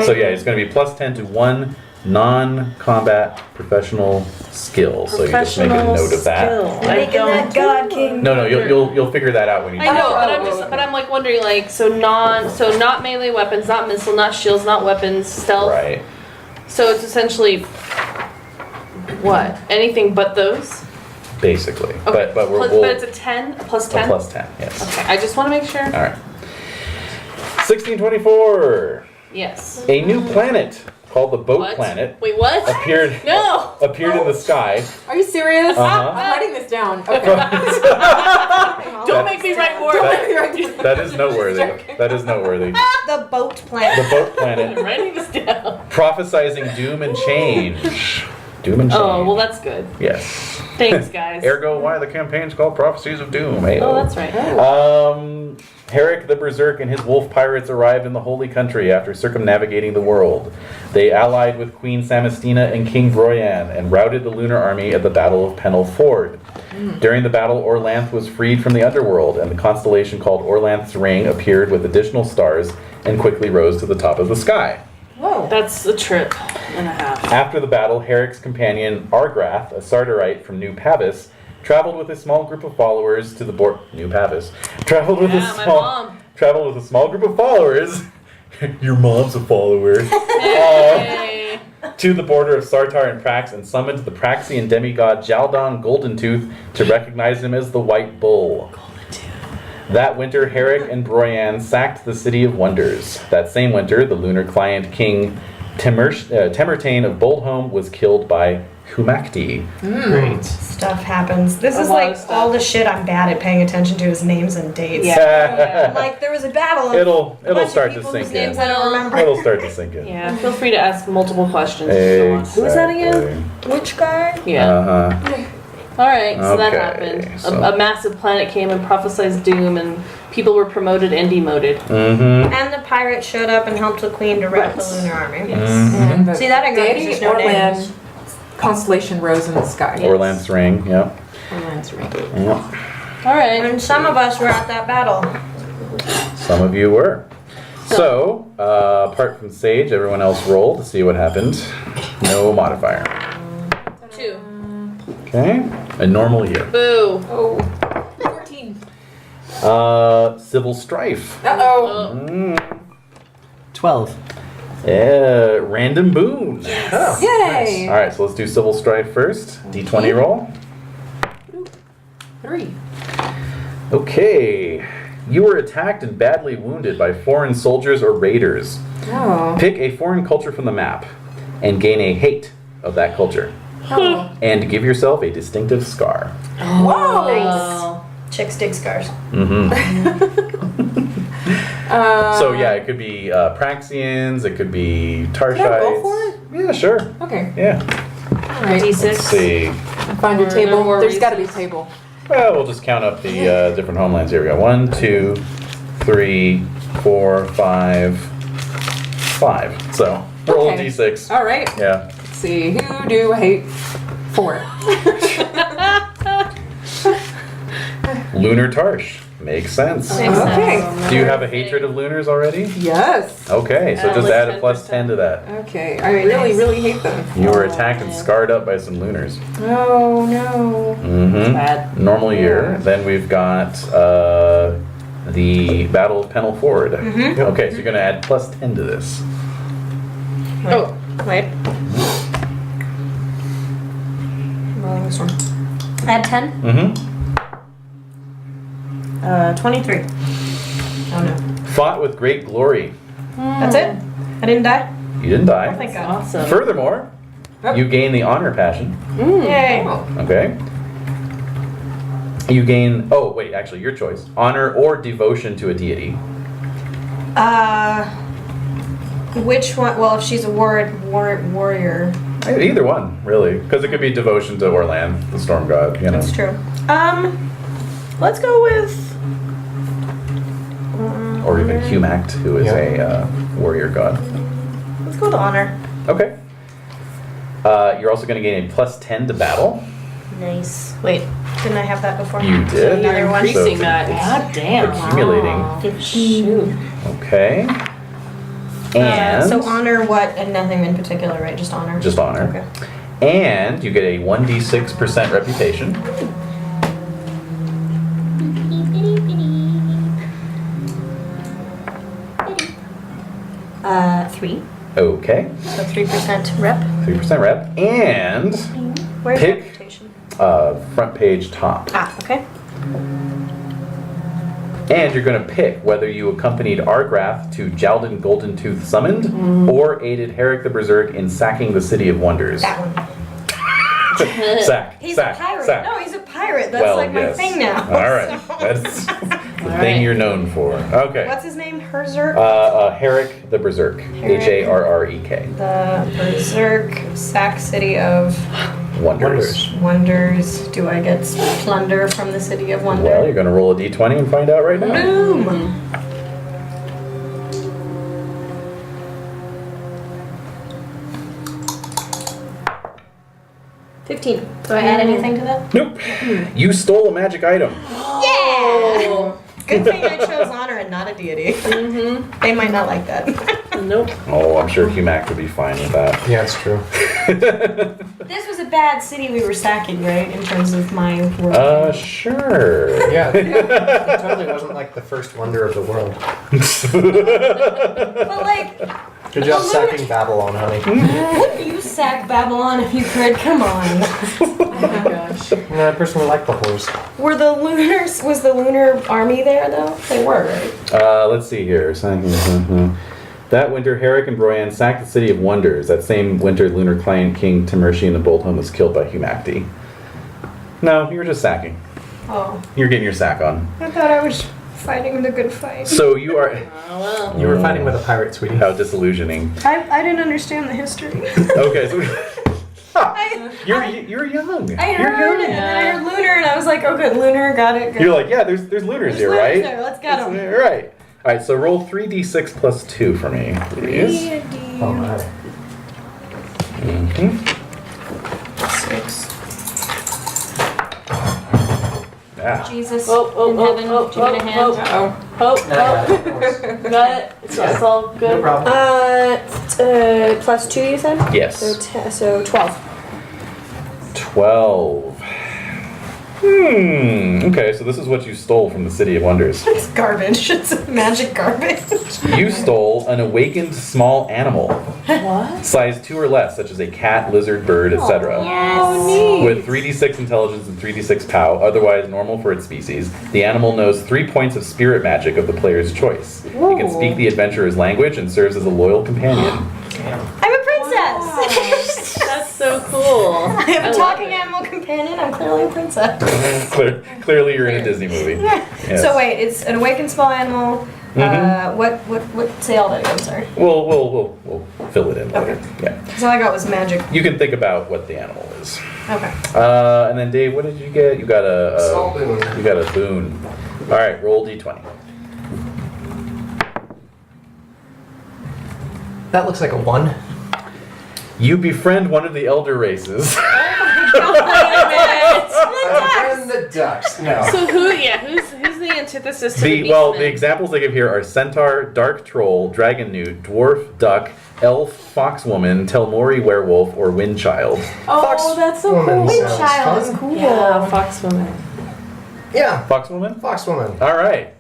Speaker 3: So yeah, it's going to be +10 to 1 non-combat professional skill. So you just make a note of that.
Speaker 2: skill. I
Speaker 4: Making that
Speaker 2: don't.
Speaker 4: God King.
Speaker 3: No, you'll figure that out when you.
Speaker 2: I know, but
Speaker 6: Oh,
Speaker 2: but I'm like wondering, like, so not melee weapons, not missile, not shields, not weapons, stealth.
Speaker 3: Right.
Speaker 2: So it's essentially What? Anything but those?
Speaker 3: basically.
Speaker 2: Okay.
Speaker 3: But
Speaker 2: but it's a 10 plus 10?
Speaker 3: A plus 10, yes.
Speaker 2: Okay, I just want to make sure.
Speaker 3: All right. 1624.
Speaker 2: Yes.
Speaker 3: A new planet called the Boat
Speaker 2: What?
Speaker 3: Planet
Speaker 2: Wait, what?
Speaker 3: appeared
Speaker 2: No!
Speaker 3: appeared in the sky.
Speaker 6: Are you serious?
Speaker 3: Uh-huh.
Speaker 6: I'm writing this down. Okay.
Speaker 2: Don't make me write more.
Speaker 3: That is noteworthy. That is noteworthy.
Speaker 4: The boat planet.
Speaker 3: The Boat Planet
Speaker 2: I'm writing this down.
Speaker 3: prophesizing doom and change. Doom and change.
Speaker 2: Oh, well, that's good.
Speaker 3: Yes.
Speaker 2: Thanks, guys.
Speaker 3: Ergo, why the campaign's called Prophecies of Doom.
Speaker 2: Oh, that's right.
Speaker 3: Herrick the Berserk and his wolf pirates arrived in the Holy Country after circumnavigating the world. They allied with Queen Samastina and King Broyan and routed the lunar army at the Battle of Pennell Ford. During the battle, Orlanth was freed from the underworld, and the constellation called Orlanth's Ring appeared with additional stars and quickly rose to the top of the sky.
Speaker 6: Whoa.
Speaker 2: That's a trip and a half.
Speaker 3: After the battle, Herrick's companion Argrath, a Sardarite from New Pavis, traveled with a small group of followers to the New Pavis. Traveled with a small group of followers. Your mom's a follower.
Speaker 2: Hey.
Speaker 3: To the border of Sartar and Prax and summoned the Praxian demigod Jaldon Goldentooth to recognize him as the White Bull. That winter, Herrick and Broyan sacked the City of Wonders. That same winter, the lunar client King Temertane of Boldhome was killed by Humakti.
Speaker 5: Great.
Speaker 4: Stuff happens. This
Speaker 2: A
Speaker 4: is
Speaker 2: lot
Speaker 4: like
Speaker 2: of stuff.
Speaker 4: all the shit I'm bad at paying attention to is names and dates.
Speaker 2: Yeah.
Speaker 4: Like there was a battle. Of
Speaker 3: It'll
Speaker 4: a bunch
Speaker 3: start
Speaker 4: of
Speaker 3: to
Speaker 4: people
Speaker 3: sink
Speaker 4: whose names
Speaker 3: in.
Speaker 4: I don't remember.
Speaker 3: It'll start to sink in.
Speaker 2: Yeah, feel free to ask multiple questions if you want.
Speaker 3: Exactly.
Speaker 2: Who was that again?
Speaker 4: Which guy?
Speaker 2: Yeah.
Speaker 3: Uh-huh.
Speaker 2: Alright, so that
Speaker 3: Okay,
Speaker 2: happened.
Speaker 3: so-
Speaker 2: A massive planet came and prophesized doom, and people were promoted and demoted.
Speaker 3: Mm-hmm.
Speaker 4: And the pirates showed up and helped the queen direct
Speaker 6: Right.
Speaker 4: the lunar army.
Speaker 2: Yes.
Speaker 6: And the
Speaker 4: See, that I got,
Speaker 6: deity
Speaker 4: there's no
Speaker 6: Orlan
Speaker 4: names.
Speaker 6: constellation rose in the sky.
Speaker 2: Yeah.
Speaker 3: Orlanth's Ring, yep.
Speaker 6: Orlan's ring.
Speaker 3: Yep.
Speaker 2: Alright.
Speaker 4: And some of us were at that battle.
Speaker 3: Some of you were. So, apart from Sage, everyone else rolled to see what happened. No modifier.
Speaker 2: 2.
Speaker 3: Okay. A normal year.
Speaker 2: Boo.
Speaker 6: Oh. 14.
Speaker 3: Civil strife.
Speaker 6: Uh-oh.
Speaker 3: Mm.
Speaker 5: 12.
Speaker 3: Yeah, random boon.
Speaker 5: Oh,
Speaker 6: Yay.
Speaker 3: All right, so let's do civil strife first. D20 roll.
Speaker 6: 3.
Speaker 3: Okay. You were attacked and badly wounded by foreign soldiers or raiders.
Speaker 6: Oh.
Speaker 3: Pick a foreign culture from the map and gain a hate of that culture.
Speaker 6: Oh.
Speaker 3: And give yourself a distinctive scar.
Speaker 6: Whoa.
Speaker 2: Oh.
Speaker 4: Chicks dig scars.
Speaker 3: Mm-hmm. So yeah, it could be Praxians, it could be Tarshites.
Speaker 6: Can I roll for it?
Speaker 3: Yeah, sure.
Speaker 6: Okay.
Speaker 3: Yeah.
Speaker 6: All right.
Speaker 2: D6.
Speaker 3: Let's see.
Speaker 6: Find your
Speaker 2: Or
Speaker 6: table.
Speaker 2: no more
Speaker 6: There's got to be a
Speaker 2: reasons.
Speaker 6: table.
Speaker 3: Well, we'll just count up the different homelands. Here we go. 1, 2, 3, 4, 5, 5. So roll
Speaker 6: Okay.
Speaker 3: a d6.
Speaker 6: All right.
Speaker 3: Yeah.
Speaker 6: Let's see. Who do I hate? 4.
Speaker 3: Lunar Tarsh. Makes sense.
Speaker 2: Makes sense.
Speaker 6: Okay.
Speaker 3: Do you have a hatred of lunars already?
Speaker 6: Yes.
Speaker 3: Okay, so just
Speaker 2: like
Speaker 3: add a plus
Speaker 2: 10%.
Speaker 3: 10 to that.
Speaker 6: Okay. I really, really hate them.
Speaker 3: You were attacked and scarred up by some lunars.
Speaker 6: Oh no.
Speaker 3: Mm-hmm.
Speaker 2: Bad.
Speaker 3: Normal year. Then we've got the Battle of Pennell Ford. Okay, so you're going to add plus 10 to this.
Speaker 2: Oh.
Speaker 4: Wait. Rolling this one. Add 10.
Speaker 3: Mm-hmm.
Speaker 4: 23. Oh no.
Speaker 3: Fought with great glory.
Speaker 4: That's it? I didn't die?
Speaker 3: You didn't die.
Speaker 4: Thank God.
Speaker 2: Awesome.
Speaker 3: Furthermore, you gain the honor passion.
Speaker 4: Yay.
Speaker 6: Oh.
Speaker 3: Okay. You gain, oh wait, actually your choice. Honor or devotion to a deity.
Speaker 4: Which one? Well, if she's a warrior.
Speaker 3: Either one, really. Because it could be devotion to Orlan, the storm god, you know.
Speaker 4: That's true. Let's go with.
Speaker 3: Or even Humact, who is a warrior god.
Speaker 4: Let's go with honor.
Speaker 3: Okay. You're also going to gain a plus 10 to battle.
Speaker 4: Nice. Wait, didn't I have that before?
Speaker 3: You did.
Speaker 4: Another
Speaker 2: You're
Speaker 4: one.
Speaker 2: increasing
Speaker 3: So
Speaker 2: that.
Speaker 3: it's
Speaker 2: God damn.
Speaker 3: Accumulating.
Speaker 2: Shoot.
Speaker 3: Okay. And
Speaker 4: So honor what? And nothing in particular, right? Just honor.
Speaker 3: just honor.
Speaker 4: Okay.
Speaker 3: And you get a 1d6% reputation.
Speaker 4: 3.
Speaker 3: Okay.
Speaker 4: So 3% rep.
Speaker 3: 3% rep. And
Speaker 4: Where's
Speaker 3: Pick.
Speaker 4: reputation?
Speaker 3: Front page top.
Speaker 4: Ah, okay.
Speaker 3: And you're going to pick whether you accompanied Argrath to Jaldan Golden Tooth Summoned or aided Herrick the Berserk in sacking the City of Wonders.
Speaker 4: That one.
Speaker 3: Sack.
Speaker 4: He's
Speaker 3: sack,
Speaker 4: a pirate.
Speaker 3: Sack.
Speaker 4: No, he's a pirate. That's
Speaker 3: Well,
Speaker 4: like my
Speaker 3: yes.
Speaker 4: thing now.
Speaker 3: All right. That's the thing you're known for. Okay.
Speaker 4: What's his name? Herzerk?
Speaker 3: Herrick the Berserk. Harrek.
Speaker 4: The Berserk Sack City of
Speaker 3: Wonders.
Speaker 4: Wonders. Do I get plunder from the City of Wonder?
Speaker 3: Well, you're going to roll a d20 and find out right now.
Speaker 4: Boom! 15. Do I add anything to that?
Speaker 3: Nope. You stole a magic item.
Speaker 4: Yeah! Good thing I chose honor and not a deity. They might not like that.
Speaker 2: Nope.
Speaker 3: Oh, I'm sure Humac would be fine with that.
Speaker 5: Yeah, it's true.
Speaker 4: This was a bad city we were sacking, right? In terms of my world.
Speaker 3: Sure.
Speaker 5: Yeah, it totally wasn't like the first wonder of the world.
Speaker 4: But like,
Speaker 5: Good job sacking Babylon, honey.
Speaker 4: wouldn't you sack Babylon if you could? Come on.
Speaker 2: Oh my gosh.
Speaker 5: No, I personally like the horse.
Speaker 4: Was the lunar army there though? They were, right?
Speaker 3: Let's see here. That winter, Herrick and Broyan sacked the City of Wonders. That same winter, Lunar Client King Temershi and the Boldhome was killed by Humacti. No, you were just sacking.
Speaker 4: Oh.
Speaker 3: You're getting your sack on.
Speaker 4: I thought I was fighting the good fight.
Speaker 3: So you are...
Speaker 2: Oh well.
Speaker 5: You were fighting with a pirate, sweetie.
Speaker 3: How disillusioning.
Speaker 4: I didn't understand the history.
Speaker 3: Okay, so... You're young.
Speaker 4: I
Speaker 3: You're
Speaker 4: heard it, and then I heard lunar, and I was like, oh good, lunar, got it. Good.
Speaker 3: You're like, yeah, there's lunars
Speaker 4: There's
Speaker 3: here,
Speaker 4: lunars
Speaker 3: right?
Speaker 4: there, let's get 'em.
Speaker 3: Right. All right, so roll 3d6 plus 2 for me, please.
Speaker 5: Oh my.
Speaker 3: Mm-hmm.
Speaker 4: 6.
Speaker 3: Yeah.
Speaker 4: Jesus
Speaker 2: Oh,
Speaker 4: in heaven, give me a hand.
Speaker 2: Oh, got it. It's
Speaker 5: Yeah.
Speaker 2: all good.
Speaker 5: No problem.
Speaker 4: Plus 2 you said?
Speaker 3: Yes.
Speaker 4: So 12.
Speaker 3: 12. Okay, so this is what you stole from the City of Wonders.
Speaker 4: It's garbage. It's magic garbage.
Speaker 3: You stole an awakened small animal,
Speaker 2: What?
Speaker 3: size 2 or less, such as a cat, lizard, bird, etc.
Speaker 4: Oh, neat.
Speaker 3: With 3d6 intelligence and 3d6 POW, otherwise normal for its species. The animal knows 3 points of spirit magic of the player's choice. It can speak the adventurer's language and serves as a loyal companion.
Speaker 4: I'm a princess.
Speaker 2: That's so cool.
Speaker 4: I have a
Speaker 2: love
Speaker 4: talking
Speaker 2: it.
Speaker 4: animal companion. I'm clearly a princess.
Speaker 3: Clearly you're in a Disney movie. Yes.
Speaker 4: So wait, it's an awakened small animal. What? Say all that again. Sorry.
Speaker 3: We'll fill it in later.
Speaker 4: Okay.
Speaker 3: Yeah.
Speaker 4: Because all I got was magic.
Speaker 3: You can think about what the animal is.
Speaker 4: Okay.
Speaker 3: And then Dave, what did you get? You got a
Speaker 5: Small boon.
Speaker 3: You got a boon. All right, roll d20.
Speaker 5: That looks like a 1.
Speaker 3: You befriend one of the elder races.
Speaker 5: And the ducks. No.
Speaker 2: So who's the antithesis to the
Speaker 3: The examples they give here are centaur, dark troll, dragon newt, dwarf, duck, elf, foxwoman, telmori werewolf, or windchild.
Speaker 2: Oh, that's so
Speaker 5: Woman
Speaker 2: cool.
Speaker 5: sounds
Speaker 4: Child is
Speaker 5: fun.
Speaker 4: cool.
Speaker 2: Yeah, foxwoman.
Speaker 5: Yeah.
Speaker 3: Foxwoman?
Speaker 5: Foxwoman.
Speaker 3: All right.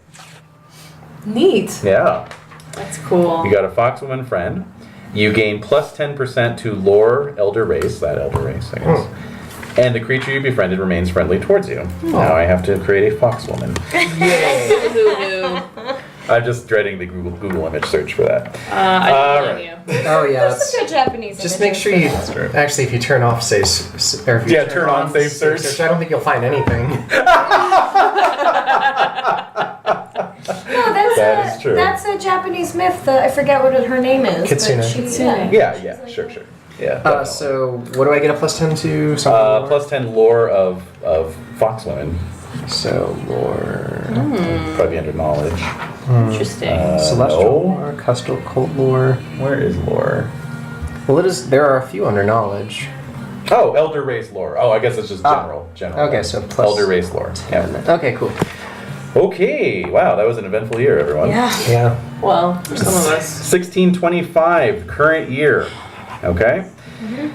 Speaker 6: Neat.
Speaker 3: Yeah.
Speaker 2: That's cool.
Speaker 3: You got a foxwoman friend. You gain plus 10% to lore elder race, that elder race, I guess. And the creature you befriended remains friendly towards you. Now I have to create a foxwoman. I'm just dreading the Google image search for that.
Speaker 2: I
Speaker 3: All
Speaker 2: don't
Speaker 3: right.
Speaker 2: know you.
Speaker 5: Oh yeah.
Speaker 4: That's a good Japanese.
Speaker 5: Just make sure you. Actually, if you turn off safe, or if you
Speaker 3: turn on safe search.
Speaker 5: I don't think you'll find anything.
Speaker 4: No,
Speaker 3: That is true.
Speaker 4: That's a Japanese myth. I forget what her name is.
Speaker 5: Kitsune.
Speaker 4: But she,
Speaker 2: Kitsune.
Speaker 3: Yeah, sure. Yeah. definitely.
Speaker 5: So what do I get a plus 10 to? Something
Speaker 3: Plus 10 lore of foxwomen.
Speaker 5: So lore.
Speaker 3: Probably under knowledge.
Speaker 2: Interesting.
Speaker 5: Celestial
Speaker 3: no.
Speaker 5: lore, Custal cult lore.
Speaker 3: Where is lore?
Speaker 5: Well, it is. There are a few under knowledge.
Speaker 3: Oh, elder race lore. Oh, I guess it's just general.
Speaker 5: Okay, so plus
Speaker 3: elder race lore. Yeah.
Speaker 5: Okay, cool.
Speaker 3: Okay. Wow, that was an eventful year, everyone.
Speaker 5: Yeah.
Speaker 2: Well, for some of us.
Speaker 3: 1625, current year. Okay?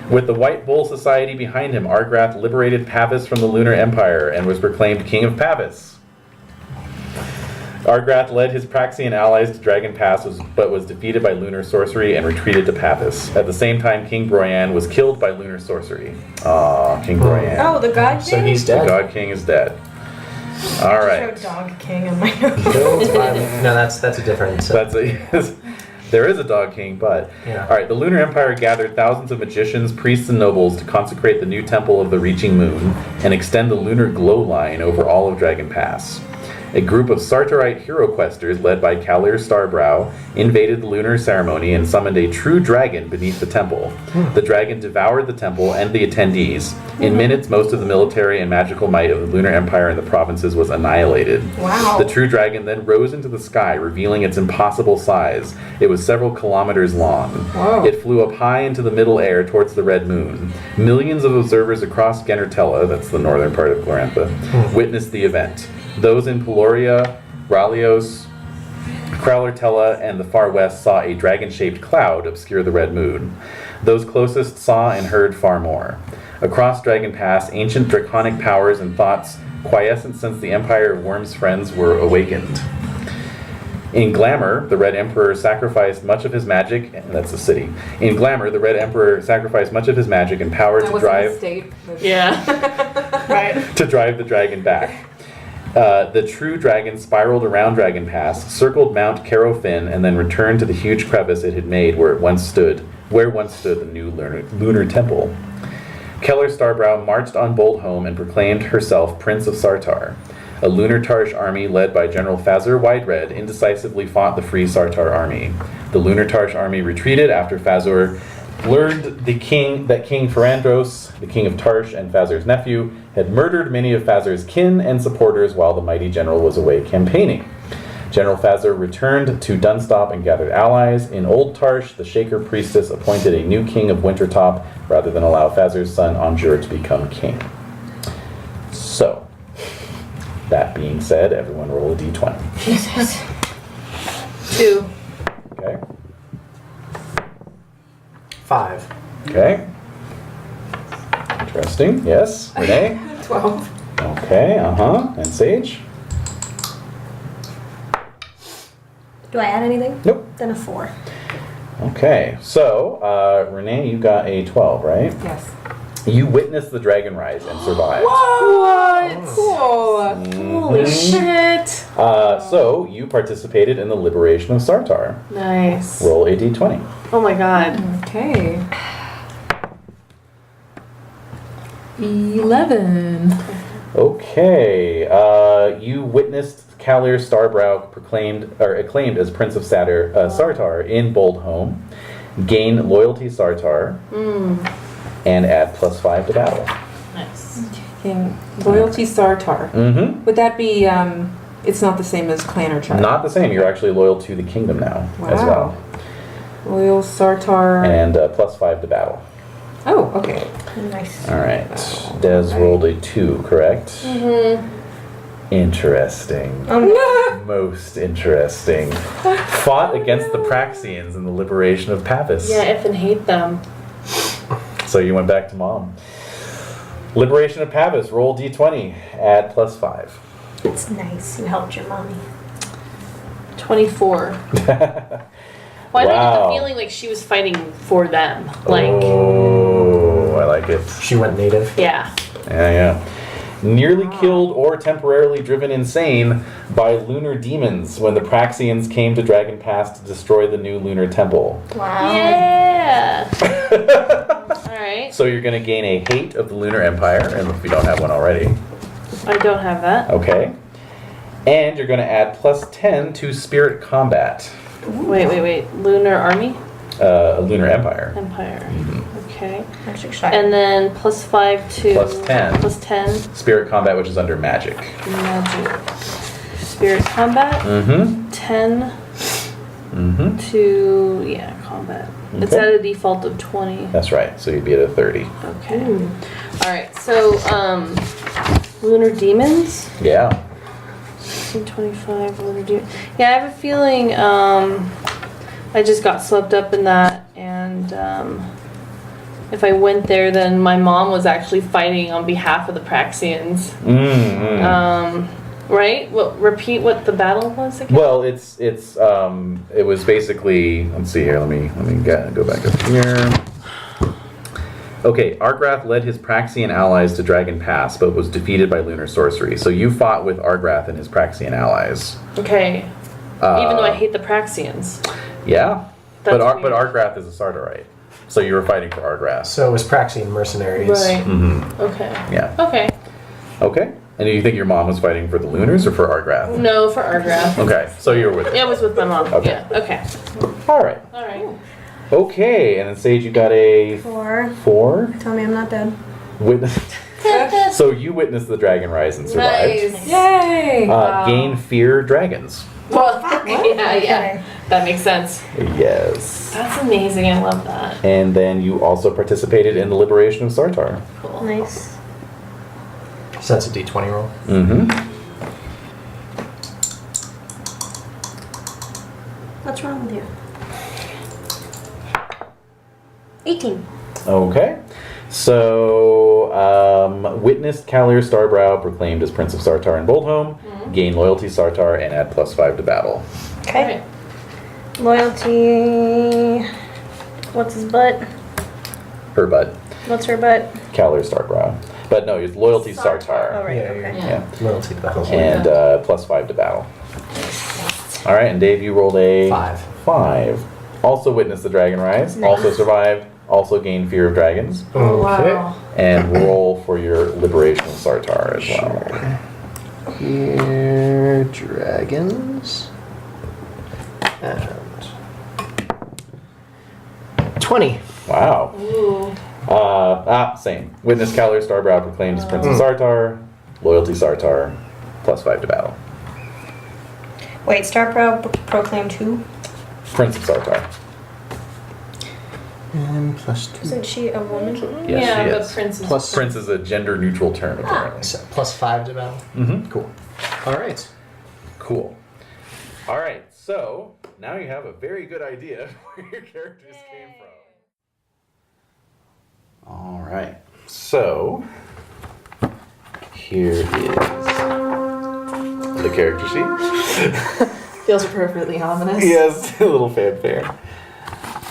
Speaker 3: With the White Bull Society behind him, Argrath liberated Pavis from the Lunar Empire and was proclaimed King of Pavis. Argrath led his Praxian allies to Dragon Pass, but was defeated by lunar sorcery and retreated to Pathos. At the same time, King Broyan was killed by lunar sorcery. Aw, King Broyan.
Speaker 4: Oh, the God King?
Speaker 5: So he's
Speaker 3: The
Speaker 5: dead.
Speaker 3: God King is dead. All right.
Speaker 4: Show Dog King on my notes.
Speaker 5: Killed by... No, that's a different...
Speaker 3: There is a Dog King, but...
Speaker 5: Yeah.
Speaker 3: All right, the Lunar Empire gathered thousands of magicians, priests, and nobles to consecrate the new temple of the Reaching Moon and extend the lunar glow line over all of Dragon Pass. A group of Sartarite hero questers led by Kalir Starbrow invaded the lunar ceremony and summoned a true dragon beneath the temple. The dragon devoured the temple and the attendees. In minutes, most of the military and magical might of the Lunar Empire and the provinces was annihilated.
Speaker 4: Wow.
Speaker 3: The true dragon then rose into the sky, revealing its impossible size. It was several kilometers long.
Speaker 6: Whoa.
Speaker 3: It flew up high into the middle air towards the red moon. Millions of observers across Genertella, that's the northern part of Glorantha, witnessed the event. Those in Peloria, Ralios, Crowlertella, and the far west saw a dragon-shaped cloud obscure the red moon. Those closest saw and heard far more. Across Dragon Pass, ancient draconic powers and thoughts, quiescent since the Empire of Worm's friends, were awakened. In Glamour, the Red Emperor sacrificed much of his magic, and that's the city. In Glamour, the Red Emperor sacrificed much of his magic and power
Speaker 6: That
Speaker 3: to
Speaker 6: was in the
Speaker 3: drive
Speaker 6: state.
Speaker 2: Yeah.
Speaker 4: Right.
Speaker 3: to drive the dragon back. The true dragon spiraled around Dragon Pass, circled Mount Carofin, and then returned to the huge crevice it had made where once stood the new lunar temple. Keller Starbrow marched on Boldhome and proclaimed herself Prince of Sartar. A lunar Tarsh army led by General Fazur Widered indecisively fought the Free Sartar army. The lunar Tarsh army retreated after Fazur learned that King Ferandros, the king of Tarsh and Fazur's nephew, had murdered many of Fazur's kin and supporters while the mighty general was away campaigning. General Fazur returned to Dunstop and gathered allies. In Old Tarsh, the Shaker priestess appointed a new king of Wintertop rather than allow Fazur's son Anjur to become king. So, that being said, everyone roll a d20.
Speaker 4: Jesus.
Speaker 2: 2.
Speaker 3: Okay.
Speaker 5: 5.
Speaker 3: Okay. Interesting. Yes. Renae?
Speaker 6: 12.
Speaker 3: Okay. And Sage?
Speaker 4: Do I add anything?
Speaker 3: Nope.
Speaker 4: Then a 4.
Speaker 3: Okay. So, Renae, you got a 12, right?
Speaker 6: Yes.
Speaker 3: You witnessed the dragon rise and survived.
Speaker 6: What? Cool.
Speaker 2: Holy shit.
Speaker 3: So, you participated in the liberation of Sartar.
Speaker 2: Nice.
Speaker 3: Roll a d20.
Speaker 2: Oh my god.
Speaker 6: Okay. 11.
Speaker 3: Okay. You witnessed Kalir Starbrow acclaimed as Prince of Sartar in Boldhome. Gain loyalty Sartar. And add +5 to battle.
Speaker 2: Nice.
Speaker 6: Okay. Loyalty Sartar.
Speaker 3: Mm-hmm.
Speaker 6: Would that be, it's not the same as clan or tribe?
Speaker 3: Not the same. You're actually loyal to the kingdom now as well.
Speaker 6: Loyal Sartar.
Speaker 3: And +5 to battle.
Speaker 6: Oh, okay.
Speaker 4: Nice.
Speaker 3: All right. Des rolled a 2, correct?
Speaker 2: Mm-hmm.
Speaker 3: Interesting. Most interesting. Fought against the Praxians in the liberation of Pathos.
Speaker 2: Yeah, I effing hate them.
Speaker 3: So you went back to mom. Liberation of Pavis, roll d20, add +5.
Speaker 4: It's nice. You helped your mommy.
Speaker 2: 24. Why do I get the feeling like she was fighting for them? Like,
Speaker 3: oh, I like it.
Speaker 5: She went native.
Speaker 2: yeah.
Speaker 3: Yeah. Nearly killed or temporarily driven insane by lunar demons when the Praxians came to Dragon Pass to destroy the new lunar temple.
Speaker 4: Wow.
Speaker 2: Yeah. Alright.
Speaker 3: So you're going to gain a hate of the Lunar Empire, and if you don't have one already.
Speaker 2: I don't have that.
Speaker 3: Okay. And you're going to add +10 to Spirit Combat.
Speaker 2: Wait. Lunar Army?
Speaker 3: Lunar Empire.
Speaker 2: Empire. Okay.
Speaker 4: Magic shot.
Speaker 2: And then +5 to...
Speaker 3: +10.
Speaker 2: +10.
Speaker 3: Spirit Combat, which is under Magic.
Speaker 2: Magic. Spirit Combat.
Speaker 3: Mm-hmm.
Speaker 2: 10
Speaker 3: Mm-hmm.
Speaker 2: to... Yeah, combat. It's
Speaker 3: Okay.
Speaker 2: at a default of 20.
Speaker 3: That's right. So you'd be at a 30.
Speaker 2: Okay. Alright, so, Lunar Demons?
Speaker 3: Yeah.
Speaker 2: 25 Lunar Demons. Yeah, I have a feeling, I just got swept up in that, and, if I went there, then my mom was actually fighting on behalf of the Praxians.
Speaker 3: Mm-hmm.
Speaker 2: Right? Well, repeat what the battle was again.
Speaker 3: Well, it was basically, let's see here, let me go back up here. Okay, Argrath led his Praxian allies to Dragon Pass, but was defeated by lunar sorcery. So you fought with Argrath and his Praxian allies.
Speaker 2: Okay. Even though I hate the Praxians.
Speaker 3: Yeah,
Speaker 2: That's
Speaker 3: but
Speaker 2: weird.
Speaker 3: Argrath is a Sardarite, so you were fighting for Argrath.
Speaker 5: So it was Praxian mercenaries.
Speaker 2: Right.
Speaker 3: Mm-hmm.
Speaker 2: Okay.
Speaker 3: Yeah.
Speaker 2: Okay.
Speaker 3: Okay. And do you think your mom was fighting for the Lunars or for Argrath?
Speaker 2: No, for Argrath.
Speaker 3: Okay, so you were with her.
Speaker 2: Yeah, I was with my mom.
Speaker 3: Okay.
Speaker 2: Yeah. Okay.
Speaker 3: All right.
Speaker 2: All right.
Speaker 3: Okay, and then Sage, you got a
Speaker 4: 4.
Speaker 3: 4.
Speaker 4: Tell me I'm not dead.
Speaker 3: Witness. So you witnessed the dragon rise and survived.
Speaker 2: Nice.
Speaker 6: Yay!
Speaker 3: Gain fear dragons.
Speaker 2: Well, yeah.
Speaker 4: Okay.
Speaker 2: That makes sense.
Speaker 3: Yes.
Speaker 2: That's amazing. I love that.
Speaker 3: And then you also participated in the liberation of Sartar.
Speaker 2: Cool.
Speaker 4: Nice.
Speaker 5: So that's a d20 roll.
Speaker 3: Mm-hmm.
Speaker 4: What's wrong with you? 18.
Speaker 3: Okay. So, witnessed Kalir Starbrow proclaimed as Prince of Sartar and Boldhome. Gain loyalty Sartar and add +5 to battle.
Speaker 4: Okay. Loyalty. What's his butt?
Speaker 3: Her butt.
Speaker 4: What's her butt?
Speaker 3: Kalir Starbrow. But no, it's loyalty Sartar.
Speaker 4: Oh, right.
Speaker 5: Yeah,
Speaker 4: Okay.
Speaker 3: Yeah.
Speaker 5: Loyalty to the house.
Speaker 3: And +5 to battle. All right, and Dave, you rolled a
Speaker 5: 5.
Speaker 3: 5. Also witnessed the dragon rise.
Speaker 4: Nice.
Speaker 3: Also survived. Also gained fear of dragons.
Speaker 6: Oh,
Speaker 5: Okay.
Speaker 6: wow.
Speaker 3: And roll for your liberation of Sartar as well.
Speaker 5: Here, dragons. And 20.
Speaker 3: Wow.
Speaker 2: Ooh.
Speaker 3: Same. Witness Kalir Starbrow proclaimed as Prince of Sartar. Loyalty Sartar. +5 to battle.
Speaker 4: Wait, Starprow proclaimed who?
Speaker 3: Prince of Sartar.
Speaker 5: And +2.
Speaker 4: Isn't she a woman?
Speaker 3: Yes,
Speaker 2: yeah,
Speaker 3: she
Speaker 2: but
Speaker 3: is.
Speaker 2: Plus.
Speaker 5: Plus
Speaker 3: Prince is a gender neutral term apparently.
Speaker 5: So +5 to battle.
Speaker 3: Mm-hmm.
Speaker 5: Cool. All right.
Speaker 3: Cool. All right. So now you have a very good idea where your characters came from. All right. So here is the character sheet.
Speaker 6: Feels appropriately ominous.
Speaker 3: Yes, a little fanfare.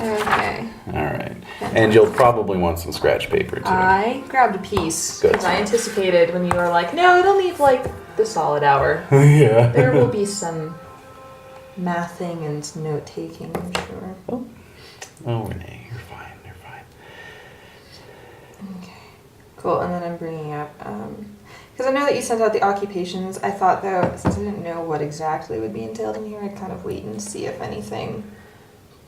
Speaker 6: Okay.
Speaker 3: All right. And you'll probably want some scratch paper too.
Speaker 6: I grabbed a piece
Speaker 3: Good.
Speaker 6: because I anticipated when you were like, no, it'll need like the solid hour.
Speaker 3: Yeah.
Speaker 6: There will be some mathing and note taking, I'm sure.
Speaker 3: Oh, Renee, you're fine. You're fine.
Speaker 6: Okay. Cool. And then I'm bringing up, because I know that you sent out the occupations. I thought though, since I didn't know what exactly would be entailed in here, I'd kind of wait and see if anything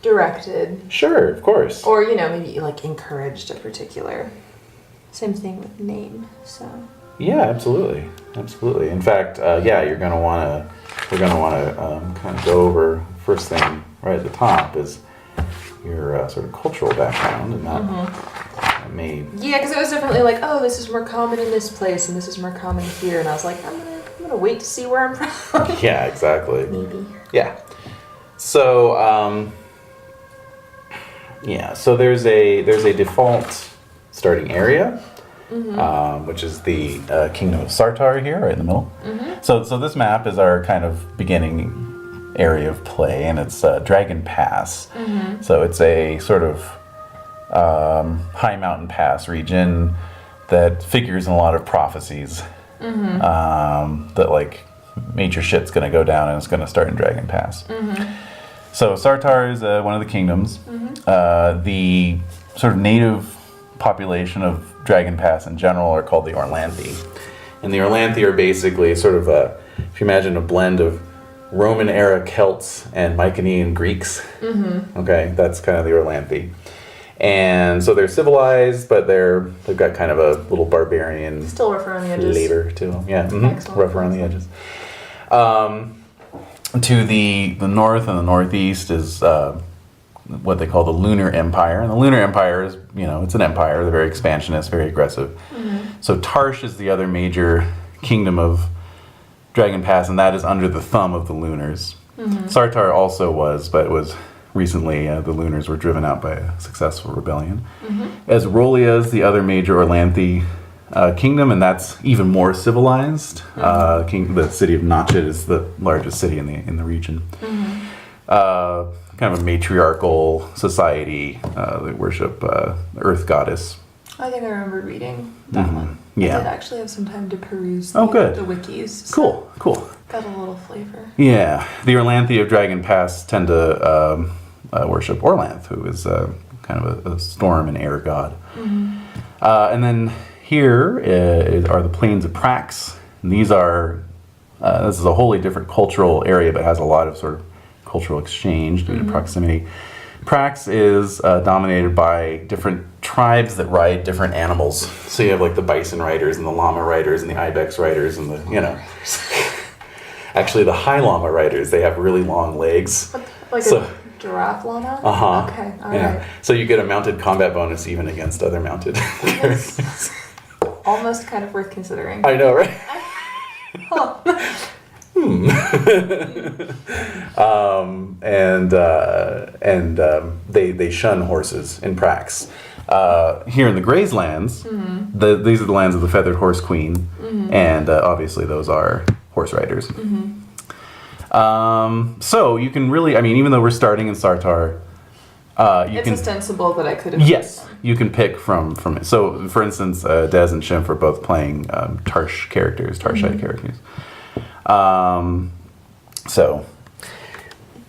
Speaker 6: directed,
Speaker 3: Sure, of course.
Speaker 6: or you know, maybe like encouraged a particular. Same thing with name. So.
Speaker 3: Yeah, absolutely, absolutely. In fact, yeah, we're gonna wanna kind of go over first thing right at the top is your sort of cultural background, and that may.
Speaker 6: Yeah, because it was definitely like, oh, this is more common in this place, and this is more common here, and I was like, I'm gonna wait to see where I'm from.
Speaker 3: Yeah, exactly.
Speaker 6: Maybe.
Speaker 3: Yeah. So, yeah. So there's a default starting area, which is the Kingdom of Sartar here, right in the middle. So this map is our kind of beginning area of play, and it's Dragon Pass. So it's a sort of high mountain pass region that figures in a lot of prophecies. That like major shit's gonna go down and it's gonna start in Dragon Pass. So Sartar is one of the kingdoms. The sort of native population of Dragon Pass in general are called the Orlanthi. And the Orlanthi are basically sort of if you imagine a blend of Roman era Celts and Mycenaean Greeks. Okay, that's kind of the Orlanthi. And so they're civilized, but they've got kind of a little barbarian
Speaker 6: Still rough around the edges.
Speaker 3: flavor to them. Yeah,
Speaker 6: Excellent.
Speaker 3: rough around the edges. To the north and the northeast is what they call the Lunar Empire. And the Lunar Empire is, it's an empire. They're very expansionist, very aggressive. So Tarsh is the other major kingdom of Dragon Pass, and that is under the thumb of the Lunars. Sartar also was, but it was recently the Lunars were driven out by a successful rebellion. As Rolia is the other major Orlanthi kingdom, and that's even more civilized. The city of Notchit is the largest city in the region. Kind of a matriarchal society. They worship the Earth Goddess.
Speaker 6: I think I remember reading that one.
Speaker 3: Yeah.
Speaker 6: I did actually have some time to peruse
Speaker 3: good.
Speaker 6: the wikis. So
Speaker 3: Cool.
Speaker 6: got a little flavor.
Speaker 3: Yeah. The Orlanthi of Dragon Pass tend to worship Orlanth, who is kind of a storm and air god. And then here are the plains of Prax. And these are, this is a wholly different cultural area, but has a lot of sort of cultural exchange due to proximity. Prax is dominated by different tribes that ride different animals. So you have like the bison riders and the llama riders and the ibex riders and the, actually the high llama riders, they have really long legs.
Speaker 6: Like a giraffe llama? Okay, alright.
Speaker 3: So you get a mounted combat bonus even against other mounted characters.
Speaker 6: Almost kind of worth considering.
Speaker 3: I know, right? They shun horses in Prax. Here in the Grays lands, these are the lands of the Feathered Horse Queen, and obviously those are horse riders. So you can really, even though we're starting in Sartar,
Speaker 6: it's ostensible that I could have.
Speaker 3: Yes, you can pick from it. So, for instance, Des and Schimpf are both playing Tarshite characters. So,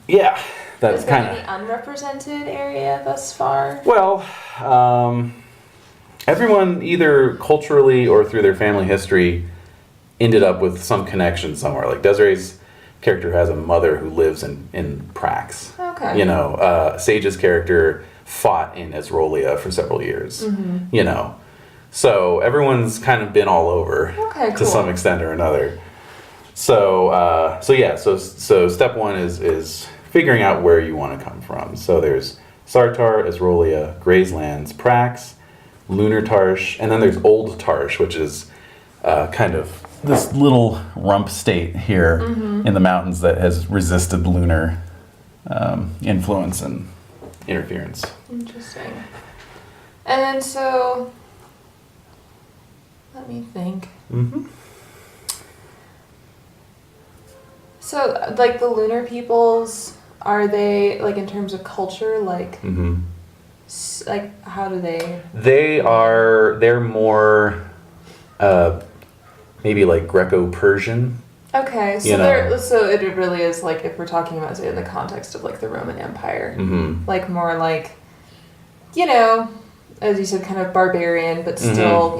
Speaker 3: yeah, that's kind of
Speaker 6: any unrepresented area thus far.
Speaker 3: Well, everyone either culturally or through their family history ended up with some connection somewhere. Like Desiree's character has a mother who lives in Prax.
Speaker 6: Okay.
Speaker 3: Sage's character fought in Esrolia for several years. So everyone's kind of been all over to some extent or another. So step one is figuring out where you want to come from. So there's Sartar, Esrolia, Grayslands, Prax, Lunar Tarsh, and then there's Old Tarsh, which is kind of this little rump state here in the mountains that has resisted lunar influence and interference.
Speaker 6: Interesting. And then so, let me think. So, like the lunar peoples, are they, like in terms of culture, like, like how do they?
Speaker 3: They're more, maybe like Greco-Persian.
Speaker 6: Okay, so it really is like, if we're talking about, say, in the context of like the Roman Empire, like more like, as you said, kind of barbarian, but still,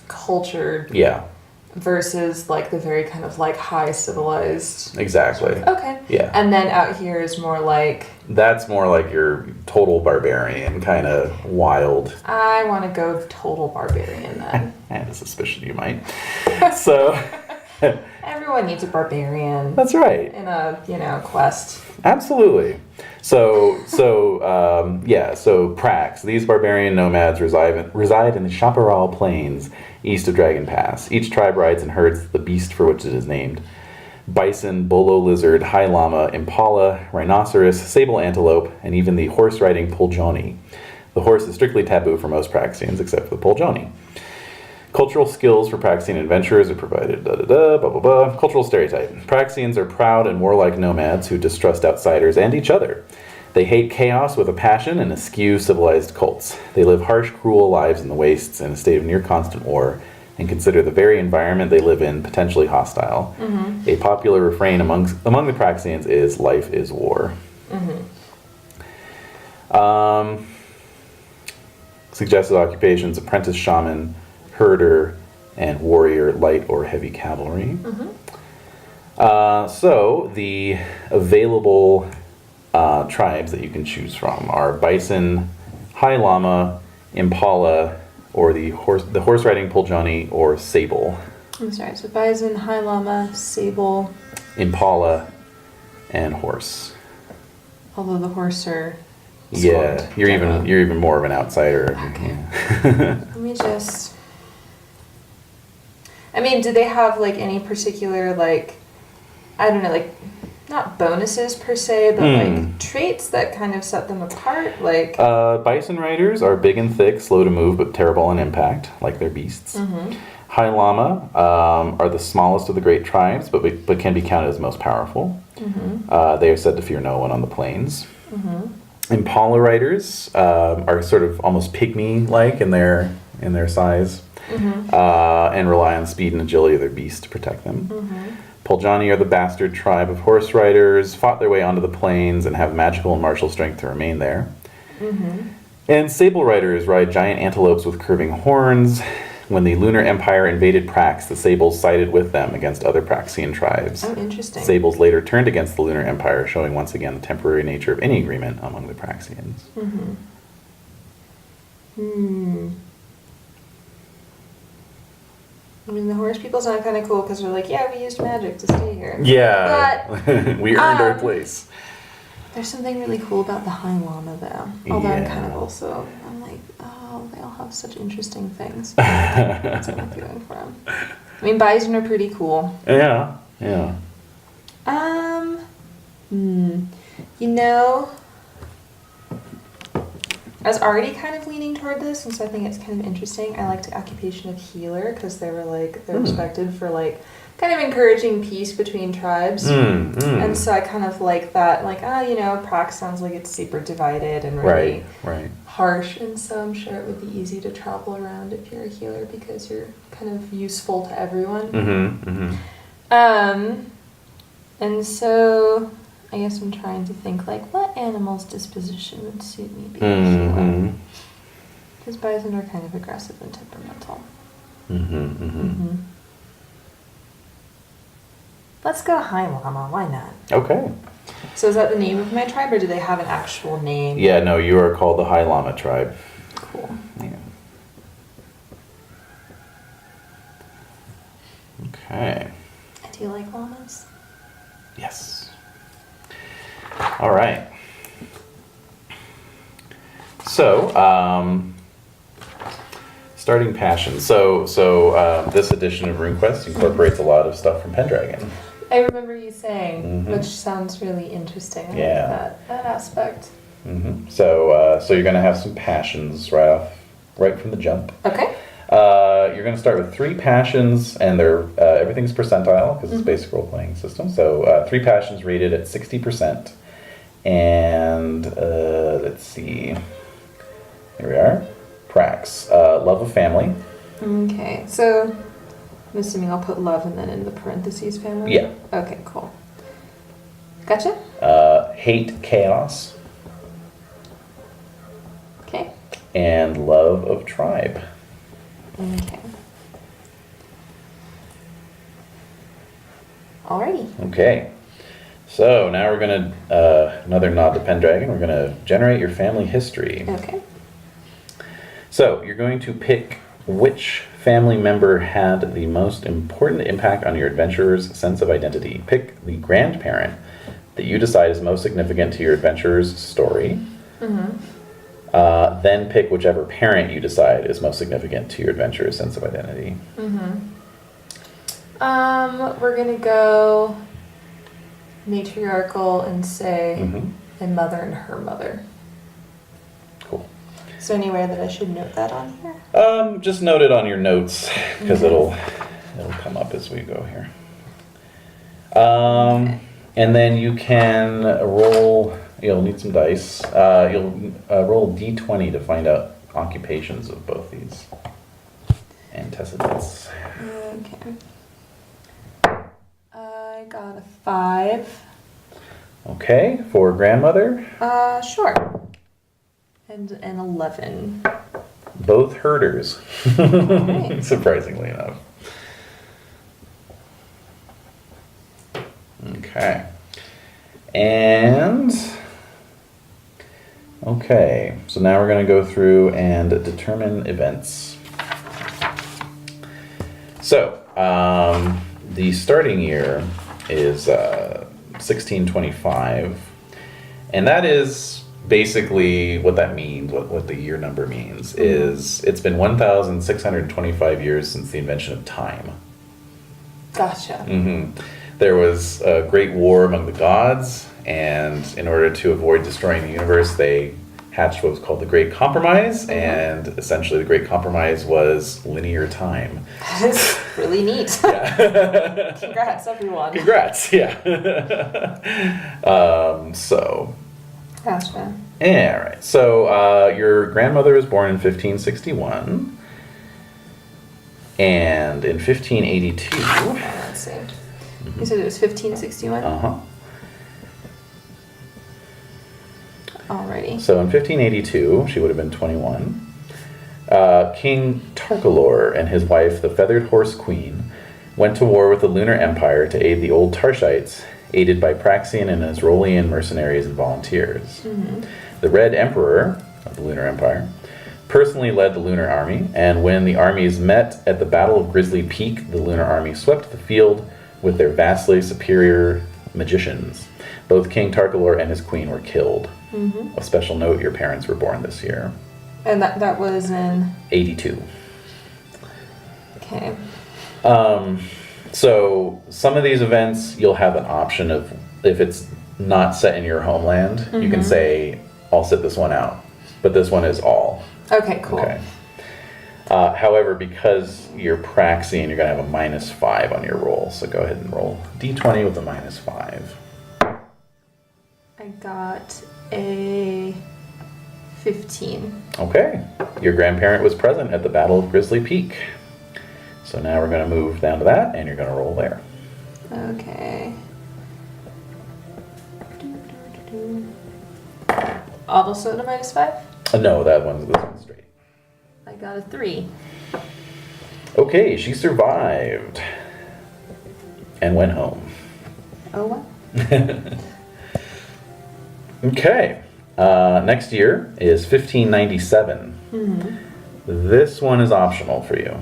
Speaker 6: cultured.
Speaker 3: Yeah.
Speaker 6: Versus like the very kind of like high civilized.
Speaker 3: Exactly.
Speaker 6: Okay.
Speaker 3: Yeah.
Speaker 6: And then out here is more like.
Speaker 3: That's more like your total barbarian, kind of wild.
Speaker 6: I want to go total barbarian then.
Speaker 3: I had a suspicion you might. So.
Speaker 6: Everyone needs a barbarian.
Speaker 3: That's right.
Speaker 6: In a quest.
Speaker 3: Absolutely. So Prax. These barbarian nomads reside in the Chaparral Plains east of Dragon Pass. Each tribe rides and herds the beast for which it is named: bison, bolo lizard, high llama, impala, rhinoceros, sable antelope, and even the horse-riding Poljoni. The horse is strictly taboo for most Praxians except for the Poljoni. Cultural skills for Praxian adventurers are provided. Cultural stereotype. Praxians are proud and warlike nomads who distrust outsiders and each other. They hate chaos with a passion and eschew civilized cults. They live harsh, cruel lives in the wastes in a state of near constant war and consider the very environment they live in potentially hostile. A popular refrain among the Praxians is, "Life is war." Suggested occupations: apprentice shaman, herder, and warrior, light or heavy cavalry. So the available tribes that you can choose from are bison, high llama, impala, or the horse-riding Poljoni, or sable.
Speaker 6: I'm sorry, so bison, high llama, sable,
Speaker 3: impala, and horse.
Speaker 6: Although the horse are.
Speaker 3: Yeah, you're even more of an outsider.
Speaker 6: Okay. Let me just. Do they have like any particular like, I don't know, like, not bonuses per se, but like traits that kind of set them apart? Like
Speaker 3: bison riders are big and thick, slow to move, but terrible on impact, like their beasts. High llama are the smallest of the great tribes, but can be counted as most powerful. They are said to fear no one on the plains. Impala riders are sort of almost pygmy-like in their size, and rely on speed and agility of their beasts to protect them. Poljani are the bastard tribe of horse riders, fought their way onto the plains and have magical and martial strength to remain there. And sable riders ride giant antelopes with curving horns. When the Lunar Empire invaded Prax, the sables sided with them against other Praxian tribes.
Speaker 6: Oh, interesting.
Speaker 3: Sables later turned against the Lunar Empire, showing once again the temporary nature of any agreement among the Praxians.
Speaker 6: I mean, the horse people sound kind of cool because they're like, yeah, we used magic to stay here.
Speaker 3: Yeah, we earned our place.
Speaker 6: There's something really cool about the High Llama, though. Although I'm kind of also, I'm like, oh, they all have such interesting things. That's what I'm feeling for them. I mean, bison are pretty cool.
Speaker 3: Yeah.
Speaker 6: You know, I was already kind of leaning toward this, and so I think it's kind of interesting. I liked the occupation of healer because they were like, they're respected for like kind of encouraging peace between tribes. And so I kind of like that, like, you know, Prax sounds like it's super divided and really harsh, and so I'm sure it would be easy to travel around if you're a healer because you're kind of useful to everyone. And so I guess I'm trying to think, like, what animal's disposition would suit me being a healer? Because bison are kind of aggressive and temperamental. Let's go High Llama, why not?
Speaker 3: Okay.
Speaker 6: So is that the name of my tribe, or do they have an actual name?
Speaker 3: Yeah, no, you are called the High Llama tribe.
Speaker 6: Cool.
Speaker 3: Yeah. Okay.
Speaker 6: Do you like llamas?
Speaker 3: Yes. All right. So, starting passion. So this edition of Runequest incorporates a lot of stuff from Pendragon.
Speaker 6: I remember you saying, which sounds really interesting. I like that aspect.
Speaker 3: So you're going to have some passions right from the jump.
Speaker 6: Okay.
Speaker 3: You're going to start with 3 passions, and they're everything's percentile because it's a basic role-playing system. So 3 passions rated at 60%. And let's see. Here we are. Prax. Love of family.
Speaker 6: Okay, so I'm assuming I'll put love and then in the parentheses family?
Speaker 3: Yeah.
Speaker 6: Okay, cool. Gotcha.
Speaker 3: Hate chaos.
Speaker 6: Okay.
Speaker 3: And love of tribe.
Speaker 6: Okay. Alrighty.
Speaker 3: Okay. So now we're going to, another nod to Pendragon, we're going to generate your family history.
Speaker 6: Okay.
Speaker 3: So you're going to pick which family member had the most important impact on your adventurer's sense of identity. Pick the grandparent that you decide is most significant to your adventurer's story. Then pick whichever parent you decide is most significant to your adventurer's sense of identity.
Speaker 6: We're gonna go matriarchal and say my mother and her mother.
Speaker 3: Cool.
Speaker 6: Is there anywhere that I should note that on here?
Speaker 3: Just note it on your notes because it'll come up as we go here. And then you can roll. You'll need some dice. You'll roll d20 to find out occupations of both these antecedents.
Speaker 6: Okay. I got a 5.
Speaker 3: Okay, for grandmother.
Speaker 6: Sure. And an 11.
Speaker 3: Both herders.
Speaker 6: Right.
Speaker 3: Surprisingly enough. Okay. And okay, so now we're going to go through and determine events. So, the starting year is 1625, and that is basically what that means, what the year number means, is it's been 1,625 years since the invention of time.
Speaker 6: Gotcha.
Speaker 3: there was a great war among the gods, and in order to avoid destroying the universe, they hatched what was called the Great Compromise, and essentially the Great Compromise was linear time.
Speaker 6: That's really neat.
Speaker 3: Yeah.
Speaker 6: Congrats, everyone.
Speaker 3: Congrats, yeah. So.
Speaker 6: Gotcha.
Speaker 3: Yeah, right. So your grandmother was born in 1561, and in 1582.
Speaker 6: Let's see. You said it was 1561?
Speaker 3: Uh-huh.
Speaker 6: Alrighty.
Speaker 3: So in 1582, she would have been 21. King Tarkalor and his wife, the Feathered Horse Queen, went to war with the Lunar Empire to aid the old Tarshites, aided by Praxian and Asrolian mercenaries and volunteers.
Speaker 6: Mm-hmm.
Speaker 3: The Red Emperor of the Lunar Empire personally led the Lunar Army, and when the armies met at the Battle of Grizzly Peak, the Lunar Army swept the field with their vastly superior magicians. Both King Tarkalor and his queen were killed.
Speaker 6: Mm-hmm.
Speaker 3: A special note, your parents were born this year.
Speaker 6: And that was in...
Speaker 3: 82.
Speaker 6: Okay.
Speaker 3: So some of these events, you'll have an option of, if it's not set in your homeland, you can say, I'll sit this one out. But this one is all.
Speaker 6: Okay, cool.
Speaker 3: Okay. However, because you're Praxian, you're going to have a -5 on your roll. So go ahead and roll d20 with a -5.
Speaker 6: I got a 15.
Speaker 3: Okay. Your grandparent was present at the Battle of Grizzly Peak. So now we're going to move down to that, and you're going to roll there.
Speaker 6: Okay. Also at a -5?
Speaker 3: No, this one's straight.
Speaker 6: I got a 3.
Speaker 3: Okay, she survived and went home.
Speaker 6: Oh, what?
Speaker 3: Okay. Next year is 1597. This one is optional for you.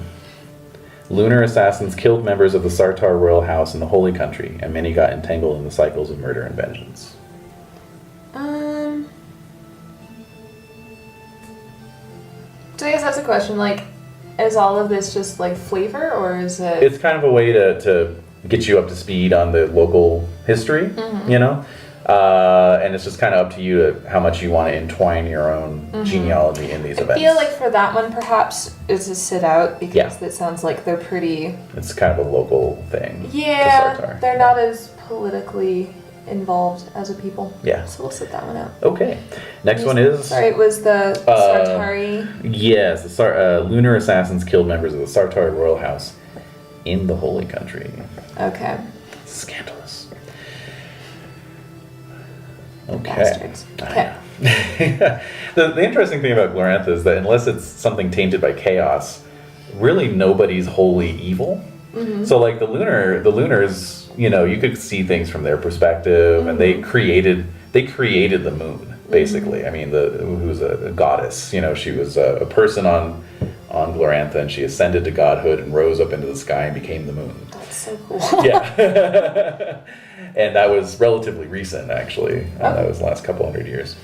Speaker 3: Lunar assassins killed members of the Sartar royal house in the Holy Country, and many got entangled in the cycles of murder and vengeance.
Speaker 6: So I guess that's a question, like, is all of this just, like, flavor, or is it...
Speaker 3: It's kind of a way to get you up to speed on the local history, you know? And it's just kind of up to you to how much you want to entwine your own genealogy in these events.
Speaker 6: I feel like for that one, perhaps, it's a sit out, because it sounds like they're pretty...
Speaker 3: It's kind of a local thing.
Speaker 6: Yeah,
Speaker 3: to Sartar.
Speaker 6: they're not as politically involved as a people.
Speaker 3: Yeah.
Speaker 6: So we'll sit that one out.
Speaker 3: Okay. Next one is...
Speaker 6: Sorry, it was the Sartari...
Speaker 3: Yes, the lunar assassins killed members of the Sartar royal house in the Holy Country.
Speaker 6: Okay.
Speaker 3: Scandalous. Okay.
Speaker 6: Bastards. Okay.
Speaker 3: The interesting thing about Glorantha is that unless it's something tainted by chaos, really nobody's wholly evil. So like the lunars, you know, you could see things from their perspective, and they created the moon, basically. I mean, who's a goddess, you know, she was a person on Glorantha, and she ascended to godhood and rose up into the sky and became the moon.
Speaker 6: That's so cool.
Speaker 3: Yeah. And that was relatively recent, actually. That was the last couple hundred years.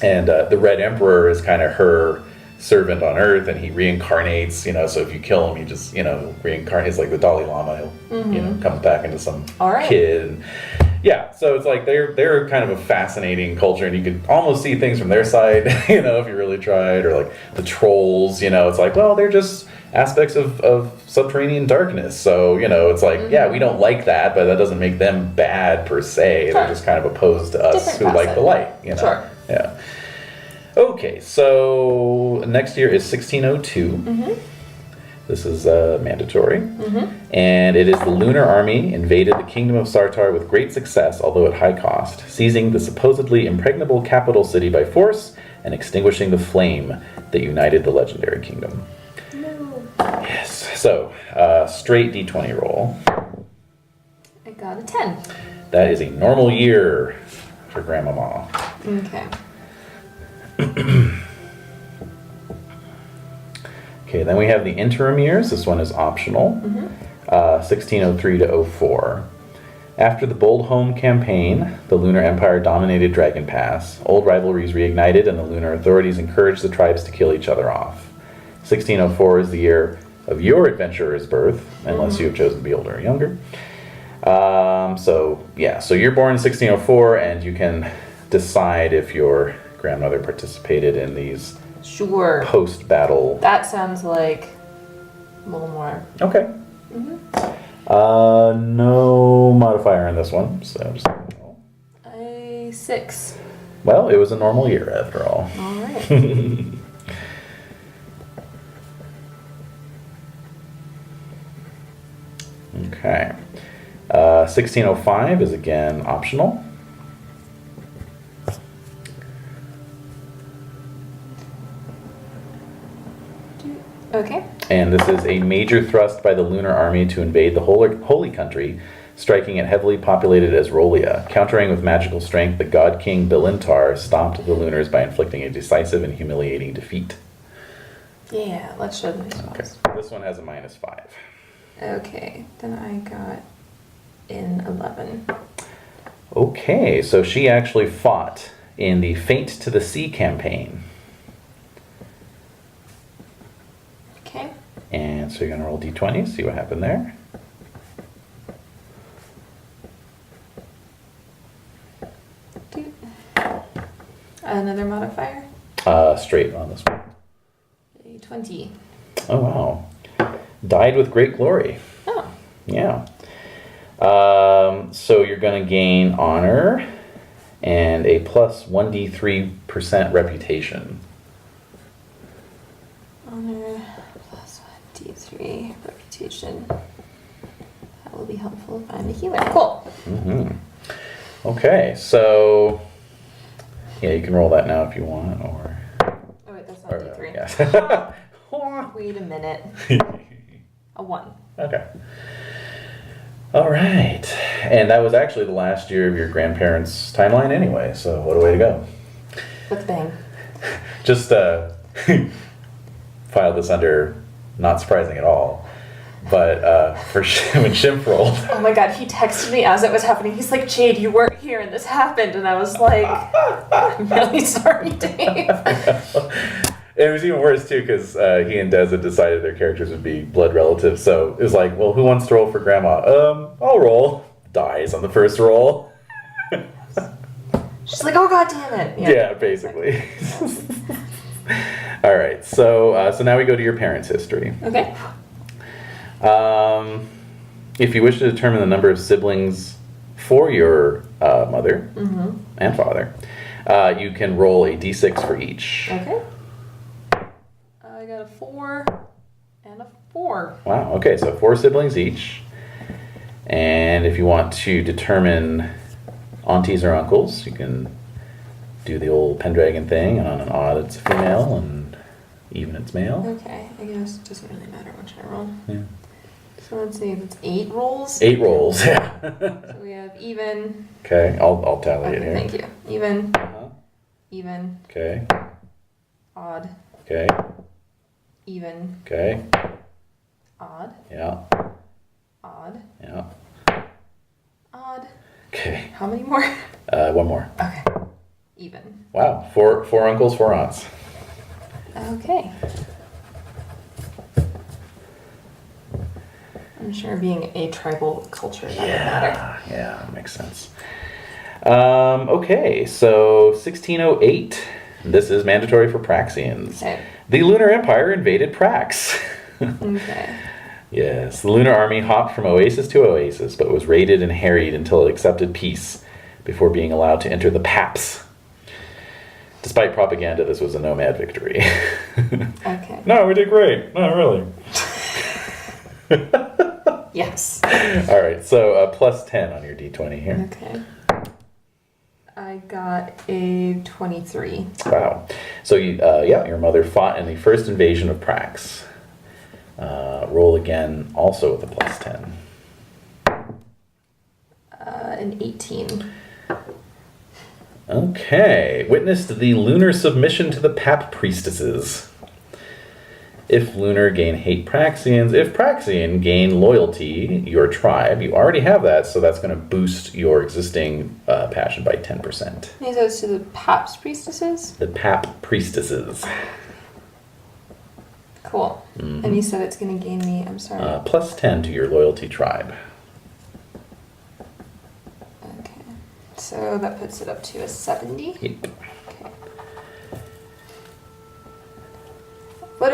Speaker 3: And the Red Emperor is kind of her servant on Earth, and he reincarnates, you know, so if you kill him, he just, you know, reincarnates like the Dalai Lama. He'll, you know, comes back into some kid. And, yeah, so it's like they're kind of a fascinating culture, and you could almost see things from their side, you know, if you really tried. Or like the trolls, you know, it's like, well, they're just aspects of subterranean darkness. So, you know, it's like, yeah, we don't like that, but that doesn't make them bad per se. They're just kind of opposed to us
Speaker 6: Different
Speaker 3: who like the light, you know.
Speaker 6: Sure.
Speaker 3: Yeah. Okay, so next year is 1602. This is mandatory. And it is the Lunar Army invaded the kingdom of Sartar with great success, although at high cost, seizing the supposedly impregnable capital city by force and extinguishing the flame that united the legendary kingdom. Yes. So, straight d20 roll.
Speaker 6: I got a 10.
Speaker 3: That is a normal year for Grandmama.
Speaker 6: Okay.
Speaker 3: Okay, then we have the interim years. This one is optional. 1603 to 04. After the Bold Home campaign, the Lunar Empire dominated Dragon Pass. Old rivalries reignited, and the Lunar authorities encouraged the tribes to kill each other off. 1604 is the year of your adventurer's birth, unless you have chosen to be older or younger. So you're born in 1604, and you can decide if your grandmother participated in these
Speaker 6: Sure.
Speaker 3: post-battle.
Speaker 6: That sounds like a little more.
Speaker 3: Okay. No modifier on this one, so just roll.
Speaker 6: A 6.
Speaker 3: Well, it was a normal year after all.
Speaker 6: All right.
Speaker 3: Okay. 1605 is again optional.
Speaker 6: Okay.
Speaker 3: And this is a major thrust by the Lunar Army to invade the Holy Country, striking it heavily populated as Rolia. Countering with magical strength, the God King Bilintar stopped the Lunars by inflicting a decisive and humiliating defeat.
Speaker 6: Yeah, let's show them.
Speaker 3: Okay. This one has a -5.
Speaker 6: Okay, then I got in 11.
Speaker 3: Okay, so she actually fought in the Faint to the Sea campaign.
Speaker 6: Okay.
Speaker 3: And so you're going to roll d20, see what happened there.
Speaker 6: Another modifier?
Speaker 3: Straight on this one.
Speaker 6: A 20.
Speaker 3: Oh, wow. Died with great glory.
Speaker 6: Oh.
Speaker 3: Yeah. So you're going to gain honor and a plus 1d3% reputation.
Speaker 6: Honor plus 1d3 reputation. That will be helpful if I'm a healer. Cool.
Speaker 3: Okay, so yeah, you can roll that now if you want, or.
Speaker 6: Oh wait, that's not d3.
Speaker 3: Yeah.
Speaker 6: Wait a minute. A 1.
Speaker 3: Okay. All right. And that was actually the last year of your grandparents' timeline anyway, so what a way to go.
Speaker 6: With a bang.
Speaker 3: Just filed this under not surprising at all. But when Shimp rolled.
Speaker 6: Oh my god, he texted me as it was happening. He's like, Jade, you weren't here and this happened. And I was like, I'm really sorry, Dave.
Speaker 3: It was even worse too because he and Des had decided their characters would be blood relatives. So it was like, well, who wants to roll for Grandma? I'll roll. Dies on the first roll.
Speaker 6: She's like, oh god damn it.
Speaker 3: Yeah, basically. All right, so now we go to your parents' history.
Speaker 6: Okay.
Speaker 3: If you wish to determine the number of siblings for your mother and father, you can roll a d6 for each.
Speaker 6: Okay. I got a 4 and a 4.
Speaker 3: Wow, okay, so 4 siblings each. And if you want to determine aunties or uncles, you can do the old Pendragon thing, and on an odd it's a female, and even it's male.
Speaker 6: Okay, I guess it doesn't really matter which I roll.
Speaker 3: Yeah.
Speaker 6: So let's see if it's 8 rolls.
Speaker 3: 8 rolls, yeah.
Speaker 6: So we have even.
Speaker 3: Okay, I'll tally it
Speaker 6: Okay,
Speaker 3: here.
Speaker 6: thank you. Even.
Speaker 3: Uh-huh.
Speaker 6: Even.
Speaker 3: Okay,
Speaker 6: Odd.
Speaker 3: okay,
Speaker 6: Even.
Speaker 3: okay,
Speaker 6: Odd.
Speaker 3: yeah,
Speaker 6: Odd.
Speaker 3: yeah.
Speaker 6: Odd.
Speaker 3: Okay,
Speaker 6: How many more?
Speaker 3: one more.
Speaker 6: Okay. Even.
Speaker 3: Wow, four uncles, 4 aunts.
Speaker 6: Okay. I'm sure being a tribal culture that would matter.
Speaker 3: Yeah, makes sense. Okay, so 1608. This is mandatory for Praxians.
Speaker 6: Okay.
Speaker 3: The Lunar Empire invaded Prax.
Speaker 6: Okay.
Speaker 3: Yes, the Lunar Army hopped from oasis to oasis, but was raided and harried until it accepted peace before being allowed to enter the Paps. Despite propaganda, this was a nomad victory.
Speaker 6: Okay.
Speaker 3: No, we did great. Not really.
Speaker 6: Yes.
Speaker 3: All right, so plus 10 on your d20 here.
Speaker 6: Okay. I got a 23.
Speaker 3: Wow. So, your mother fought in the first invasion of Prax. Roll again, also with a plus 10.
Speaker 6: An 18.
Speaker 3: Okay. Witnessed the lunar submission to the Pap priestesses. If Lunar, gain hate Praxians. If Praxian, gain loyalty, your tribe. You already have that, so that's going to boost your existing passion by 10%.
Speaker 6: These goes to the Paps priestesses?
Speaker 3: The Pap priestesses.
Speaker 6: Cool. And you said it's going to gain me, I'm sorry.
Speaker 3: Plus 10 to your loyalty tribe.
Speaker 6: So that puts it up to a 70.
Speaker 3: Yep.
Speaker 6: Okay. What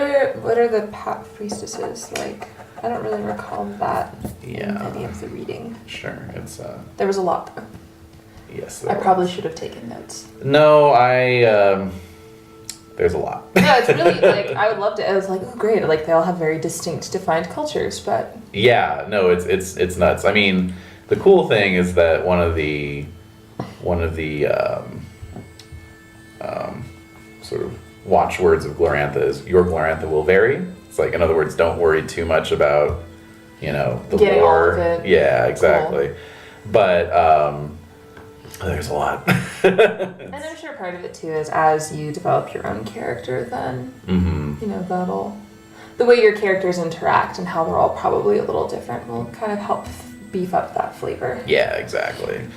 Speaker 6: are the priestesses like? I don't really recall that in any of the reading.
Speaker 3: Sure, it's
Speaker 6: There was a lot though.
Speaker 3: yes.
Speaker 6: I probably should have taken notes.
Speaker 3: No, there's a lot.
Speaker 6: No, it's really like I would love to. I was like, oh great, like they all have very distinct, defined cultures, but
Speaker 3: Yeah, no, it's nuts. I mean, the cool thing is that one of the sort of watchwords of Glorantha is your Glorantha will vary. It's like, in other words, don't worry too much about, the
Speaker 6: getting
Speaker 3: lore.
Speaker 6: all of it.
Speaker 3: Yeah, exactly. Cool. But there's a lot.
Speaker 6: And I'm sure part of it too is as you develop your own character, then that'll the way your characters interact and how they're all probably a little different will kind of help beef up that flavor.
Speaker 3: Yeah, exactly.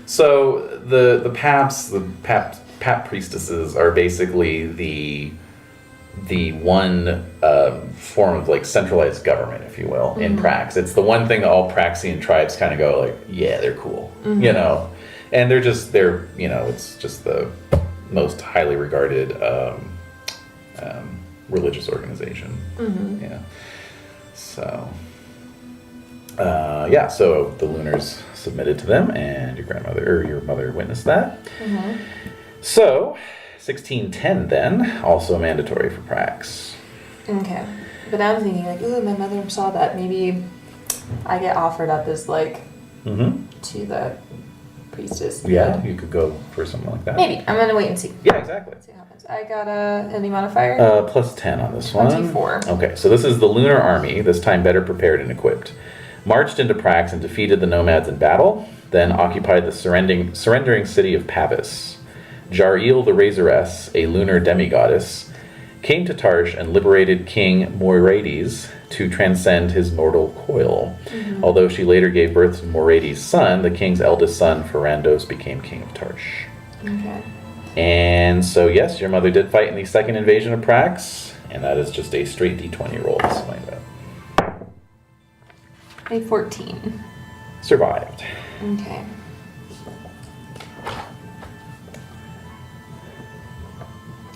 Speaker 3: So the pap priestesses are basically the one form of like centralized government, if you will, in Prax. It's the one thing that all Praxian tribes kind of go like, yeah, they're cool, and they're it's just the most highly regarded religious organization. Yeah. So so the Lunars submitted to them, and your mother witnessed that. So 1610 then, also mandatory for Prax.
Speaker 6: Okay. But now I'm thinking like, ooh, my mother saw that. Maybe I get offered up as like to the priestess.
Speaker 3: Yeah, you could go for something like that.
Speaker 6: Maybe. I'm gonna wait and see.
Speaker 3: Yeah, exactly.
Speaker 6: See what happens. I got any modifier?
Speaker 3: Plus 10 on this
Speaker 6: 24.
Speaker 3: one. Okay, so this is the Lunar Army, this time better prepared and equipped. Marched into Prax and defeated the nomads in battle, then occupied the surrendering city of Pavis. Jar'eel the Razoress, a lunar demigoddess, came to Tarsh and liberated King Moirades to transcend his mortal coil. Although she later gave birth to Moirades' son, the king's eldest son, Ferrandos, became king of Tarsh.
Speaker 6: Okay.
Speaker 3: And so, yes, your mother did fight in the second invasion of Prax, and that is just a straight d20 roll. Like that.
Speaker 6: A 14.
Speaker 3: Survived.
Speaker 6: Okay.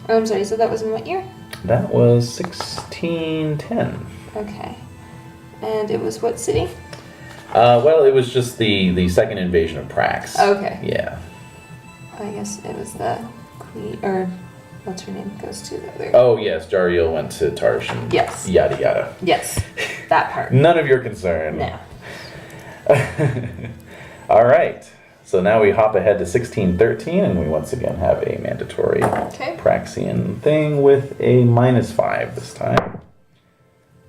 Speaker 6: Oh, I'm sorry, so that was in what year?
Speaker 3: That was 1610.
Speaker 6: Okay. And it was what city?
Speaker 3: Well, it was just the second invasion of Prax.
Speaker 6: Okay.
Speaker 3: Yeah.
Speaker 6: I guess it was the queen, or what's her name goes to the other.
Speaker 3: Oh, yes, Jar'eel went to Tarsh and
Speaker 6: Yes.
Speaker 3: yada yada.
Speaker 6: Yes, that part.
Speaker 3: None of your concern.
Speaker 6: No.
Speaker 3: All right. So now we hop ahead to 1613, and we once again have a mandatory Praxian thing with a -5 this time.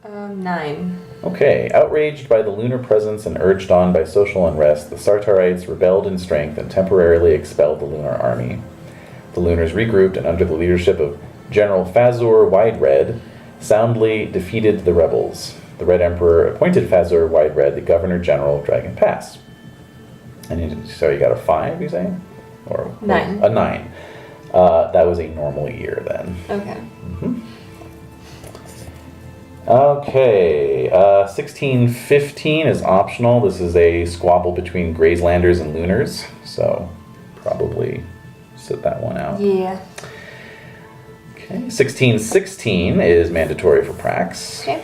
Speaker 6: 9.
Speaker 3: Okay. Outraged by the lunar presence and urged on by social unrest, the Sartarites rebelled in strength and temporarily expelled the lunar army. The Lunars regrouped and under the leadership of General Fazur Wide-Red, soundly defeated the rebels. The Red Emperor appointed Fazur Wide-Red the Governor General of Dragon Pass. And so you got a 5, you say? Or
Speaker 6: 9.
Speaker 3: A 9. That was a normal year then.
Speaker 6: Okay.
Speaker 3: Okay, 1615 is optional. This is a squabble between Grayslanders and Lunars, so probably sit that one out.
Speaker 6: Yeah.
Speaker 3: Okay, 1616 is mandatory for Prax.
Speaker 6: Okay.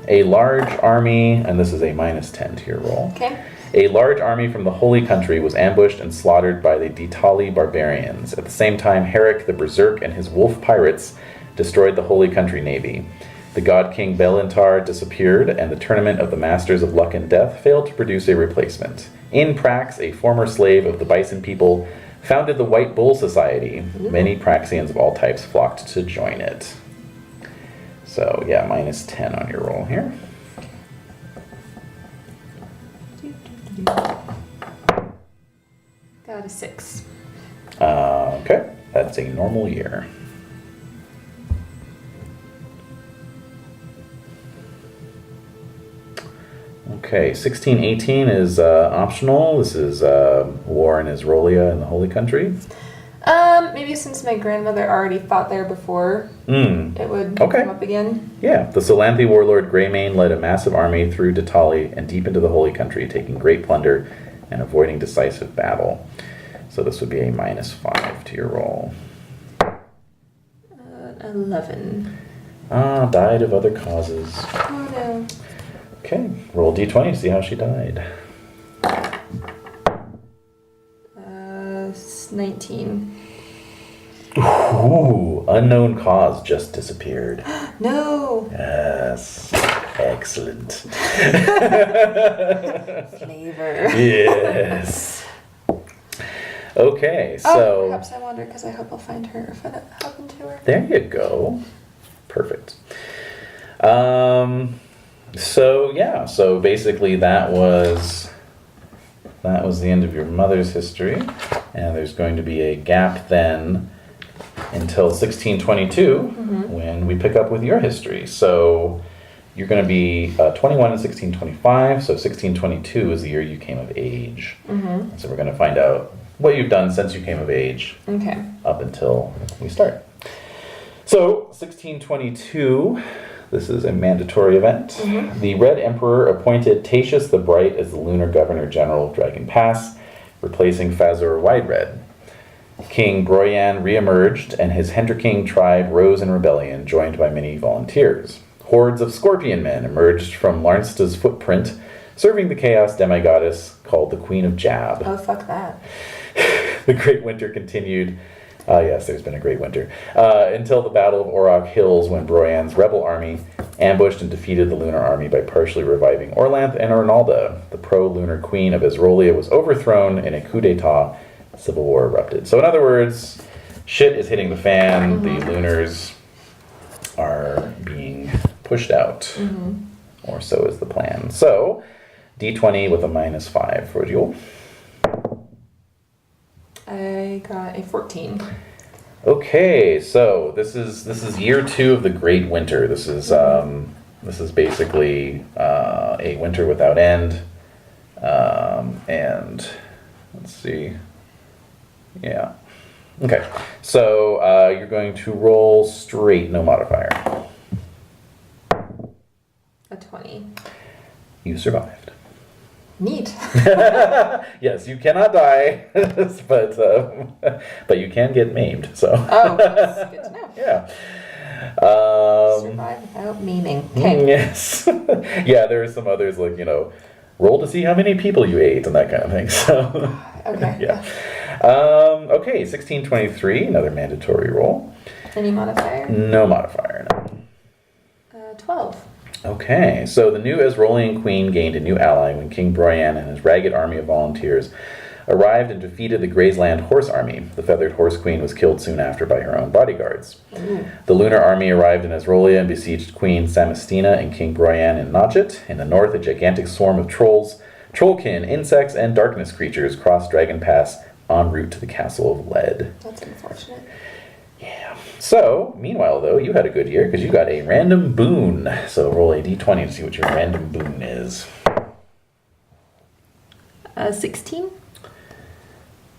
Speaker 3: A large army, and this is a -10 to your roll.
Speaker 6: Okay.
Speaker 3: A large army from the Holy Country was ambushed and slaughtered by the Ditali barbarians. At the same time, Herrick the Berserk and his wolf pirates destroyed the Holy Country navy. The god king Belintar disappeared, and the tournament of the Masters of Luck and Death failed to produce a replacement. In Prax, a former slave of the Bison people founded the White Bull Society. Many Praxians of all types flocked to join it. So, yeah, -10 on your roll here.
Speaker 6: Got a 6.
Speaker 3: Okay, that's a normal year. Okay, 1618 is optional. This is war in Isrolia in the Holy Country.
Speaker 6: Maybe since my grandmother already fought there before, it would come up again.
Speaker 3: Yeah, the Solanthi warlord Greymane led a massive army through Ditali and deep into the Holy Country, taking great plunder and avoiding decisive battle. So this would be a -5 to your roll.
Speaker 6: 11.
Speaker 3: Died of other causes.
Speaker 6: Oh no.
Speaker 3: Okay, roll d20 to see how she died.
Speaker 6: 19.
Speaker 3: Ooh, unknown cause just disappeared.
Speaker 6: No!
Speaker 3: Yes, excellent.
Speaker 6: Flavor.
Speaker 3: Yes. Okay,
Speaker 6: Oh,
Speaker 3: so
Speaker 6: perhaps I wander because I hope I'll find her if that happened to her.
Speaker 3: there you go. Perfect. So yeah, so basically that was the end of your mother's history, and there's going to be a gap then until 1622 when we pick up with your history. So you're going to be 21 in 1625, so 1622 is the year you came of age. So we're going to find out what you've done since you came of age
Speaker 6: Okay.
Speaker 3: up until we start. So 1622, this is a mandatory event. The Red Emperor appointed Tatius the Bright as the lunar governor general of Dragon Pass, replacing Fazor Widered. King Broyan re-emerged, and his Hendriking tribe rose in rebellion, joined by many volunteers. Hordes of scorpion men emerged from Larnsta's footprint, serving the chaos demigoddess called the Queen of Jab.
Speaker 6: Oh, fuck that.
Speaker 3: The Great Winter continued. Yes, there's been a Great Winter. Until the Battle of Orok Hills, when Broyan's rebel army ambushed and defeated the lunar army by partially reviving Orlanth and Ornalda. The pro-lunar queen of Esrolia was overthrown in a coup d'etat. Civil war erupted. So in other words, shit is hitting the fan. The lunars are being pushed out. Or so is the plan. So, d20 with a -5 for Jewel.
Speaker 6: I got a 14.
Speaker 3: Okay, so this is year 2 of the Great Winter. This is basically a winter without end. And let's see. Yeah. Okay. So you're going to roll straight, no modifier.
Speaker 6: A 20.
Speaker 3: You survived.
Speaker 6: Neat.
Speaker 3: Yes, you cannot die, but you can get maimed. So.
Speaker 6: Oh, that's good to know.
Speaker 3: Yeah.
Speaker 6: Survive without maiming. Okay.
Speaker 3: Yes. Yeah, there are some others like, roll to see how many people you ate and that kind of thing. So.
Speaker 6: Okay.
Speaker 3: Yeah. Okay, 1623, another mandatory roll.
Speaker 6: Any modifier?
Speaker 3: No modifier, no.
Speaker 6: 12.
Speaker 3: Okay, so the new Esrolian queen gained a new ally when King Broyan and his ragged army of volunteers arrived and defeated the Graysland Horse Army. The feathered horse queen was killed soon after by her own bodyguards. The lunar army arrived in Esrolia and besieged Queen Samistina and King Broyan in Notchet. In the north, a gigantic swarm of trolls, trollkin, insects, and darkness creatures crossed Dragon Pass en route to the Castle of Lead.
Speaker 6: That's unfortunate.
Speaker 3: Yeah. So, meanwhile, though, you had a good year because you got a random boon. So roll a d20 to see what your random boon is.
Speaker 6: 16.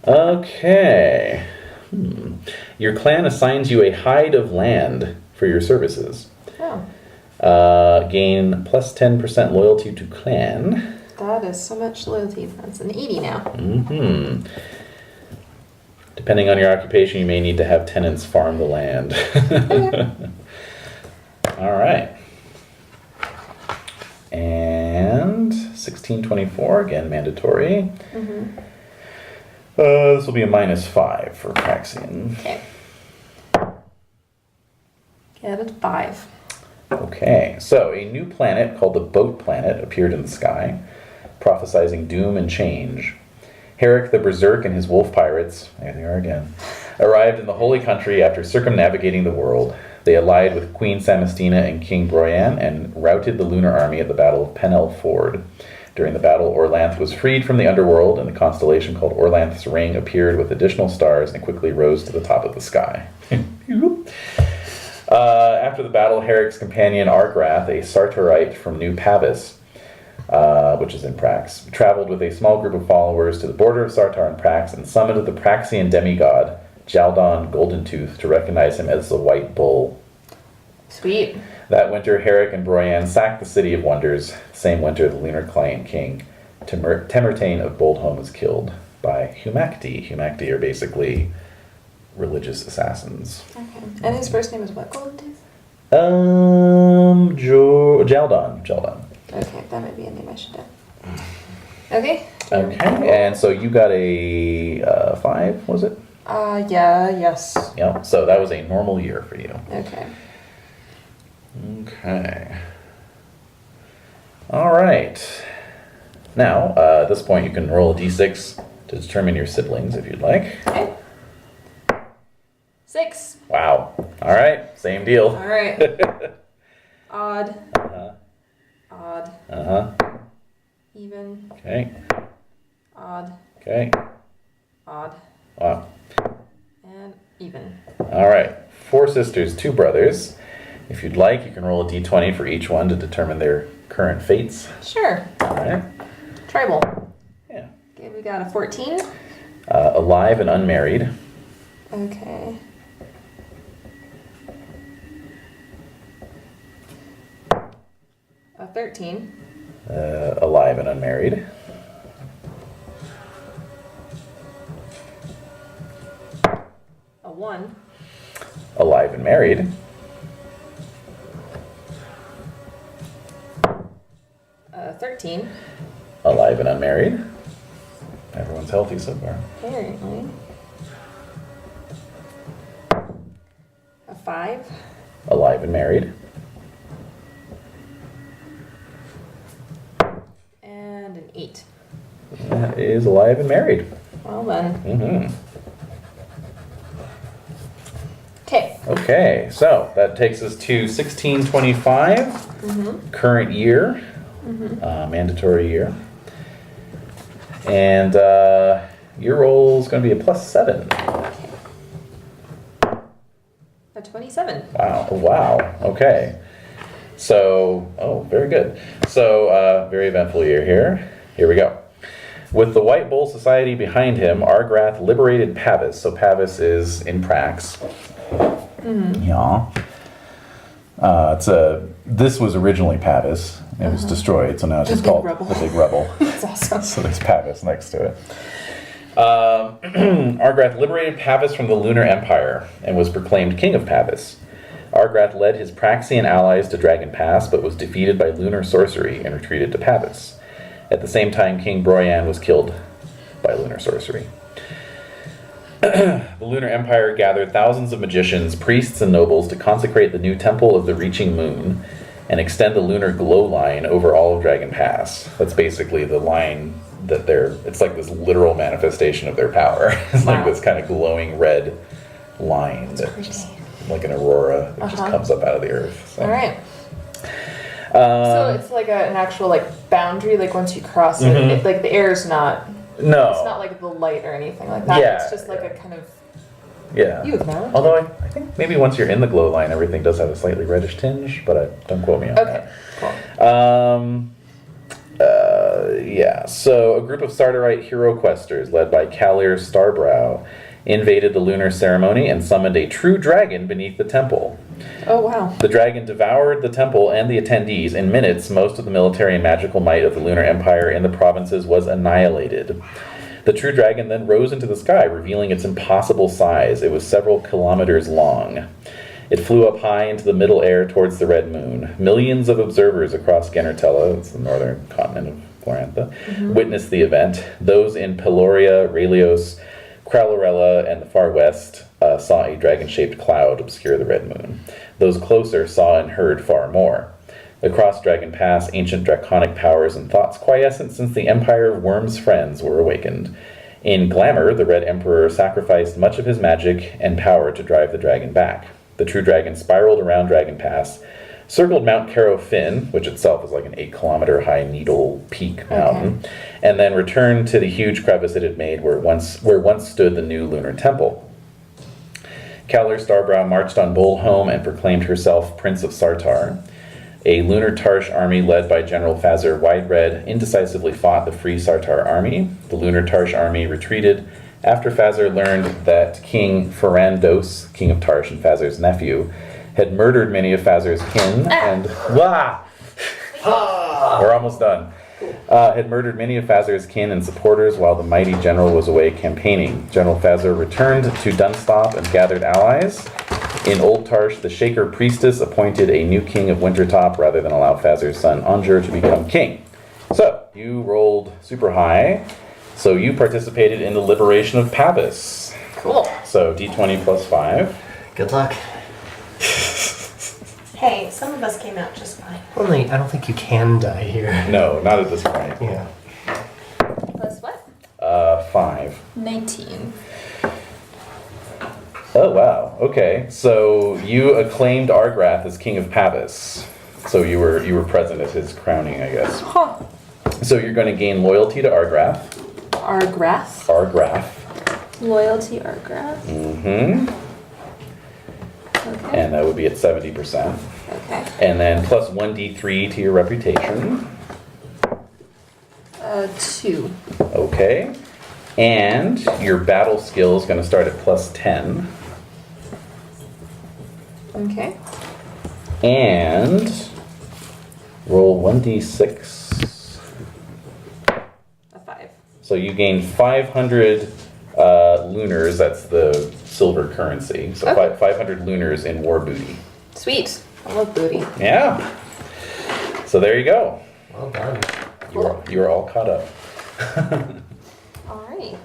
Speaker 3: Okay. Your clan assigns you a hide of land for your services.
Speaker 6: Oh.
Speaker 3: Gain plus 10% loyalty to clan.
Speaker 6: That is so much loyalty. That's an 80 now.
Speaker 3: Depending on your occupation, you may need to have tenants farm the land. All right. And 1624, again, mandatory. This will be a -5 for Praxian.
Speaker 6: Okay. Get it 5.
Speaker 3: Okay, so a new planet called the Boat Planet appeared in the sky, prophesizing doom and change. Herrick the Berserk and his wolf pirates, there they are again, arrived in the Holy Country after circumnavigating the world. They allied with Queen Samistina and King Broyan and routed the lunar army at the Battle of Penel Ford. During the battle, Orlanth was freed from the underworld, and the constellation called Orlanth's Ring appeared with additional stars and quickly rose to the top of the sky. After the battle, Herrick's companion Argrath, a Sartorite from New Pavis, which is in Prax, traveled with a small group of followers to the border of Sartar and Prax and summoned the Praxian demigod, Jaldon Goldentooth, to recognize him as the White Bull.
Speaker 6: Sweet.
Speaker 3: That winter, Herrick and Broyan sacked the City of Wonders. Same winter, the lunar client king, Temertane of Boldholm, was killed by Humacti. Humacti are basically religious assassins.
Speaker 6: Okay. And his first name is what, Golden Tooth?
Speaker 3: Jaldon.
Speaker 6: Okay, that might be a name I should have. Okay.
Speaker 3: Okay, and so you got a 5, was it?
Speaker 6: Yes.
Speaker 3: Yeah, so that was a normal year for you.
Speaker 6: Okay.
Speaker 3: Okay. All right. Now, at this point, you can roll a d6 to determine your siblings if you'd like.
Speaker 6: Okay. 6.
Speaker 3: Wow. All right, same deal.
Speaker 6: All right. Odd.
Speaker 3: Uh-huh.
Speaker 6: Odd.
Speaker 3: Uh-huh.
Speaker 6: Even.
Speaker 3: Okay.
Speaker 6: Odd.
Speaker 3: Okay.
Speaker 6: Odd.
Speaker 3: Wow.
Speaker 6: And even.
Speaker 3: All right. 4 sisters, 2 brothers. If you'd like, you can roll a d20 for each one to determine their current fates.
Speaker 6: Sure.
Speaker 3: All right.
Speaker 6: Tribal.
Speaker 3: Yeah.
Speaker 6: Okay, we got a 14.
Speaker 3: Alive and unmarried.
Speaker 6: Okay. A 13.
Speaker 3: Alive and unmarried.
Speaker 6: A 1.
Speaker 3: Alive and married.
Speaker 6: A 13.
Speaker 3: Alive and unmarried. Everyone's healthy so far.
Speaker 6: Apparently. A 5.
Speaker 3: Alive and married.
Speaker 6: And an 8.
Speaker 3: That is alive and married.
Speaker 6: Well then.
Speaker 3: Mm-hmm.
Speaker 6: Okay.
Speaker 3: Okay, so that takes us to 1625, current year, mandatory year. And your roll is going to be a +7.
Speaker 6: A 27.
Speaker 3: Wow, wow, okay. So, very good. So, very eventful year here. Here we go. With the White Bull Society behind him, Argrath liberated Pavis. So Pavis is in Prax. Yeah. This was originally Pavis. It was destroyed, so now it's just
Speaker 6: Big
Speaker 3: called
Speaker 6: Rubble.
Speaker 3: the Big Rubble.
Speaker 6: That's awesome.
Speaker 3: So there's Pavis next to it. Argrath liberated Pavis from the Lunar Empire and was proclaimed king of Pavis. Argrath led his Praxian allies to Dragon Pass, but was defeated by lunar sorcery and retreated to Pavis. At the same time, King Broyan was killed by lunar sorcery. The Lunar Empire gathered thousands of magicians, priests, and nobles to consecrate the new Temple of the Reaching Moon and extend the lunar glow line over all of Dragon Pass. That's basically the line that it's like this literal manifestation of their power. It's like this kind of glowing red line that's like an aurora that just comes up out of the earth. So.
Speaker 6: All right. So it's like an actual boundary. Like once you cross it, like the air is not.
Speaker 3: No.
Speaker 6: It's not like the light or anything like that.
Speaker 3: Yeah,
Speaker 6: It's just like a kind of.
Speaker 3: Yeah.
Speaker 6: You have known.
Speaker 3: Although I think maybe once you're in the glow line, everything does have a slightly reddish tinge, but don't quote me on
Speaker 6: Okay. Cool.
Speaker 3: that. Yeah. So a group of Sardarite hero questers led by Kalir Starbrow invaded the lunar ceremony and summoned a true dragon beneath the temple.
Speaker 6: Oh wow.
Speaker 3: The dragon devoured the temple and the attendees. In minutes, most of the military and magical might of the Lunar Empire in the provinces was annihilated. The true dragon then rose into the sky, revealing its impossible size. It was several kilometers long. It flew up high into the middle air towards the red moon. Millions of observers across Genertella, that's the northern continent of Glorantha, witnessed the event. Those in Peloria, Relios, Crowlorella, and the far west saw a dragon-shaped cloud obscure the red moon. Those closer saw and heard far more. Across Dragon Pass, ancient draconic powers and thoughts quiescent since the Empire of Worm's friends were awakened. In Glamour, the Red Emperor sacrificed much of his magic and power to drive the dragon back. The true dragon spiraled around Dragon Pass, circled Mount Caro Fin, which itself is like an 8-kilometer high needle peak mountain, and then returned to the huge crevice it had made where once stood the new lunar temple. Kalir Starbrow marched on Bolholm and proclaimed herself Prince of Sartar. A lunar Tarsh army led by General Fazur Widered indecisively fought the Free Sartar army. The lunar Tarsh army retreated after Fazur learned that King Farandos, king of Tarsh and Fazur's nephew, had murdered many of Fazur's kin and... We're almost done. had murdered many of Fazer's kin and supporters while the mighty general was away campaigning. General Fazer returned to Dunstop and gathered allies. In Old Tarsh, the Shaker priestess appointed a new king of Wintertop rather than allow Fazer's son Unger to become king. So, you rolled super high, so you participated in the liberation of Pavis.
Speaker 2: Cool.
Speaker 3: So, d20 plus 5.
Speaker 5: Good luck.
Speaker 4: Hey, some of us came out just fine.
Speaker 5: Only, I don't think you can die here.
Speaker 3: No, not at this point.
Speaker 5: Yeah.
Speaker 6: Plus what?
Speaker 3: 5.
Speaker 6: 19.
Speaker 3: Oh, wow. Okay. So, you acclaimed Argrath as king of Pavis. So, you were present at his crowning, I guess.
Speaker 6: Huh.
Speaker 3: So, you're going to gain loyalty to Argrath.
Speaker 6: Argrath.
Speaker 3: Argrath.
Speaker 6: Loyalty Argrath.
Speaker 3: Mm-hmm.
Speaker 6: Okay.
Speaker 3: And that would be at 70%.
Speaker 6: Okay.
Speaker 3: And then plus 1d3 to your reputation.
Speaker 6: 2.
Speaker 3: Okay. And your battle skill is going to start at plus 10.
Speaker 6: Okay.
Speaker 3: And roll 1d6.
Speaker 6: A 5.
Speaker 3: So you gain 500 lunars. That's the silver currency. So
Speaker 6: Okay.
Speaker 3: 500 lunars in war booty.
Speaker 6: Sweet. I love booty.
Speaker 3: Yeah. So there you go.
Speaker 5: Well done.
Speaker 3: You are all caught up.
Speaker 6: All right.